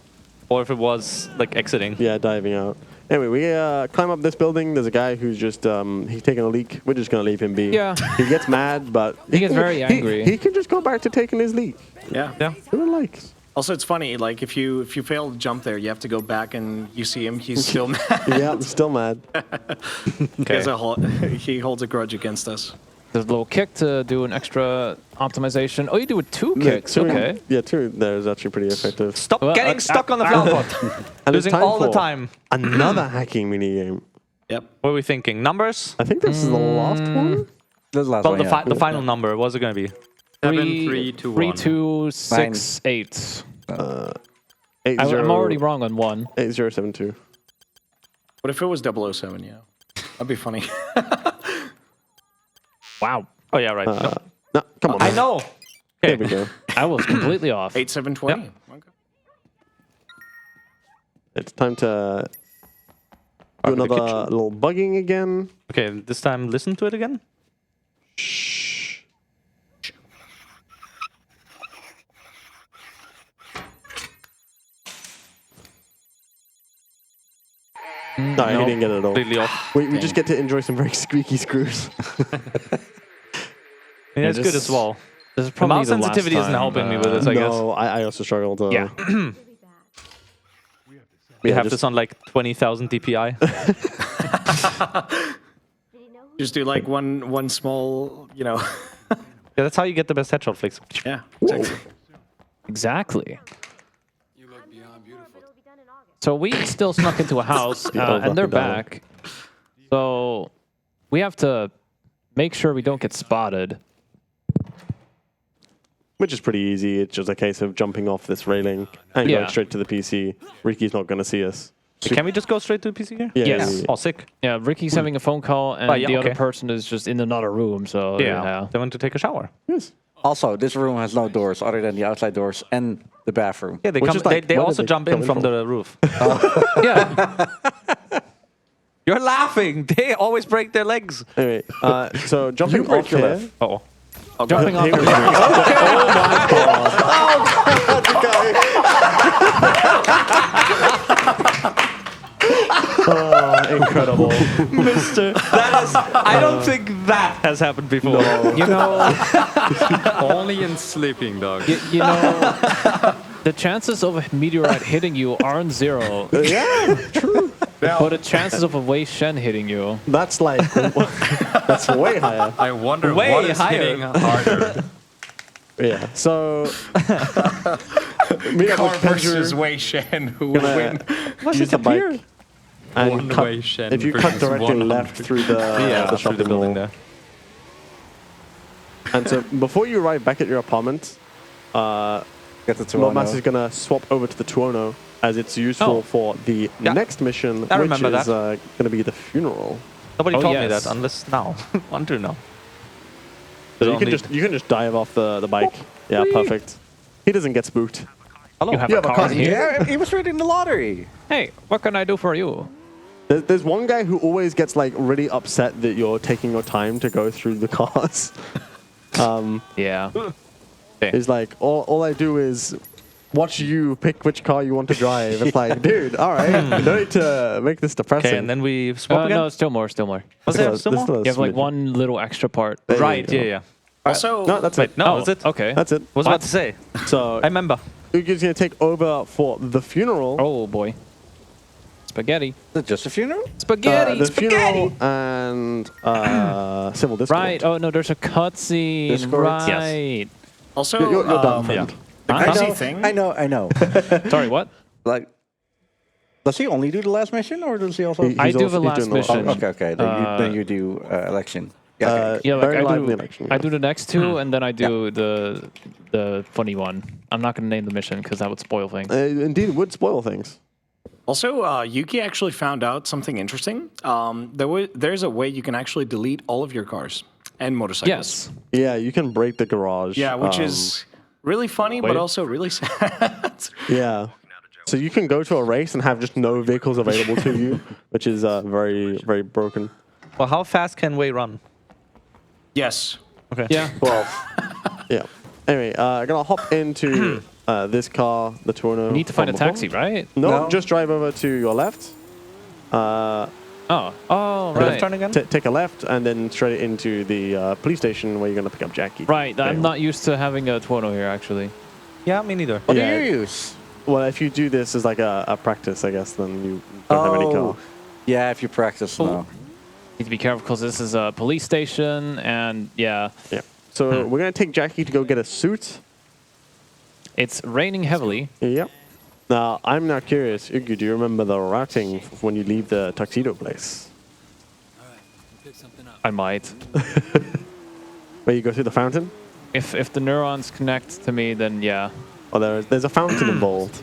or if it was like exiting. Yeah, diving out. Anyway, we climb up this building. There's a guy who's just... he's taking a leak. We're just going to leave him be. Yeah. He gets mad, but... He gets very angry. He can just go back to taking his leak. Yeah. Yeah. Who likes? Also, it's funny. Like if you fail to jump there, you have to go back and you see him. He's still mad. Yeah, I'm still mad. He holds a grudge against us. There's a little kick to do an extra optimization. Oh, you do it 2 kicks. Two- Okay. Yeah, 2 there is actually pretty effective. Stop getting stuck on the flower pot. And it's Losing time all the for time. Another hacking minigame. Yep. What are we thinking? Numbers? I think this is the last one. This last Well, one, yeah. the final number. What's it going to be? 7, 3, 2, 3, 1. 2, 6, 8. 80, I'm already wrong on 1. 8072. What if it was 007? Yeah, that'd be funny. Wow. Oh, yeah, right. No. No, come on. I man. know. There we go. I was completely off. 8720. Yep. Okay. It's time to do to the another kitchen. little bugging again. Okay, this time listen to it again. Shh. No, he didn't get it at all. Completely off. We just get to enjoy some very squeaky screws. Yeah, it's this- good as well. This is The probably mouse the last sensitivity isn't time, helping me with this, I guess. No, I also struggle to. Yeah. We have just- this on like 20,000 DPI. Just do like one small, Yeah, that's how you get the best headshot flicks. Yeah. Exactly. Exactly. You look beyond beautiful. So we still snuck into a house, over and they're and down. back. So we have to make sure we don't get spotted. Which is pretty easy. It's just a case of jumping off this railing and Yeah. going straight to the PC. Ricky's not going to see us. Can we just go straight to the PC here? Yeah, Yes. yeah, yeah. Oh, sick. Yeah, Ricky's having a phone call, and Oh, yeah, the other okay. person is just in another room. So Yeah. They went to take a shower. Yes. Also, this room has no doors other than the outside doors and the bathroom. Yeah, they Which come. is like, They where also did they jump come in in from from? the roof. yeah. You're laughing. They always break their legs. Anyway, so jumping break off your here. left. Oh. Jumping off Here the we go. Oh, incredible. Mister. I don't think that has happened before. You know, Only in sleeping, dog. you know, the chances of a meteorite hitting you aren't 0, Yeah, true. but the chances of a Wei Shen hitting you. That's like, that's way higher. I wonder Way what is higher. hitting harder. Yeah, so me and Car Pedro versus Wei Shen, who would win? gonna use the bike and One cut, Wei Shen if you cut versus directly 100. left through the, Yeah, the through shopping the building mall. there. And so before you arrive back at your apartment, Get the Lordmau5 is 2 going to swap over to the Tuono as it's useful Oh. for the Yeah. next mission, I which remember is that. going to be the funeral. Nobody Oh, told me yes. that unless now. Until now. So There's you can just dive off the bike. Yeah, perfect. He doesn't get spooked. Hello. You have You a have a car car here. Yeah, he was reading the lottery. Hey, what can I do for you? There's one guy who always gets like really upset that you're taking your time to go through the cars. Yeah. He's like, all I do is watch you pick which car you want to drive. It's like, dude, all right, you don't need to make this depressing. Okay, and then we swap again. No, still more, still more. Was there still more? You have like one little extra part. There you Right. go. Yeah. Yeah. Also, No, that's Wait. it. No. Oh, Is it? Okay. That's it. Was about to say. So I remember. Ugu's going to take over for the funeral. Oh boy. Spaghetti. Is it just a funeral? Spaghetti. The funeral and civil discord. Right. Oh no, there's a cutscene. Discord. Right. also, You're done, friend. the Huh? crazy I thing. know. Sorry, what? Like, does he only do the last mission, or does he also? He- I he's do also- the he's last doing the last mission. Okay. Then you do election. Yeah. Okay. Yeah, like very I lively do. election. I do the next two, and then I do the funny one. I'm not gonna name the mission because that would spoil things. Indeed, it would spoil things. Also, Yuki actually found out something interesting. There's a way you can actually delete all of your cars and motorcycles. Yes. Yeah, you can break the garage. Yeah, which is really funny, but wait. also really sad. Yeah. So you can go to a race and have just no vehicles available to you, which is very, very broken. Well, how fast can Wei run? Yes. Okay. Yeah. 12. Yeah. Anyway, I'm going to hop into this car, the Tuono. You need to find a taxi, right? No, just drive over to your left. Oh. Oh, Left right. turn again? Take a left and then straight into the police station where you're going to pick up Jackie. Right. I'm Okay. not used to having a Tuono here, actually. Yeah, me neither. What Yeah. do you use? Well, if you do this as like a practice, I guess, then you don't have any car. Yeah, if you practice, no. Need to be careful because this is a police station, and yeah, Yeah. So we're gonna take Jackie to go get a suit. it's raining heavily. Yep. Now I'm now curious, Ugyuu, do you remember the routing when you leave the tuxedo place? Pick something up. I might. Where you go through the fountain? If the neurons connect to me, then yeah. Oh, there's a fountain involved.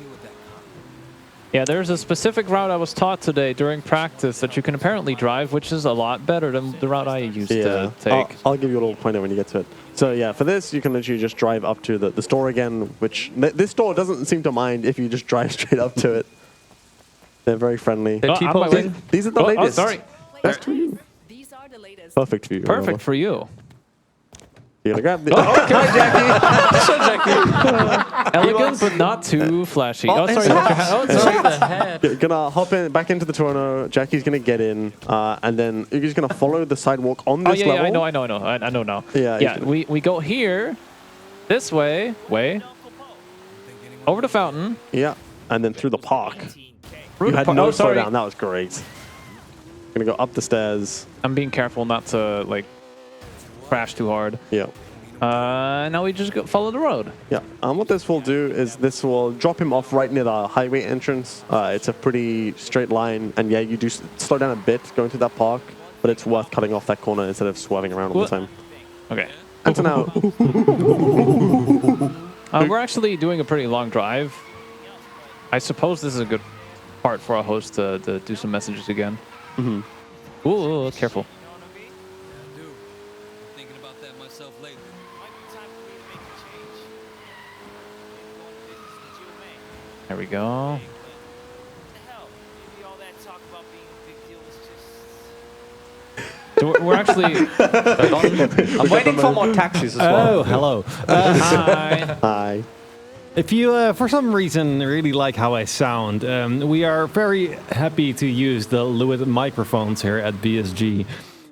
Yeah, there's a specific route I was taught today during practice that you can apparently drive, which is a lot better than the route I used to take. I'll give you a little pointer when you get to it. So yeah, for this, you can literally just drive up to the store again, which this store doesn't seem to mind if you just drive straight up to it. They're very friendly. Oh, I'm my way. These are the Oh, latest. sorry. That's to you. These are the latest. Perfect for you. Perfect for you. You're gonna grab the. Elegant, but not too flashy. Oh, sorry. You're gonna hop in back into the Toronto. Jackie's gonna get in, and then you're just gonna follow the sidewalk on this level. I know now. Yeah, Yeah, we go here, this way, over the fountain. Yeah, and then through the park. through You the had par- no oh, sorry. slowdown. That was great. Gonna go up the stairs. I'm being careful not to like crash too hard. Yeah. Now we just follow the road. Yeah. What this will do is this will drop him off right near the highway entrance. It's a pretty straight line, and yeah, you do slow down a bit going through that park, but it's worth cutting off that corner instead of swerving around all the time. Okay. And so now, We're actually doing a pretty long drive. I suppose this is a good part for our host to do some messages again. Mm-hmm. Ooh, careful. Thinking about that myself lately. There we go. So we're actually. I'm waiting for more taxis as well. Oh, hello. Hi. hi. If you, for some reason, really like how I sound, we are very happy to use the Lewitt microphones here at BSG.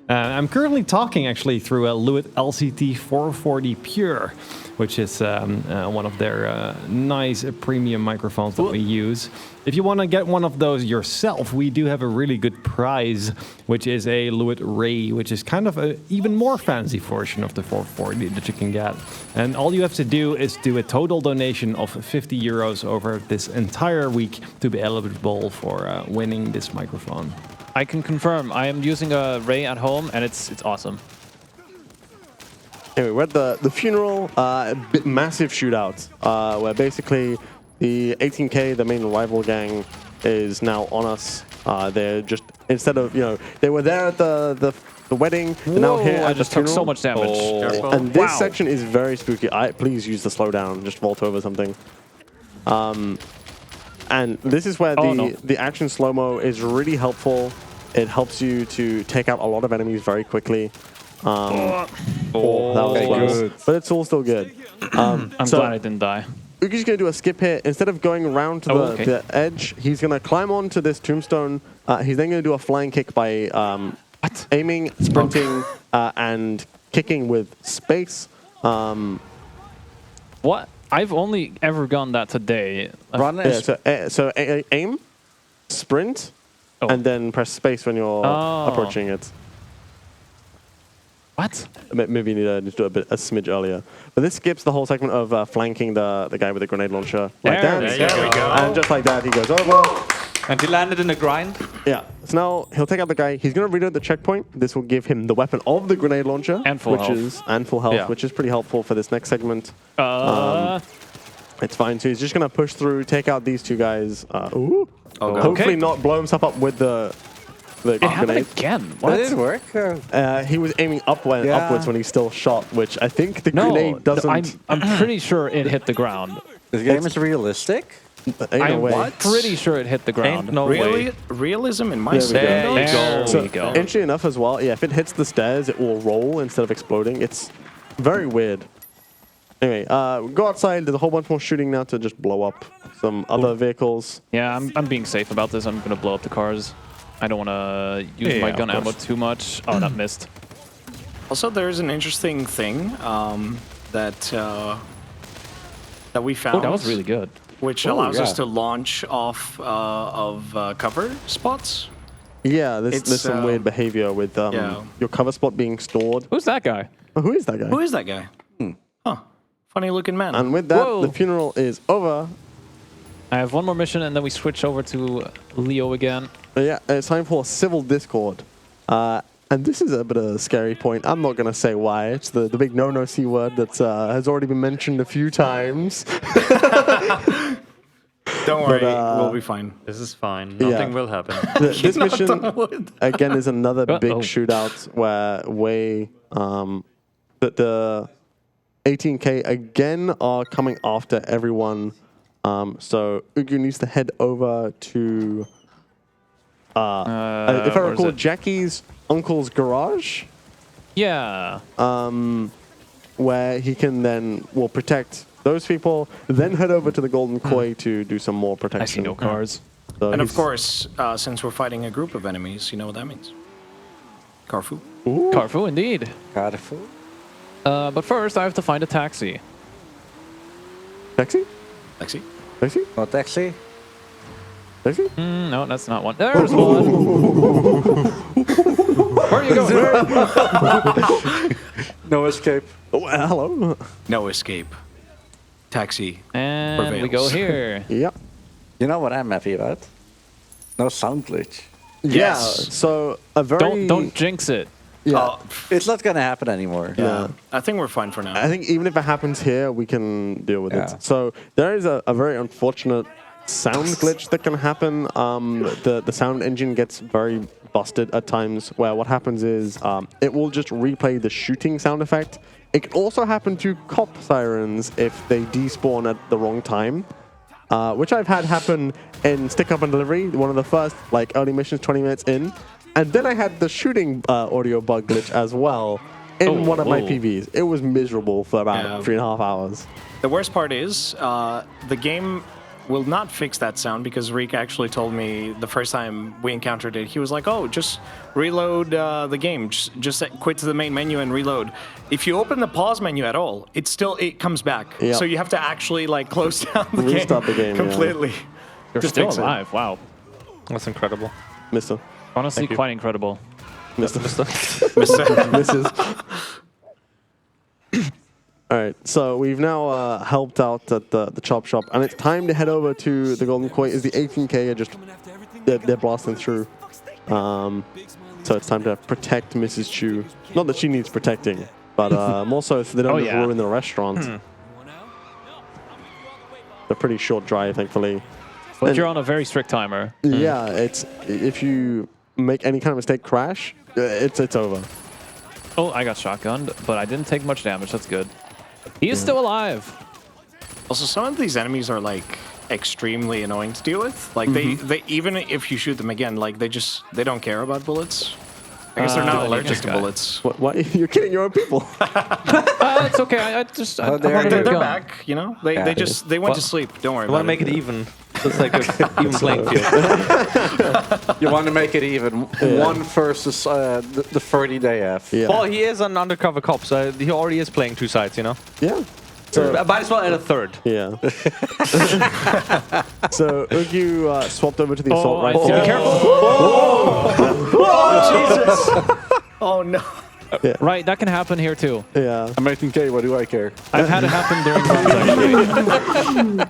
I'm currently talking actually through a Lewitt LCT 440 Pure, which is one of their nice premium microphones that we use. If you want to get one of those yourself, we do have a really good prize, which is a Lewitt Ray, which is kind of an even more fancy version of the 440 that you can get. And all you have to do is do a total donation of 50 euros over this entire week to be eligible for winning this microphone. I can confirm. I am using a Ray at home, and it's awesome. Anyway, we're at the funeral, massive shootout, where basically the 18K, the main rival gang, is now on us. They're just, instead of, they were there at the wedding, they're now here at I the just took funeral. so much damage. And this section is very spooky. Please use the slowdown, just vault over something. And this is where the action slow-mo is really helpful. It helps you to take out a lot of enemies very quickly. That was close. But it's all still good. I'm glad I didn't die. Uki's going to do a skip here. Instead of going around to the edge, he's going to climb onto this tombstone. He's then going to do a flying kick by aiming, sprinting, and kicking with space. What? I've only ever gone that today. Aim, sprint, and then press space when you're approaching it. What? Maybe you need to do a smidge earlier. But this skips the whole segment of flanking the guy with the grenade launcher. Like that. There we go. And just like that, he goes over. And he landed in a grind. Yeah. So now he'll take out the guy. He's going to reload the checkpoint. This will give him the weapon of the grenade launcher. And full health. Which is pretty helpful for this next segment. It's fine. So he's just going to push through, take out these two guys. Hopefully not blow himself up with the it happened grenade. again. What? Did it work? He was aiming upwards when he still shot, which I think the grenade doesn't. I'm pretty sure it hit the ground. This game is realistic? I'm pretty sure it hit the ground. No way. Realism in my There you standards. go. Interesting enough as well, if it hits the stairs, it will roll instead of exploding. It's very weird. Anyway, go outside. There's a whole bunch more shooting now to just blow up some other vehicles. Yeah, I'm being safe about this. I'm going to blow up the cars. I don't want to use my gun ammo too much. Oh, that missed. Also, there's an interesting thing that that we found. Oh, that was really good. Which allows us to launch off of cover spots. Yeah, there's some weird behavior with your cover spot being stored. Who's that guy? Oh, who is that guy? Who is that guy? Huh. Funny looking man. And with that, Whoa. the funeral is over. I have one more mission, and then we switch over to Leo again. Yeah, it's time for Civil Discord. And this is a bit of a scary point. I'm not going to say why. It's the big no-no C word that has already been mentioned a few times. Don't worry, we'll be fine. This is fine. Nothing will happen. This mission, again, is another big Uh-oh. shootout where the 18K again are coming after everyone. So ugyuu needs to head over to, if I where is recall, it? Jackie's uncle's garage, Yeah. where he can then protect those people, then head over to the Golden Koi to do some more I see protection. no cars. So And of he's- course, since we're fighting a group of enemies, you know what that means. Carfu. Carfu, indeed. Careful. But first, I have to find a taxi. Taxi? Lexi. Taxi? No taxi. Taxi? No, that's not one. There's one. Where are you going? No escape. Oh, hello. No escape. Taxi. And we go Prevails. here. Yep. You know what I'm happy about? No sound glitch. Yeah. So a very Don't jinx it. yeah. It's not gonna happen anymore. Yeah. I think we're fine for now. I think even if it happens here, we can deal with Yeah. it. So there is a very unfortunate sound glitch that can happen. The sound engine gets very busted at times, where what happens is it will just replay the shooting sound effect. It can also happen to cop sirens if they despawn at the wrong time, which I've had happen in Stick Up and Delivery, one of the first early missions 20 minutes in. And then I had the shooting audio bug glitch as well in one of my PVs. It was miserable for about 3.5 hours. The worst part is the game will not fix that sound because Reek actually told me the first time we encountered it, he was like, oh, just reload the game. Just quit to the main menu and reload. If you open the pause menu at all, it comes back. Yep. So you have to actually close down the Restart the game, yeah. completely. You're to still fix it. alive. Wow. That's incredible. Mister. Honestly, quite incredible. Mrs. All right, so we've now helped out at the chop shop, and it's time to head over to the Golden Koi. Is the 18K are just they're blasting through, so it's time to protect Mrs. Chu. Not that she needs protecting, but more so they don't just ruin the restaurant. A pretty short drive, thankfully. But you're on a very strict timer. Yeah, it's if you make any kind of mistake, crash, it's over. Oh, I got shotgunned, but I didn't take much damage. That's good. He is still alive. Also, some of these enemies are extremely annoying to deal with. They even if you shoot them again, they don't care about bullets. I guess they're not allergic to bullets. What? You're kidding your own people. It's okay. I They're back. You know, they went to sleep. Don't worry. You want to make it even. So it's like an even playing field. You want to make it even. One versus the 30-day F. Yeah. Well, he is an undercover cop, so he already is playing two sides, you know? Yeah. So might as well add a third. Yeah. So ugyuu swapped over to the assault rifle. Be careful. Jesus! Oh no. Right, that can happen here too. Yeah. I'm 18K, what do I care? I've had it happen during runs, actually.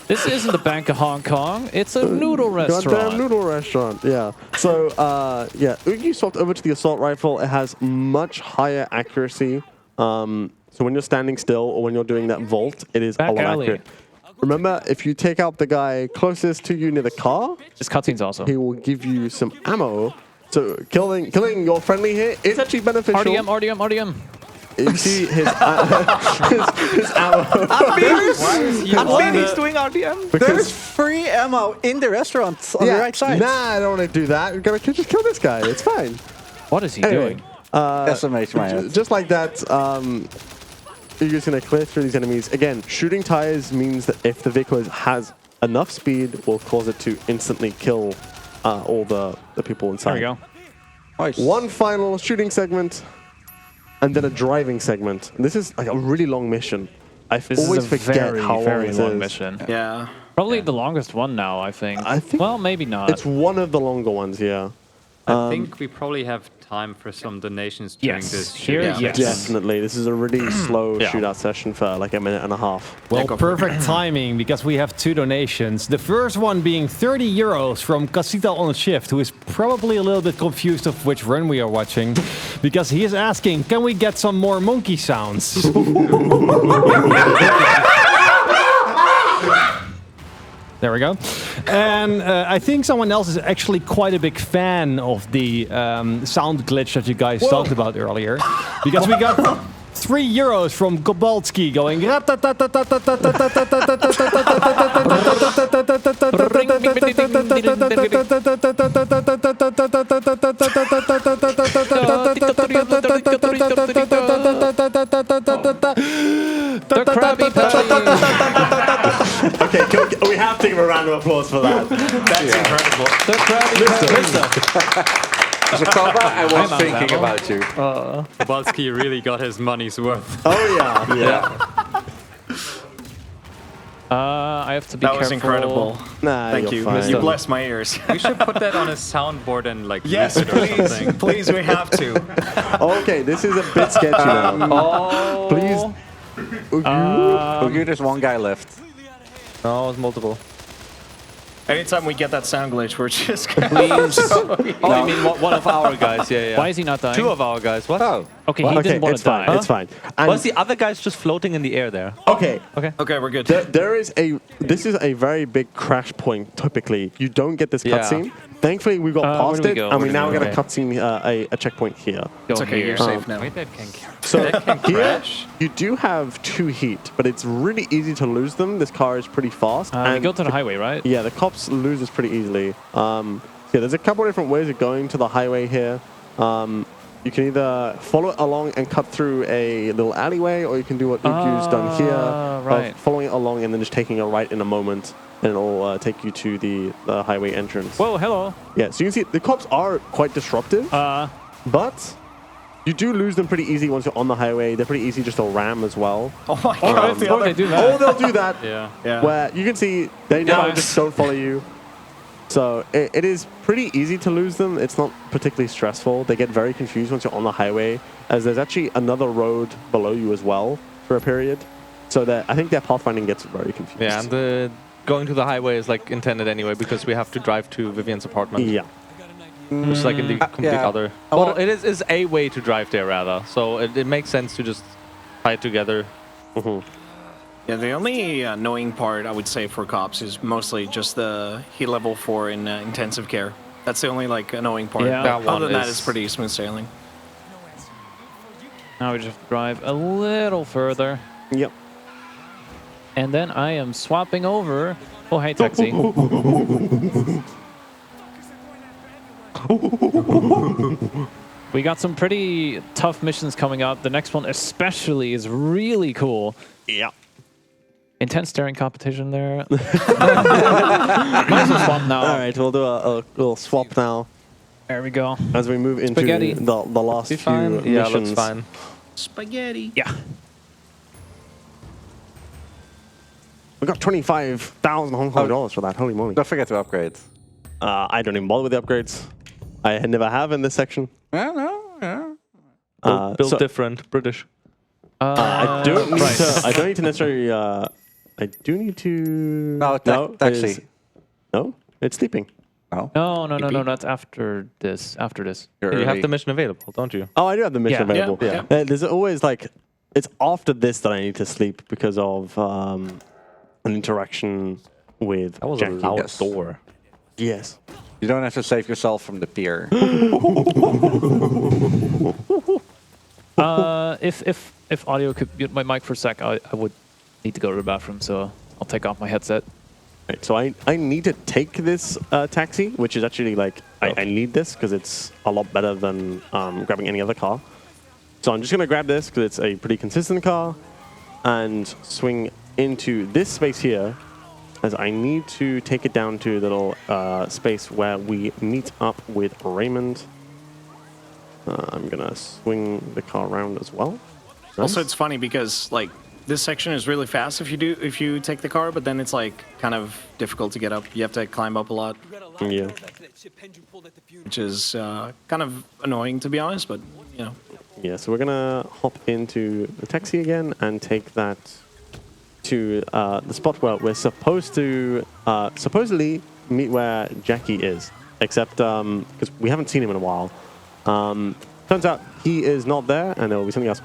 This isn't the Bank of Hong Kong. It's a noodle restaurant. Goddamn noodle restaurant. Yeah. So, ugyuu swapped over to the assault rifle. It has much higher accuracy. So when you're standing still or when you're doing that vault, it is a lot accurate. Remember, if you take out the guy closest to you near the car, this cutscene's awesome. He will give you some ammo. So killing your friendly here is actually beneficial. RDM. You see his ammo. He's doing RDM. There's free ammo in the restaurant on the right side. Nah, I don't want to do that. We're going to just kill this guy. It's fine. What is he doing? SMH my head. Just like that, you're just going to clear through these enemies. Again, shooting tires means that if the vehicle has enough speed, will cause it to instantly kill all the people inside. There we go. Nice. One final shooting segment, and then a driving segment. And this is like a really long mission. I This always is a forget very, how long very this long is. mission. Yeah. Probably the longest one now, I think. I think Well, maybe not. it's one of the longer ones, yeah. I think we probably have time for some donations during Yes, this. here, shootout. yes. Definitely. This is a really slow Yeah. shootout session for like a minute and a half. Well, perfect timing because we have 2 donations. The first one being 30 euros from Casita on Shift, who is probably a little bit confused of which run we are watching, because he is asking, can we get some more monkey sounds? There we go. And I think someone else is actually quite a big fan of the sound glitch that you guys talked about earlier. Because we got 3 euros from Kobalski going. Okay, we have to give a round of applause for that. That's incredible. The Krabby Patty. Jacoba, I was thinking about you. Kobalski really got his money's worth. Oh yeah, yeah. I have to be That careful. was incredible. Nah, Thank you're you. fine. You blessed my ears. We should put that on a soundboard and like Yes, use it or please. something. Please, we have to. Okay, this is a bit sketchy now. Oh. Please. Okay, there's one guy left. No, it's multiple. Anytime we get that sound glitch, we're just gonna Please. Oh, you mean one of our guys? Yeah, yeah. Why is he not dying? 2 of our guys. What? Oh, Okay, he Okay, didn't want it's to fine. die. It's fine. And Was the other guys just floating in the air there? okay, Okay, we're good. there is a. This is a very big crash point. Typically, you don't get this Yeah. cutscene. Thankfully, we got Where past do we it, go? and we Where now do we get a go? cutscene, a checkpoint here. It's okay, you're safe now. Wait, that can So here, crash? you do have 2 heat, but it's really easy to lose them. This car is pretty fast. We and go to the highway, right? yeah, the cops lose this pretty easily. Yeah, there's a couple different ways of going to the highway here. You can either follow it along and cut through a little alleyway, or you can do what Ugyuu's done here, right. of following it along and then just taking a right in a moment, and it'll take you to the highway entrance. Whoa, hello. Yeah, so you can see the cops are quite disruptive, but you do lose them pretty easy once you're on the highway. They're pretty easy just to ram as well. Oh my god, the Before other they do that. Oh, they'll do that. Yeah. Yeah. Where you can see they now Yes. just don't follow you. So it is pretty easy to lose them. It's not particularly stressful. They get very confused once you're on the highway, as there's actually another road below you as well for a period. So that I think their pathfinding gets very confused. Yeah, and the going to the highway is like intended anyway because we have to drive to Vivian's apartment. Yeah. Which is like in the complete yeah. other. Well, it is a way to drive there rather. So it makes sense to just tie it together. Yeah, the only annoying part I would say for cops is mostly just the heat level 4 in intensive care. That's the only like annoying part. Yeah. That one Other than that, is- it's pretty smooth sailing. Now we just drive a little further. Yep. And then I am swapping over. Oh, hey, taxi. We got some pretty tough missions coming up. The next one especially is really cool. Yeah. Intense staring competition there. Might as well swap now. All right, we'll do a little swap now There we go. as we move into Spaghetti. the last few Fine. Yeah, missions. looks fine. Spaghetti. Yeah. We got 25,000 Hong Kong dollars for that. Holy moly! Don't forget to upgrade. I don't even bother with the upgrades. I never have in this section. Yeah, no, yeah. Built So- different, British. I don't need to. I don't need to necessarily. I do need to. No, it taxi. is- No, it's sleeping. No. No. That's after this. After this. You're You have early. the mission available, don't you? Oh, I do have the mission Yeah. available. Yeah. There's always like, it's after this that I need to sleep because of an interaction with. That was Jackie. a loud Yes. door. Yes. You don't have to save yourself from the pier. If audio could mute my mic for a sec, I would need to go to the bathroom, so I'll take off my headset. Right, so I need to take this taxi, which is actually like, I need this because it's a lot better than grabbing any other car. So I'm just going to grab this because it's a pretty consistent car and swing into this space here, as I need to take it down to the little space where we meet up with Raymond. I'm going to swing the car around as well. Also, it's funny because like this section is really fast if you take the car, but then it's like kind of difficult to get up. You have to climb up a lot. Yeah. Which is kind of annoying, to be honest, but you know. Yeah, so we're gonna hop into the taxi again and take that to the spot where we're supposed to supposedly meet where Jackie is, except because we haven't seen him in a while. Turns out he is not there, and there will be something else.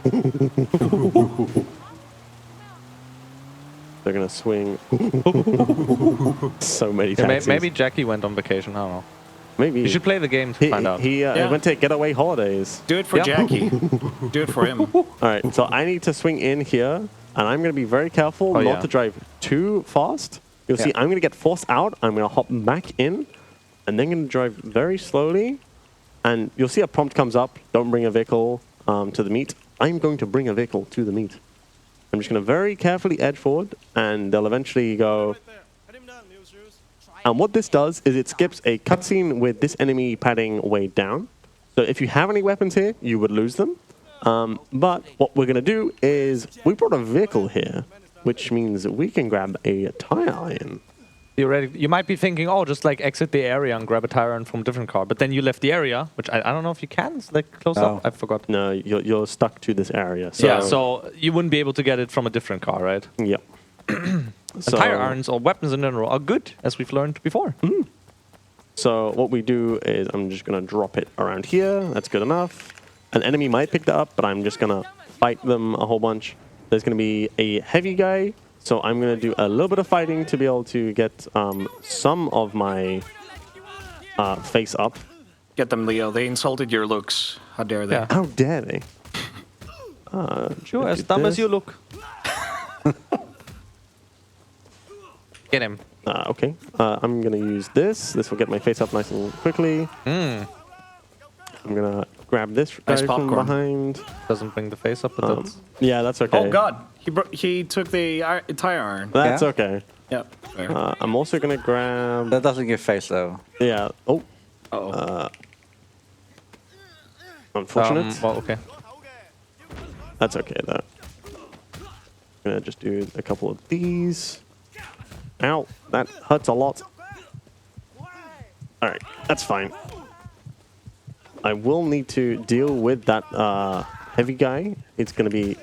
They're gonna swing so many taxis. Maybe Jackie went on vacation. I don't know. Maybe You should play the game to find out. He went to getaway holidays. Do it for Jackie. Do it for him. All right, so I need to swing in here, and I'm going to be very careful not to drive too fast. You'll see I'm going to get forced out. I'm going to hop back in, and then going to drive very slowly. And you'll see a prompt comes up, don't bring a vehicle to the meet. I'm going to bring a vehicle to the meet. I'm just going to very carefully edge forward, and they'll eventually go... And what this does is it skips a cutscene with this enemy padding way down. So if you have any weapons here, you would lose them. But what we're going to do is we brought a vehicle here, which means that we can grab a tire iron. You might be thinking, oh, just like exit the area and grab a tire iron from a different car. But then you left the area, which I don't know if you can. Like close up. I forgot. No, you're stuck to this area. So yeah, so you wouldn't be able to get it from a different car, right? Yep. So tire irons or weapons in general are good, as we've learned before. So what we do is I'm just going to drop it around here. That's good enough. An enemy might pick that up, but I'm just going to fight them a whole bunch. There's going to be a heavy guy, so I'm going to do a little bit of fighting to be able to get some of my face up. Get them, Leo. They insulted your looks. How dare they? Yeah. How dare they? Sure, as dumb as you look. Get him. Okay. I'm going to use this. This will get my face up nice and quickly. I'm going to grab this guy from behind. Doesn't bring the face up, but that's... Yeah, that's okay. Oh, God. He took the tire iron. That's okay. Yep. Fair. I'm also going to grab... That doesn't give face, though. Yeah. Oh. Unfortunate. Well, okay. That's okay, though. I'm going to just do a couple of these. Ow, that hurts a lot. Alright, that's fine. I will need to deal with that heavy guy. It's going to be...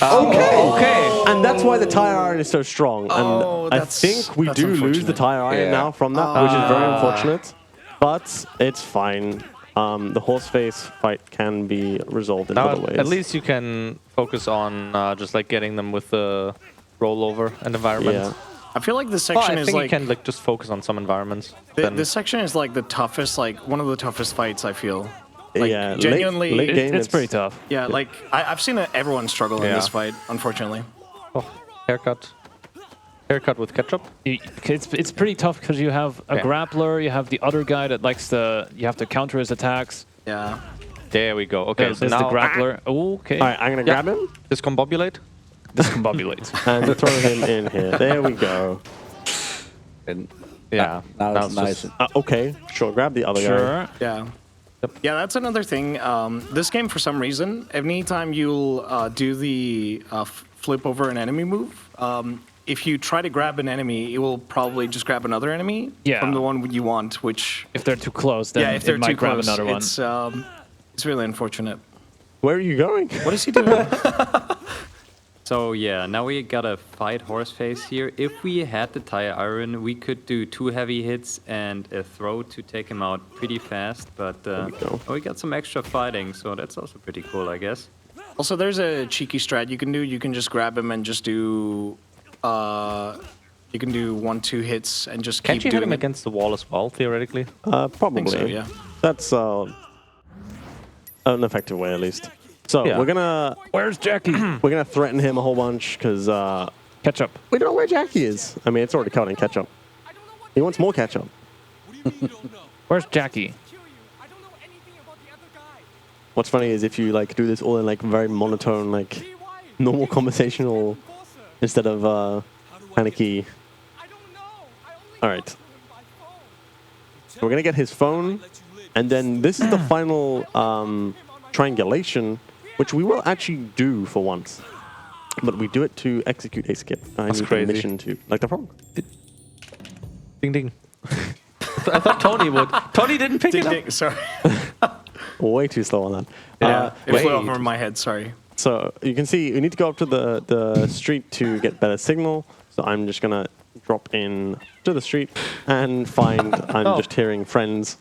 Okay! And that's why the tire iron is so strong. And I think we do lose the tire iron now from that, which is very unfortunate. But it's fine. The horse face fight can be resolved in other ways. At least you can focus on just like getting them with the rollover and environment. Yeah. I feel like this section I is think like... you can like just focus on some environments. This section is like the toughest, like one of the toughest fights, I feel. Like, yeah, genuinely... late game, it's pretty tough. Yeah, like I've seen everyone struggle in this fight, unfortunately. Oh, haircut. Haircut with ketchup? It's pretty tough because you have a grappler, you have the other guy that likes you have to counter his attacks. Yeah. There we go. Okay, so there's now... the grappler. Okay. All right, I'm going to grab him. Discombobulate? Discombobulate. And throw him in here. There we go. And Yeah. now it's nice. Okay, sure. Grab the other guy. Yeah. Yeah, that's another thing. This game, for some reason, anytime you'll do the flip over an enemy move, if you try to grab an enemy, it will probably just grab another enemy from the one you want, which... If they're too close, then if they're it might too grab close, another one. It's really unfortunate. Where are you going? What is he doing? So yeah, now we gotta fight Horseface here. If we had the tire iron, we could do 2 heavy hits and a throw to take him out pretty fast. But we got some extra fighting, so that's also pretty cool, I guess. Also, there's a cheeky strat you can do. You can just grab him and just do... you can do 1-2 hits and just Can't keep you hit doing him it. against the wall as well, theoretically? Probably. I think so, yeah. That's an effective way, at least. So we're gonna... Where's Jackie? We're gonna threaten him a whole bunch, because... ketchup. We don't know where Jackie is. I mean, it's already covered in ketchup. He wants more ketchup. Where's Jackie? What's funny is if you like do this all in like very monotone, like normal conversational, instead of panicky. All right. So we're gonna get his phone, and then this is the final triangulation, which we will actually do for once. but we do it to execute a skip. I need crazy. permission to like the frog. Ding ding. I thought Tony would. Tony didn't pick it up. Sorry. Way too slow on that. Yeah, it flew wait. over my head. Sorry. So you can see we need to go up to the street to get better signal. So I'm just gonna drop in to the street and find. I'm just hearing friends.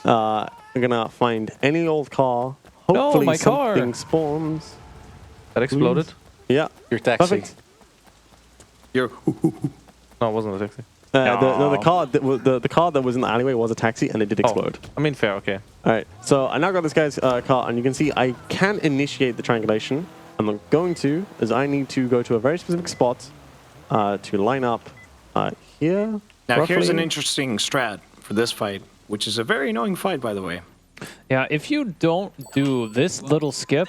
I'm gonna find any old car. Hopefully my car. something spawns. That exploded. Yeah. Your taxi. Perfect. You're. No, it wasn't a taxi. The car that was in the alleyway was a taxi and it did explode. I mean, fair. Okay. All right, so I now got this guy's car, and you can see I can initiate the triangulation. And I'm going to, as I need to go to a very specific spot to line up here. Now here's roughly. an interesting strat for this fight, which is a very annoying fight, by the way. Yeah, if you don't do this little skip,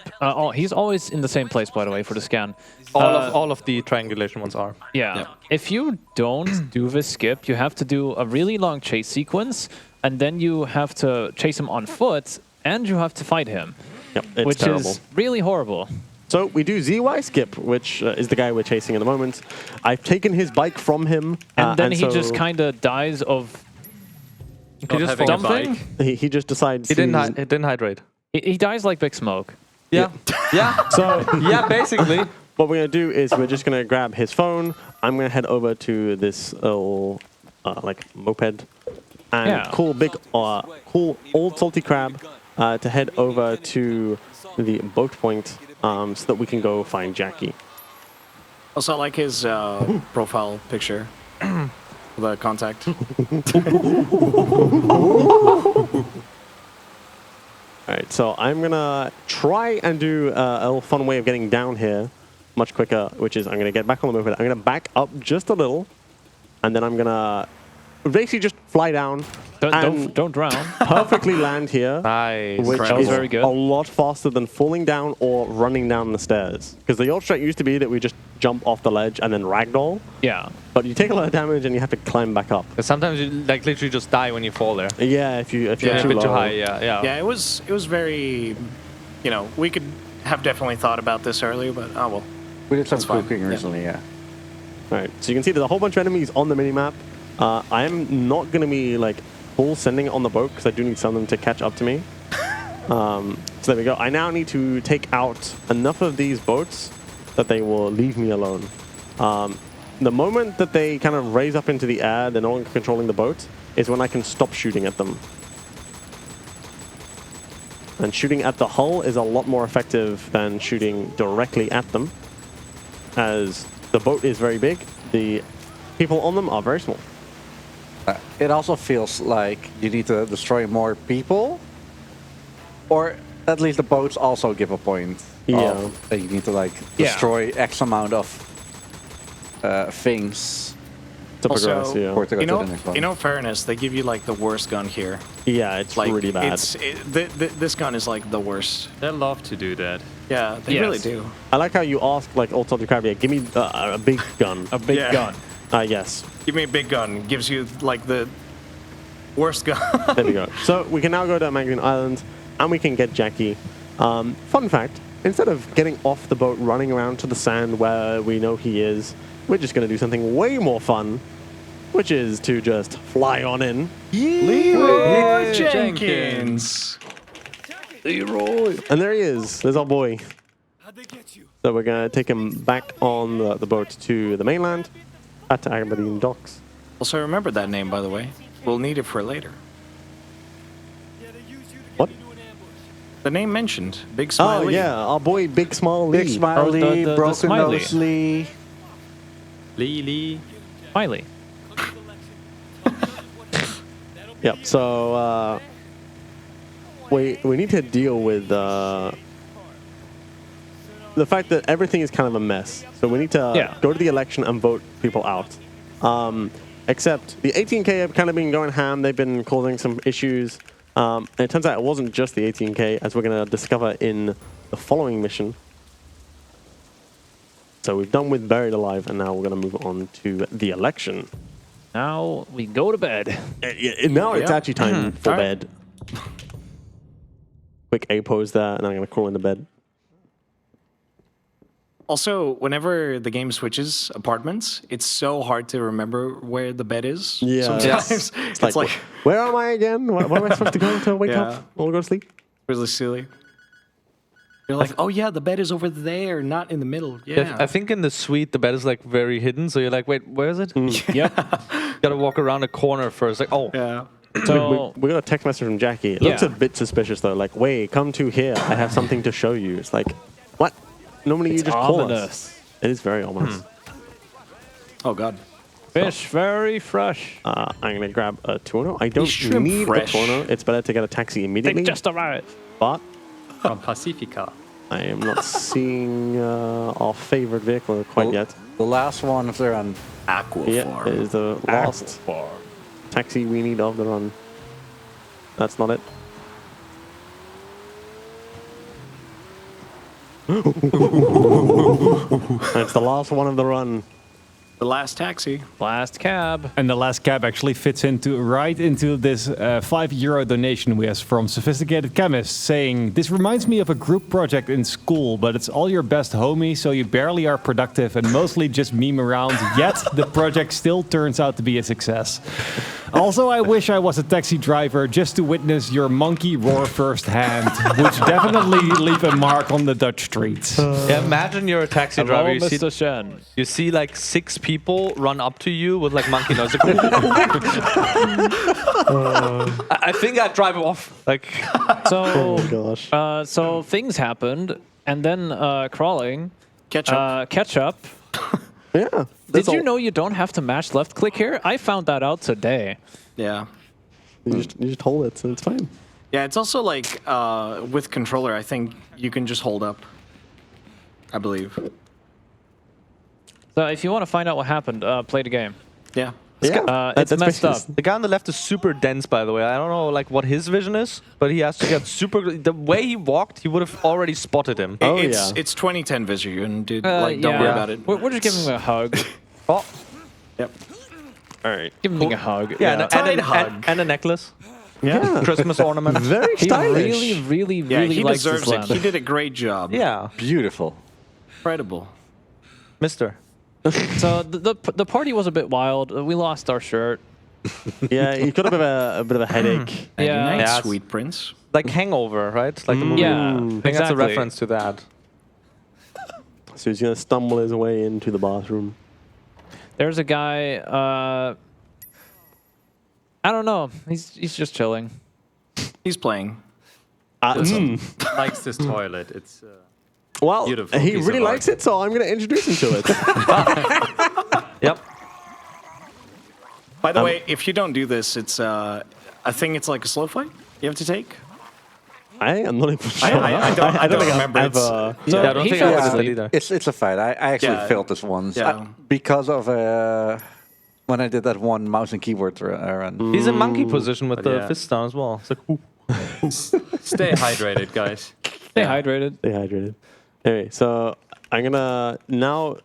he's always in the same place, by the way, for the scan. All of the triangulation ones are. Yeah. If you don't do this skip, you have to do a really long chase sequence, and then you have to chase him on foot, and you have to fight him, Yep, it's which terrible. is really horrible. So we do ZY skip, which is the guy we're chasing at the moment. I've taken his bike from him. And then he so just kind of dies of Not just having a dumping. bike. he just decides It didn't. he's- It didn't hydrate. He dies like Big Smoke. Yeah. Yeah. So Yeah. Basically. what we're going to do is we're just going to grab his phone. I'm going to head over to this little, like, moped. And Yeah. cool old salty crab to head over to the boat point so that we can go find Jackie. Also, I like his profile picture. The contact. All right, so I'm going to try and do a little fun way of getting down here much quicker, which is I'm going to get back on the moped. I'm going to back up just a little, and then I'm going to basically just fly down and Don't drown. perfectly land here. Nice. Which That was is very good. a lot faster than falling down or running down the stairs. Because the old strat used to be that we just jump off the ledge and then ragdoll. Yeah. But you take a lot of damage and you have to climb back up. Sometimes you like literally just die when you fall there. Yeah, if you're Yeah, too a bit low. too high. Yeah. Yeah, it was very, you know, we could have definitely thought about this earlier, but oh well. We did some That's fine. cooking Yeah. recently, yeah. All right, so you can see there's a whole bunch of enemies on the minimap. I am not going to be like full sending it on the boat because I do need some of them to catch up to me. So there we go. I now need to take out enough of these boats that they will leave me alone. The moment that they kind of raise up into the air, they're no longer controlling the boat, is when I can stop shooting at them. And shooting at the hull is a lot more effective than shooting directly at them, as the boat is very big, the people on them are very small. It also feels like you need to destroy more people, or at least the boats also give a point. Yeah. That you need to like Yeah. destroy X amount of things. To Also, progress, yeah. for it to go to the next one. in all fairness, they give you like the worst gun here. Yeah, it's Like really bad. this gun is like the worst. They love to do that. Yeah, they Yes. really do. I like how you ask, like, old salty crab, yeah, give me a big gun. A big Yeah. gun. Yes, Give me a big gun. Gives you like the worst gun. there we go. So we can now go to Magazine Island, and we can get Jackie. Fun fact, instead of getting off the boat, running around to the sand where we know he is, we're just going to do something way more fun, which is to just fly on in. Leroy Jenkins. And there he is. There's our boy. So we're going to take him back on the boat to the mainland at Aberdeen Docks. Also, remember that name, by the way. We'll need it for later. What? The name mentioned, Big Oh, Smiley. yeah, our boy Big Smile Lee. Big Smiley, Oh, the Broken smiley. Nose Lee. Lee. Smiley. Yep, so we need to deal with the fact that everything is kind of a mess. So we need to go to the election and vote people out. Except the 18K have kind of been going ham. They've been causing some issues. And it turns out it wasn't just the 18K, as we're going to discover in the following mission. So we've done with Buried Alive, and now we're going to move on to the election. Now we go to bed. Now it's actually time for All right. bed. Quick A pose there, and I'm going to crawl into bed. Also, whenever the game switches apartments, it's so hard to remember where the bed is. Yeah. Sometimes it's like where am I again? Where am I supposed to go to wake up or go to sleep? really silly. You're like, oh yeah, the bed is over there, not in the middle. Yeah. I think in the suite the bed is like very hidden, so you're like, wait, where is it? Yep. Gotta walk around a corner first. Like, oh, Yeah. So We got a text message from Jackie. It looks a bit suspicious though. Like, wait, come to here. I have something to show you. It's like, what? Normally you just call us. It is very ominous. Oh god. fish, very fresh. I'm gonna grab a Torno. I don't shrimp need fresh. a Torno. It's better to get a taxi immediately. They just arrived. But From Pacifica. I am not seeing our favorite vehicle quite yet. The last one of the run. Aqua Yeah, farm. it is the last taxi we need of the run. That's not it. It's the last one of the run. The last taxi. Last cab. And the last cab actually fits right into this €5 donation we have from Sophisticated Chemist, saying, "This reminds me of a group project in school, but it's all your best homies, so you barely are productive and mostly just meme around, yet the project still turns out to be a success. Also, I wish I was a taxi driver just to witness your monkey roar firsthand, which definitely leave a mark on the Dutch streets." yeah. Imagine you're a taxi Hello, driver. Mr. Shen. You see like 6 people run up to you with like monkey noise. I think I'd drive off. Like, So, Oh my gosh. so things happened, and then crawling. Ketchup. Ketchup. Yeah. Did you know you don't have to mash left click here? I found that out today. Yeah. You just hold it, so it's fine. Yeah, it's also like with controller, I think you can just hold up. I believe. So if you want to find out what happened, play the game. Yeah. Yeah, It's that's messed up. basically- the guy on the left is super dense, by the way. I don't know like what his vision is, but he has to get super. The way he walked, he would have already spotted him. Oh, it's yeah. it's 2010 vision, dude. Like, don't worry about it. We're just giving him a hug. Oh, Yep. All right. Give him a hug. yeah, Tight hug. and a necklace, Yeah. Christmas ornament. Very He stylish. really Yeah, he likes deserves this it. land. He did a great job. Yeah, Beautiful. Incredible. Mister. So the party was a bit wild. We lost our shirt. Yeah, he got a bit of a headache. And Yeah. night, Yeah, sweet prince. Like Hangover, right? Like the movie. Yeah, I think that's a exactly. reference to that. So he's gonna stumble his way into the bathroom. There's a guy. I don't know. He's just chilling. He's playing. Likes this toilet. It's Well, Beautiful he piece really of art. likes it, so I'm gonna introduce him to it. Yep. By the way, if you don't do this, it's I think it's like a slow fight you have to take. I am not even sure. I don't think remember. I've ever. So Yeah, I don't he think fell I was asleep. that either. It's a fight. I actually Yeah. failed this once Yeah. because of when I did that one mouse and keyboard run. He's in monkey position with But the yeah. fist down as well. It's like, ooh. stay hydrated, guys. Stay hydrated. Stay hydrated. Anyway, so I'm gonna now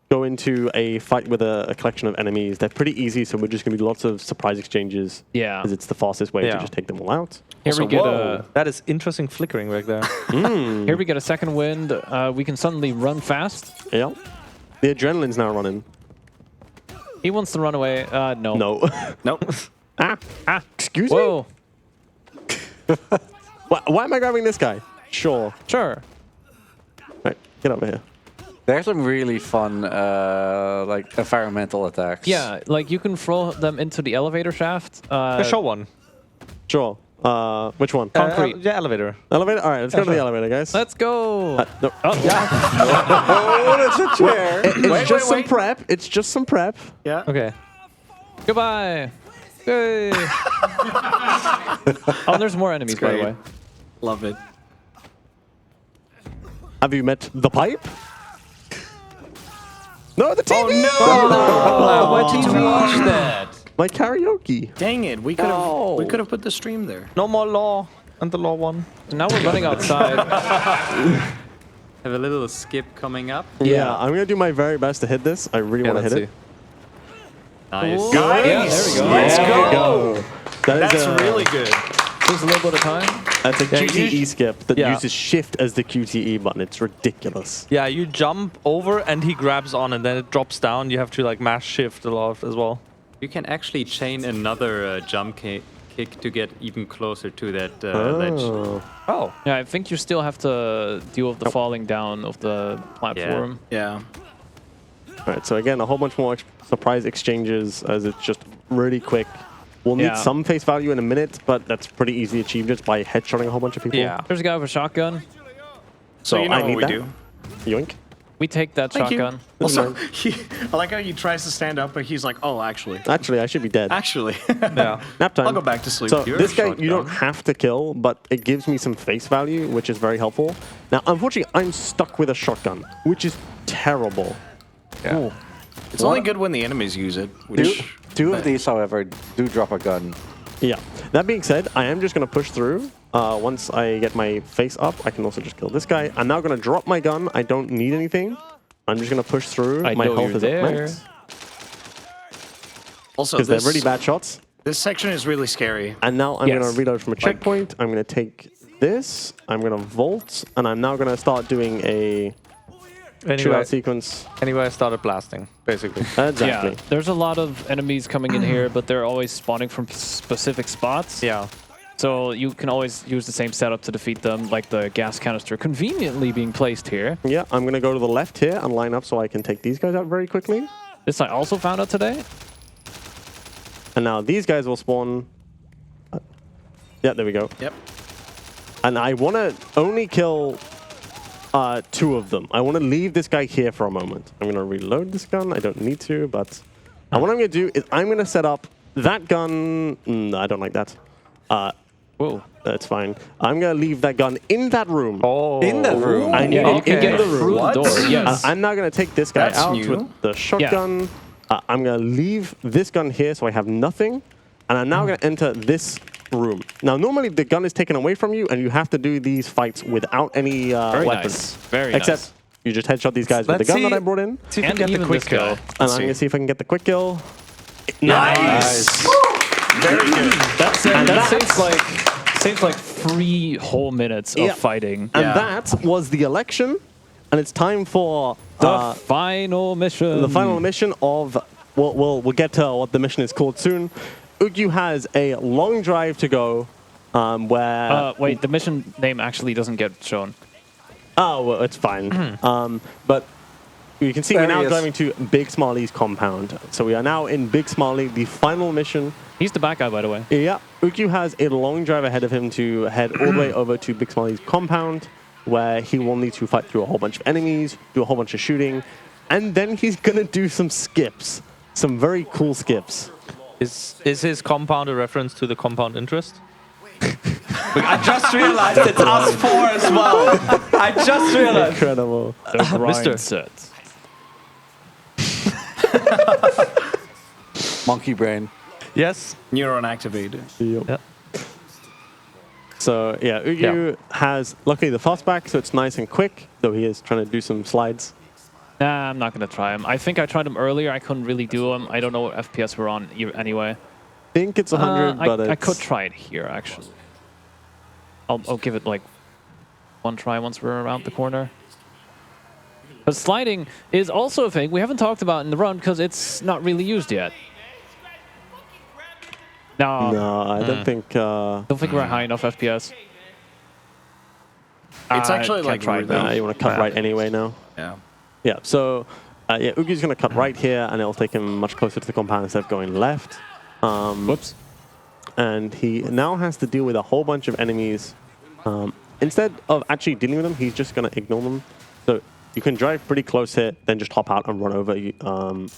go into a fight with a collection of enemies. They're pretty easy, so we're just gonna do lots of surprise exchanges. Yeah. Because it's the fastest way to Yeah. just take them all out. Here we get whoa. That is interesting flickering right there. Here we get a second wind. We can suddenly run fast. Yeah. The adrenaline's now running. He wants to run away. No. No. Nope. Excuse me? Whoa. Why am I grabbing this guy? Sure. Sure. Right, get over here. There's some really fun like environmental attacks. Yeah, like you can throw them into the elevator shaft. Show one. Sure. Which one? Concrete. Yeah, elevator. Elevator? All right, let's go to the elevator, guys. Let's go. No. Oh, it's a chair. It's just some prep. It's just some prep. Yeah. Okay. Goodbye. Hey. Oh, there's more enemies, by the great. way. Love it. Have you met the pipe? No, the TV! Oh, why did you watch that? My karaoke. Dang it. We could have put the stream there. No more law and the law one. So now we're running outside. Have a little skip coming up. Yeah, I'm gonna do my very best to hit this. I really want to hit it. Nice. Yeah, there we go. Let's go. That is That's really good. Just a little bit of time. That's a QTE skip that Yeah. uses shift as the QTE button. It's ridiculous. Yeah, you jump over and he grabs on and then it drops down. You have to like mash shift a lot as well. You can actually chain another jump kick to get even closer to that ledge. Oh. Yeah, I think you still have to deal with the falling down of the platform. Yeah. All right, so again, a whole bunch more surprise exchanges as it's just really quick. We'll need Yeah. some face value in a minute, but that's pretty easily achieved just by headshotting a whole bunch of people. Yeah. There's a guy with a shotgun. So you know I what need we that. do. Yoink. We take that Thank you. shotgun. Also, I like how he tries to stand up, but he's like, oh, actually. Actually, I should be dead. Actually. Yeah. Nap time. I'll go back to sleep. So You're this guy, shot you don't down. have to kill, but it gives me some face value, which is very helpful. Now, unfortunately, I'm stuck with a shotgun, which is terrible. Yeah. It's only good when the enemies use it. Which, Two of these, however, do drop a gun. Yeah. That being said, I am just going to push through. Once I get my face up, I can also just kill this guy. I'm now going to drop my gun. I don't need anything. I'm just going to push through. I My know health you're is at there. max. also, Because they're really bad shots. This section is really scary. And now I'm going Yes. to reload from a checkpoint. I'm going to take this. I'm going to vault. And I'm now going to start doing a Anyway, shootout sequence. I started blasting, basically. Exactly. Yeah, there's a lot of enemies coming in here, but they're always spawning from specific spots. Yeah. So you can always use the same setup to defeat them, like the gas canister conveniently being placed here. Yeah, I'm going to go to the left here and line up so I can take these guys out very quickly. This I also found out today. And now these guys will spawn. Yeah, there we go. Yep. And I want to only kill two of them. I want to leave this guy here for a moment. I'm going to reload this gun. I don't need to, but... And what I'm going to do is I'm going to set up that gun... I don't like that. Whoa. That's fine. I'm going to leave that gun in that room. Oh. In that room. I need Yeah, you it can in get the it room. through the door. Yes. I'm now going to take this guy That's out new. with the shotgun. I'm going to leave this gun here so I have nothing. And I'm now going to enter this room. Now, normally the gun is taken away from you and you have to do these fights without any Very weapons. nice. Very Except nice. you just headshot these guys with the Let's gun that see- I brought in. See if we And get the even quick this guy. kill. And I'm going to see if I can get the quick kill. Nice. Very good. That saves like 3 whole minutes of Yeah. fighting. And Yeah. that was the election. And it's time for The final mission. the final mission of... We'll get to what the mission is called soon. Ugyuu has a long drive to go where... Wait, the mission name actually doesn't get shown. Oh, well, it's fine. But you can see we're There now he is. driving to Big Smarley's compound. So we are now in Big Smarley, the final mission. He's the bad guy, by the way. Yeah, Ugyuu has a long drive ahead of him to head all the way over to Big Smarley's compound, where he will need to fight through a whole bunch of enemies, do a whole bunch of shooting, and then he's going to do some skips. Some very cool skips. Is his compound a reference to the compound interest? I just realized it's us four as well. I just realized. Incredible. The grind Mister. set. Monkey brain. Yes. Neuron activated. Yeah. So yeah, Ugyuu has luckily the fastback, so it's nice and quick, though he is trying to do some slides. Nah, I'm not going to try him. I think I tried him earlier. I couldn't really do him. I don't know what FPS we're on anyway. I think it's 100, but it's... I could try it here, actually. I'll give it like one try once we're around the corner. But sliding is also a thing we haven't talked about in the run because it's not really used yet. No, I don't think... Don't think we're at high enough FPS. It's actually can't like try it rude, now. though. you want to cut right anyway now. Yeah. Yeah, so yeah, Ugyuu's going to cut right here, and it'll take him much closer to the compound instead of going left. Whoops. And he now has to deal with a whole bunch of enemies. Instead of actually dealing with them, he's just going to ignore them. So you can drive pretty close here, then just hop out and run over. I'm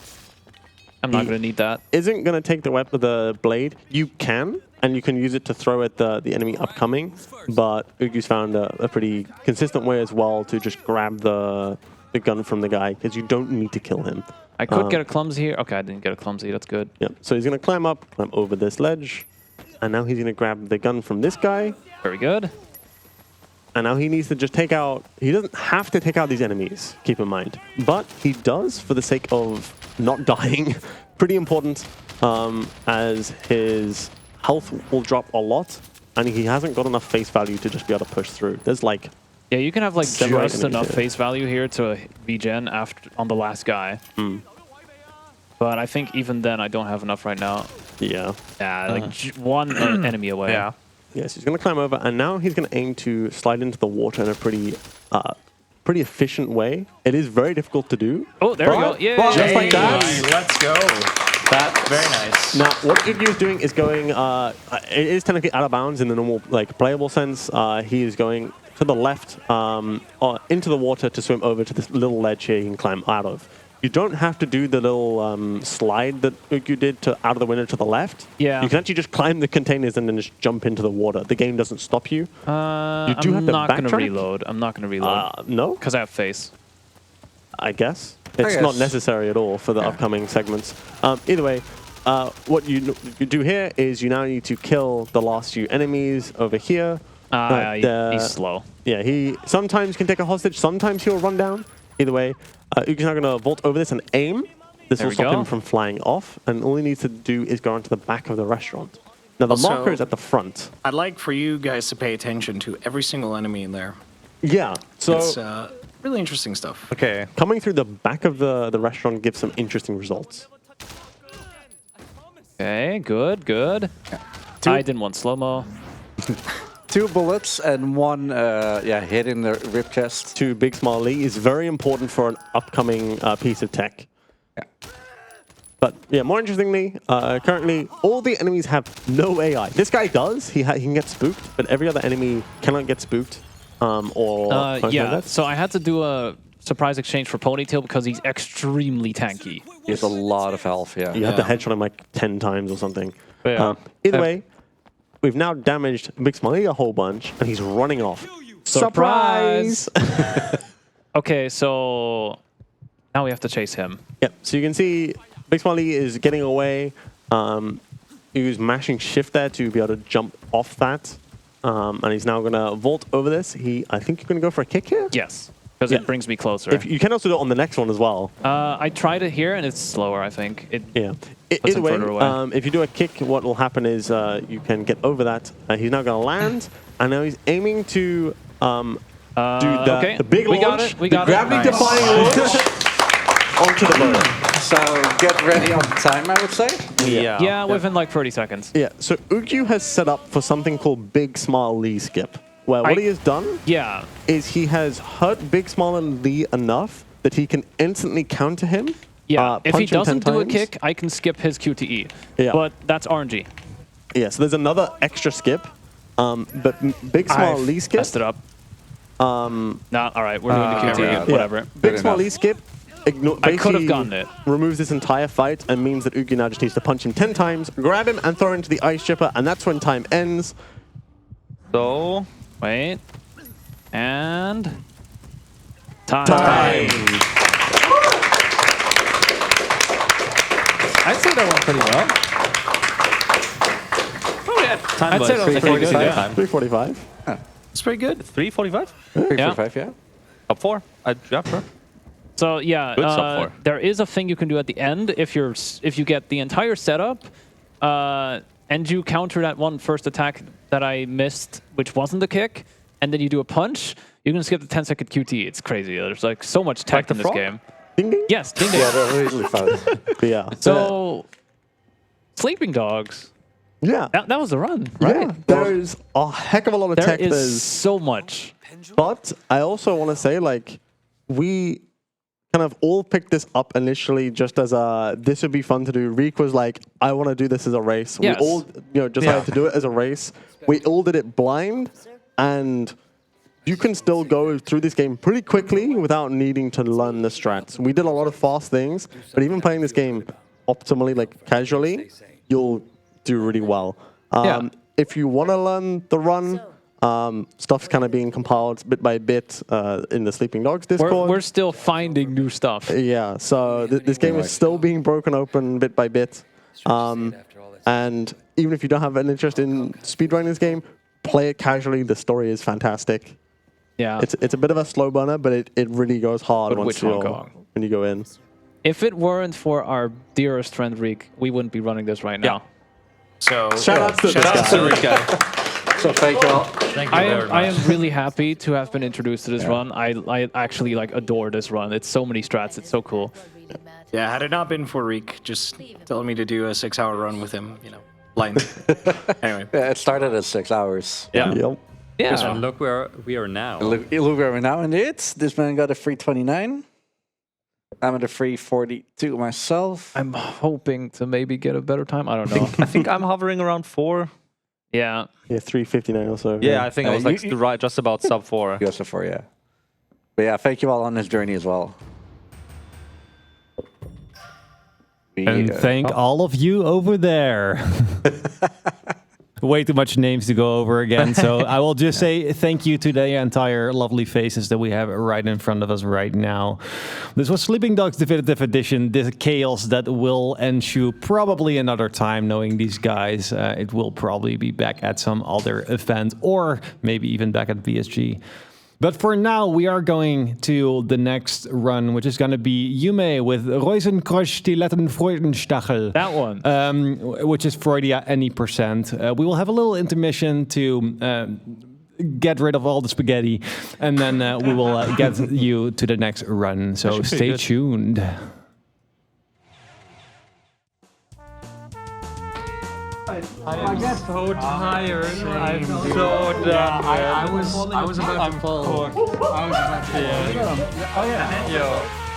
not going to need that. Isn't going to take the blade. You can, and you can use it to throw at the enemy upcoming. But Ugyuu's found a pretty consistent way as well to just grab the gun from the guy, because you don't need to kill him. I could get a clumsy here. Okay, I didn't get a clumsy. That's good. Yep. So he's going to climb over this ledge. And now he's going to grab the gun from this guy. Very good. And now he needs to just take out... He doesn't have to take out these enemies, keep in mind. But he does for the sake of not dying. Pretty important, as his health will drop a lot. and he hasn't got enough face value to just be able to push through. There's like Yeah, you can have like 7 or 8 just enough enemies face value here to regen after on the last guy. But I think even then I don't have enough right now. Yeah. Yeah, like one enemy away. Yeah. Yes, he's going to climb over, and now he's going to aim to slide into the water in a pretty efficient way. It is very difficult to do. Oh, there we go. Yeah. Just like that. Let's go. That's very nice. Now, what ugyuu is doing is going. It is technically out of bounds in the normal, like, playable sense. He is going to the left, into the water to swim over to this little ledge here he can climb out of. You don't have to do the little slide that ugyuu did to out of the window to the left. Yeah. You can actually just climb the containers and then just jump into the water. The game doesn't stop you. You do have I'm to not going to backtrack? reload. I'm not going to reload. No? Because I have face. I guess. It's not necessary at all for the upcoming segments. Either way, what you do here is you now need to kill the last few enemies over here. He's slow. Yeah, he sometimes can take a hostage, sometimes he'll run down. Either way, ugyuu's now going to vault over this and aim. This will stop him from flying off, and all he needs to do is go onto the back of the restaurant. Now, the marker is at the front. I'd like for you guys to pay attention to every single enemy in there. Yeah, so It's really interesting stuff. Okay. coming through the back of the restaurant gives some interesting results. Okay, good, good. I didn't want slow-mo. 2 bullets and 1 hit in the rib chest. To Big Smile Lee is very important for an upcoming piece of tech. Yeah. But yeah, more interestingly, currently all the enemies have no AI. This guy does. He can get spooked, but every other enemy cannot get spooked. Yeah, so I had to do a surprise exchange for Ponytail because he's extremely tanky. He has a lot of health, yeah. You have to headshot him like 10 times or something. Yeah. Either way, we've now damaged Big Smiley a whole bunch, and he's running off. Surprise! Okay, so now we have to chase him. Yep, so you can see Big Smiley is getting away. He's mashing shift there to be able to jump off that. And he's now going to vault over this. I think you're going to go for a kick here? Yes, because it brings me closer. You can also do it on the next one as well. I tried it here, and it's slower, I think. Either way, if you do a kick, what will happen is you can get over that. He's now going to land, and now he's aiming to do the big launch, we got the gravity-defying launch onto the boat. So get ready on time, I would say. Yeah, within like 30 seconds. Yeah, so ugyuu has set up for something called Big Smile Lee Skip, where what he has done is he has hurt Big Smile Lee enough that he can instantly counter him. Yeah, if he punch him 10 doesn't do a times. kick, I can skip his QTE. Yeah. But that's RNG. Yeah, so there's another extra skip, but Big Smile Lee Skip... Messed it up. Nah, all right, we're doing the QTE, whatever. Big Smile Lee Skip I could have gotten it. Removes this entire fight and means that ugyuu now just needs to punch him 10 times, grab him, and throw him into the ice chipper, and that's when time ends. So, wait. And... Time. I'd say that went pretty well. oh yeah, time I'd say that was pretty good, yeah. 3:45. It's pretty good. 3:45? 3:45, yeah. Up 4. Yeah, sure. So yeah, Good sub 4. there is a thing you can do at the end if you get the entire setup, and you counter that one first attack that I missed, which wasn't the kick, and then you do a punch. You can skip the 10-second QT. It's crazy. There's like so much tech in this game. Ding ding. Yes, ding ding. Yeah, they're really fun. Yeah. So, Sleeping Dogs. Yeah. That was the run, right? Yeah, there's a heck of a lot of There tech. is There's so much. But I also want to say, like, we kind of all picked this up initially just as this would be fun to do. Reek was like, I want to do this as a race. Yes. We all decided to do it as a race. We all did it blind, and you can still go through this game pretty quickly without needing to learn the strats. We did a lot of fast things, but even playing this game optimally, like casually, you'll do really well. If you want to learn the run, stuff's kind of being compiled bit by bit in the Sleeping Dogs Discord. We're still finding new stuff. Yeah, so this game is still being broken open bit by bit. And even if you don't have an interest in speedrunning this game, play it casually. The story is fantastic. Yeah. It's a bit of a slow burner, but it really goes hard when you go in. If it weren't for our dearest friend Reek, we wouldn't be running this right now. So shout out to Shout out to Riekelt. So thank you all. Thank you very much. I am really happy to have been introduced to this run. I actually like adore this run. It's so many strats. It's so cool. Yeah, had it not been for Reek just telling me to do a 6-hour run with him, you know, blind. Anyway. Yeah, it started at 6 hours. Yeah. Yep. Yeah. And look where we are now. Look where we're now indeed. This man got a free 29. I'm at a free 42 myself. I'm hoping to maybe get a better time. I don't know. I think I'm hovering around 4. Yeah. Yeah, 3:59 or so. Yeah, I think I was like you- right just about sub 4. Yes, for yeah. But yeah, thank you all on this journey as well. And thank all of you over there. Way too much names to go over again, so I will just say thank you to the entire lovely faces that we have right in front of us right now. This was Sleeping Dogs Definitive Edition, the chaos that will ensue probably another time knowing these guys. It will probably be back at some other event or maybe even back at BSG. But for now, we are going to the next run, which is going to be Yume with Reusenkreuzstiletten Freudenstachel. That one. Which is Freudia any percent. We will have a little intermission to get rid of all the spaghetti, and then we will get you to the next run. So stay tuned. I'm so tired. I'm so done. I was about to fall. I was about to fall. Oh yeah. Yo.